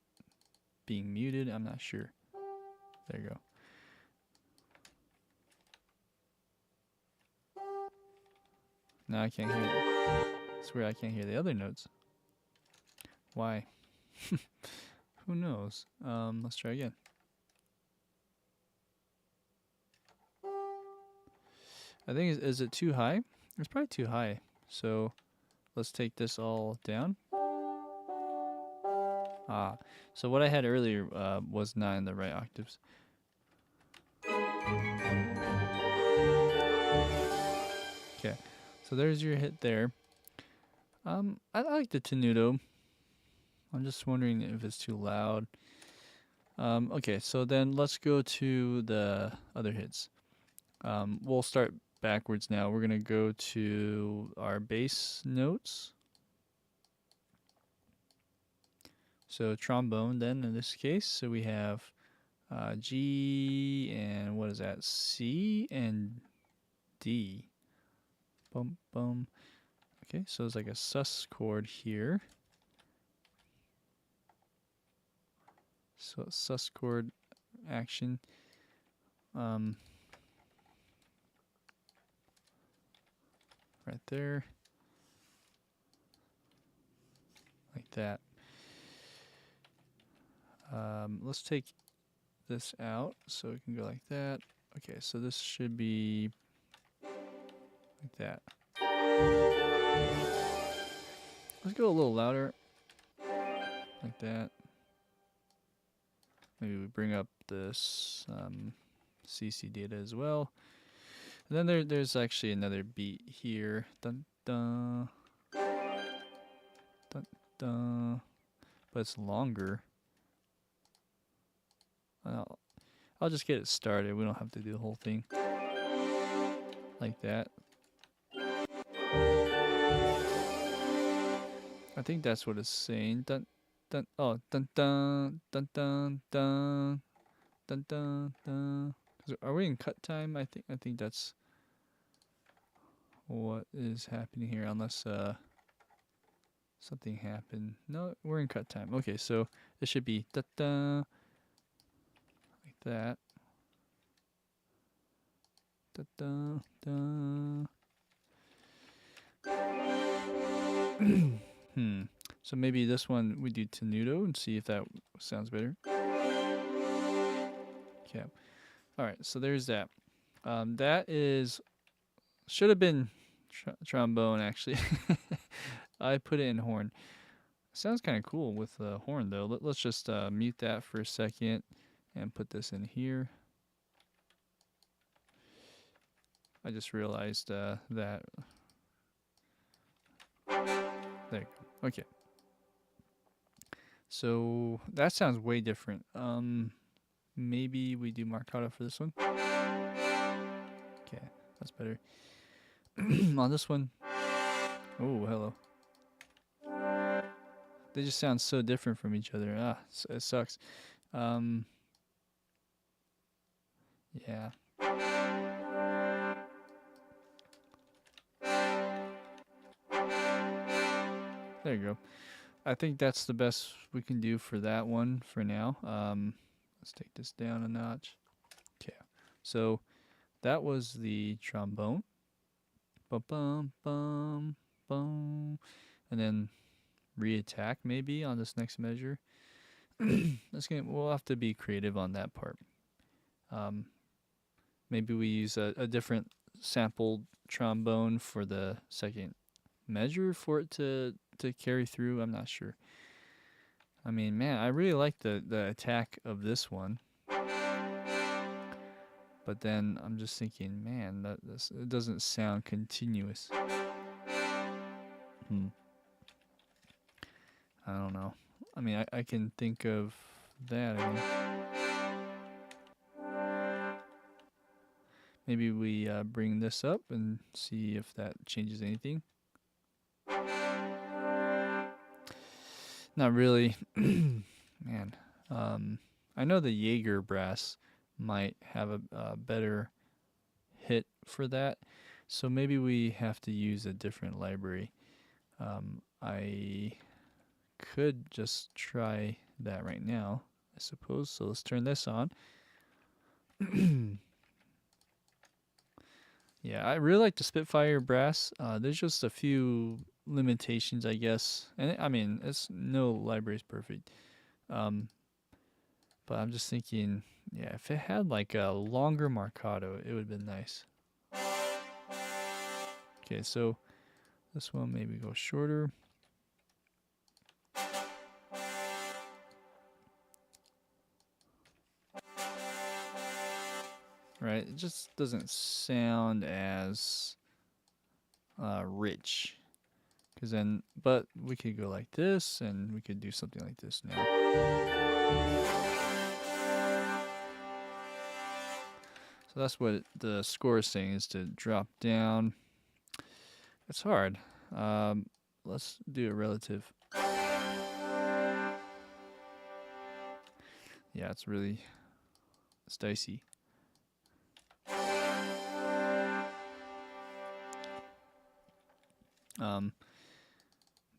being muted? I'm not sure. There you go. Now I can't hear it. I swear I can't hear the other notes. Why? Who knows? Let's try again. I think, is it too high? It's probably too high. So let's take this all down. Ah, so what I had earlier was not in the right octaves. Okay, so there's your hit there. I like the tenuto. I'm just wondering if it's too loud. Okay, so then let's go to the other hits. We'll start backwards now. We're gonna go to our bass notes. So trombone then in this case. So we have G and what is that? C and D. Bum bum. Okay, so it's like a sus chord here. So sus chord action. Right there. Like that. Let's take this out so it can go like that. Okay, so this should be like that. Let's go a little louder. Like that. Maybe we bring up this CC data as well. And then there's actually another beat here. Dun dun. Dun dun. But it's longer. I'll just get it started. We don't have to do the whole thing. Like that. I think that's what it's saying. Dun dun. Oh, dun dun dun dun dun dun dun dun. Are we in cut time? I think that's what is happening here, unless something happened. No, we're in cut time. Okay, so it should be da da like that. Da da da. So maybe this one we do tenuto and see if that sounds better. Okay. All right. So there's that. That should have been trombone actually. I put it in horn. Sounds kind of cool with the horn though. Let's just mute that for a second and put this in here. I just realized that. There you go. Okay. So that sounds way different. Maybe we do marcato for this one. Okay, that's better. On this one, oh hello. They just sound so different from each other. Ah, it sucks. Yeah. There you go. I think that's the best we can do for that one for now. Let's take this down a notch. Okay. So that was the trombone. Bum bum bum bum. And then re-attack maybe on this next measure. We'll have to be creative on that part. Maybe we use a different sampled trombone for the second measure for it to carry through. I'm not sure. I mean, man, I really like the attack of this one. But then I'm just thinking, man, it doesn't sound continuous. I don't know. I mean, I can think of that. I mean, maybe we bring this up and see if that changes anything. Not really. Man, I know the Jaeger brass might have a better hit for that, so maybe we have to use a different library. I could just try that right now, I suppose. So let's turn this on. Yeah, I really like the Spitfire brass. There's just a few limitations, I guess. And I mean, it's no library is perfect. Um, but I'm just thinking, yeah, if it had like a longer marcato, it would have been nice. Okay, so this one maybe go shorter. Right, it just doesn't sound as rich. Cause then, but we could go like this, and we could do something like this now. So that's what the score is saying, is to drop down. It's hard. Let's do a relative. Yeah, it's dicey.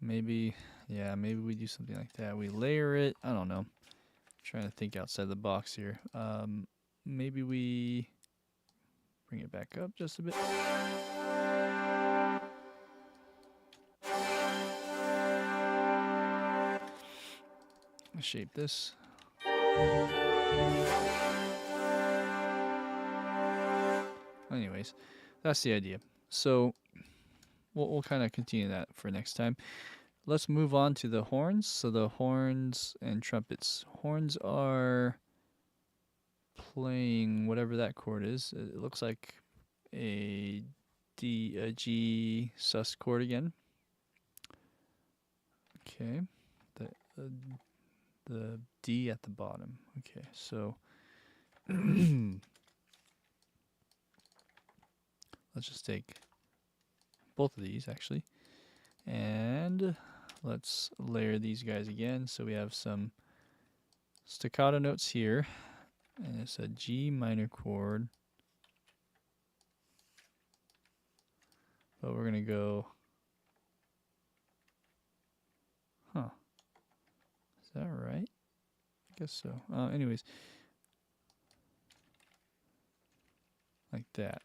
Maybe we do something like that. We layer it. I don't know. I'm trying to think outside the box here. Maybe we bring it back up just a bit. Shape this. Anyways, that's the idea. So we'll kind of continue that for next time. Let's move on to the horns. So the horns and trumpets. Horns are playing whatever that chord is. It looks like a G sus chord again. Okay, the D at the bottom. Okay, so let's just take both of these actually, and let's layer these guys again. So we have some staccato notes here, and it's a G minor chord, but we're gonna go, is that right? I guess so. Anyways, like that.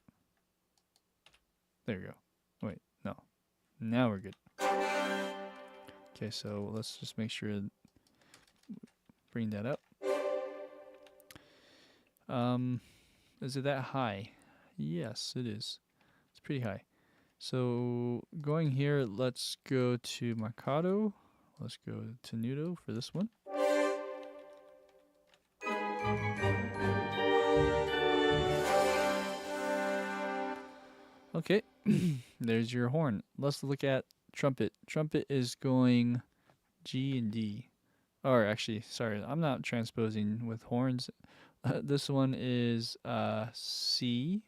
There we go. Wait, no. Now we're good. Okay, so let's just make sure to bring that up. Is it that high? Yes, it is. It's pretty high. So going here, let's go to marcato. Let's go to tenuto for this one. Okay, there's your horn. Let's look at trumpet. Trumpet is going G and D. Or actually, sorry, I'm not transposing with horns. This one is C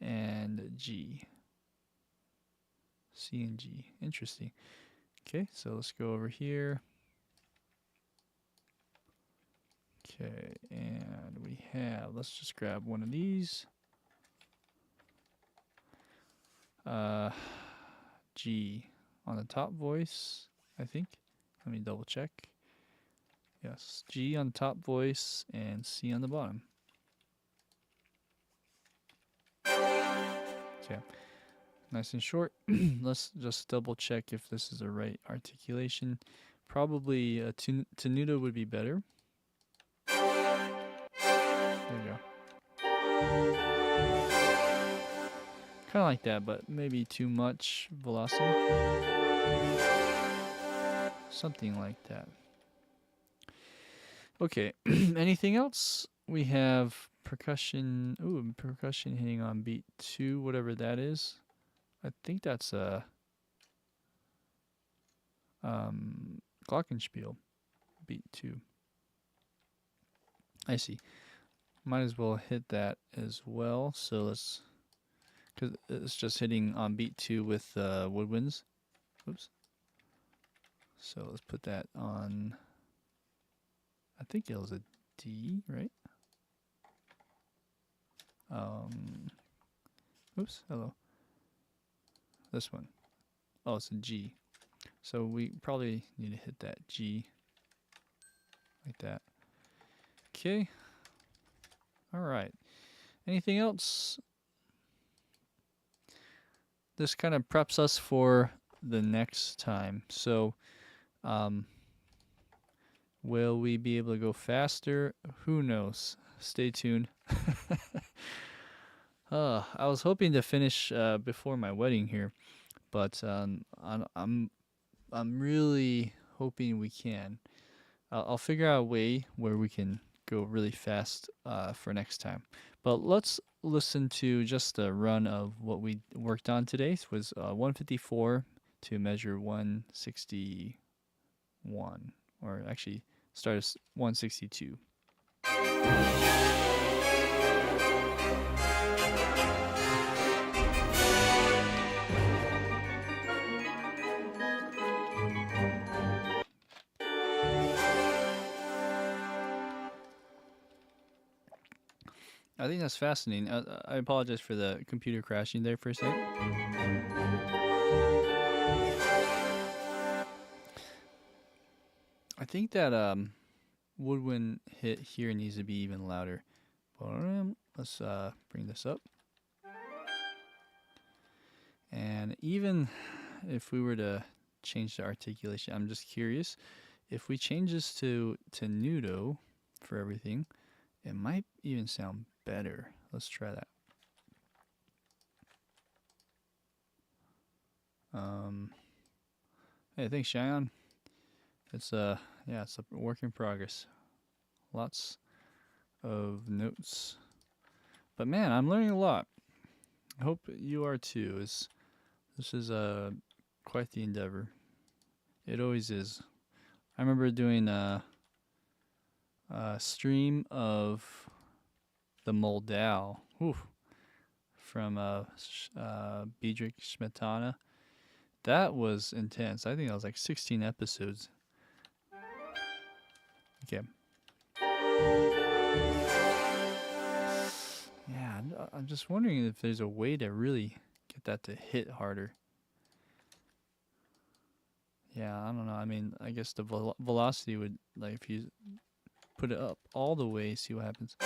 and G. C and G. Interesting. Okay, so let's go over here. Okay, and we have, let's just grab one of these. G on the top voice, I think. Let me double check. Yes, G on the top voice and C on the bottom. Okay, nice and short. Let's just double check if this is the right articulation. Probably tenuto would be better. There we go. Kind of like that, but maybe too much velocity. Something like that. Okay, anything else? We have percussion. Ooh, percussion hitting on beat 2, whatever that is. I think that's a glockenspiel, beat 2. I see. Might as well hit that as well. So let's, because it's just hitting on beat 2 with woodwinds. Oops. So let's put that on. I think it was a D, right? Oops, hello. This one. Oh, it's a G. So we probably need to hit that G. Like that. Okay. Alright. Anything else? This kind of preps us for the next time. So, um, will we be able to go faster? Who knows? Stay tuned. I was hoping to finish before my wedding here, but I'm really hoping we can. I'll figure out a way where we can go really fast for next time. But let's listen to just a run of what we worked on today. It was 154 to measure 161, or actually start as 162. I think that's fascinating. I apologize for the computer crashing there for a second. I think that woodwind hit here needs to be even louder. Let's bring this up. And even if we were to change the articulation, I'm just curious, if we change this to nudo for everything, it might even sound better. Let's try that. Hey, thanks, Cheyenne. It's it's a work in progress. Lots of notes. But man, I'm learning a lot. I hope you are too. This is quite the endeavor. It always is. I remember doing a stream of the Moldau from Biedrich Smetana. That was intense. I think that was like 16 episodes. Okay. Yeah, I'm just wondering if there's a way to really get that to hit harder. Yeah, I don't know. I mean, I guess the velocity would, like, if you put it up all the way, see what happens.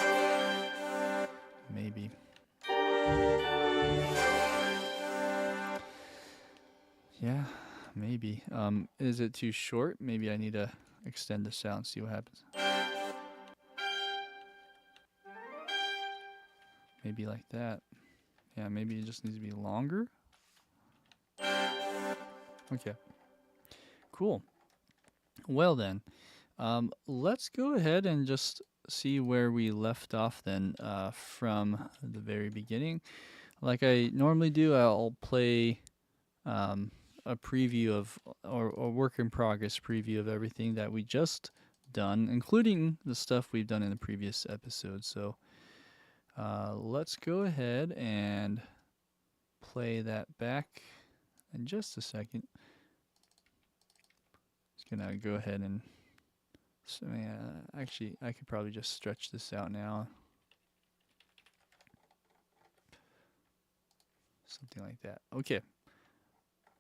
Maybe. Yeah, maybe. Is it too short? Maybe I need to extend the sound, see what happens. Maybe like that. Yeah, maybe it just needs to be longer. Okay. Cool. Well then, let's go ahead and just see where we left off then from the very beginning. Like I normally do, I'll play a preview of, or work in progress preview of everything that we just done, including the stuff we've done in the previous episode. So let's go ahead and play that back in just a second. Just gonna go ahead and, so actually I could probably just stretch this out now. Something like that. Okay.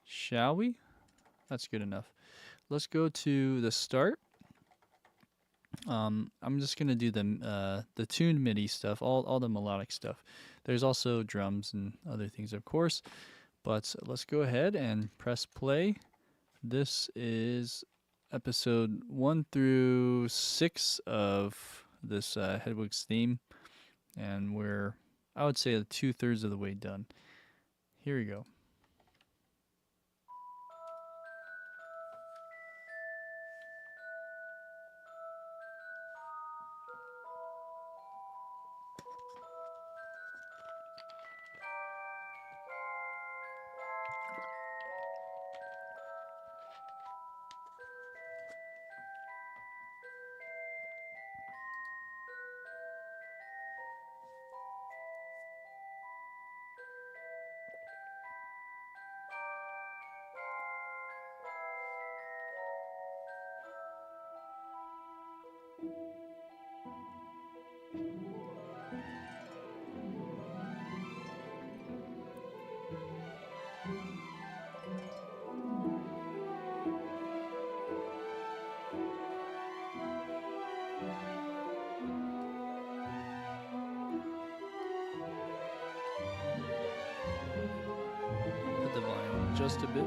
Shall we? That's good enough. Let's go to the start. I'm just gonna do the tuned MIDI stuff, all the melodic stuff. There's also drums and other things, of course, but let's go ahead and press play. This is episode 1 through 6 of this Hedwig's theme, and we're, I would say, 2/3 of the way done. Here we go. Put the volume just a bit.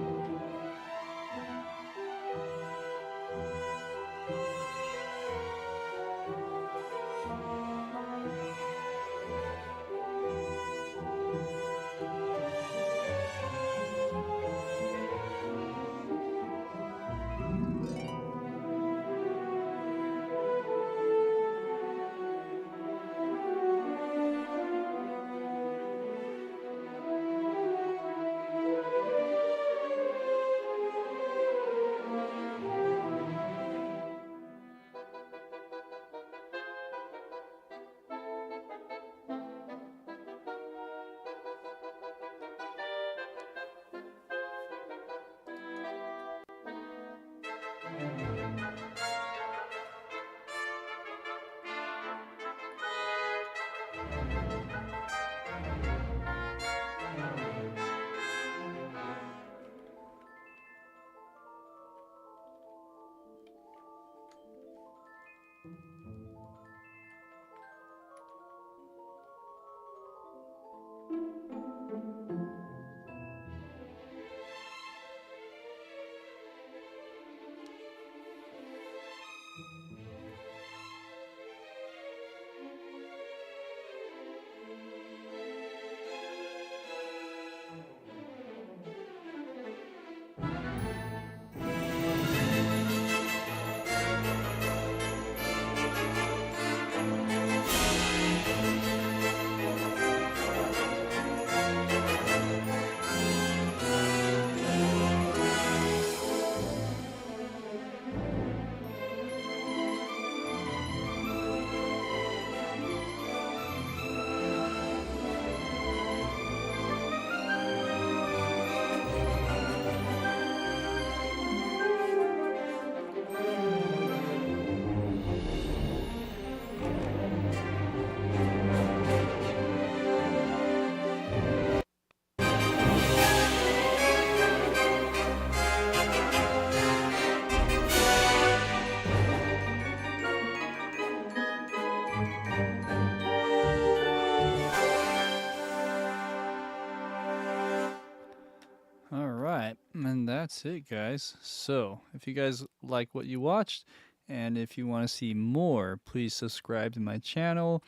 All right, and that's it, guys. So, if you guys like what you watched, and if you want to see more, please subscribe to my channel.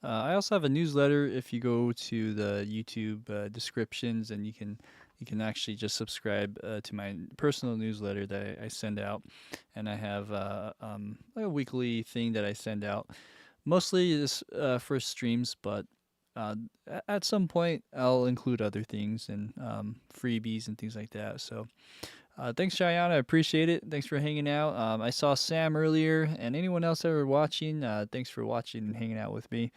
I also have a newsletter. If you go to the YouTube descriptions, and you can actually just subscribe to my personal newsletter that I send out, and I have like a weekly thing that I send out. Mostly is for streams, but at some point I'll include other things and freebies and things like that. So thanks, Cheyenne. I appreciate it. Thanks for hanging out. I saw Sam earlier, and anyone else that were watching, thanks for watching and hanging out with me.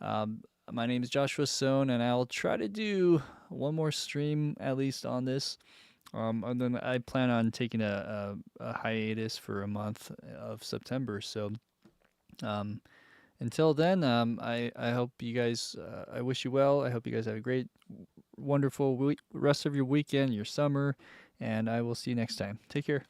My name is Joshua Sohn, and I'll try to do one more stream at least on this. And then I plan on taking a hiatus for a month of September. So until then, I hope you guys, I wish you well. I hope you guys have a great, wonderful rest of your weekend, your summer, and I will see you next time. Take care.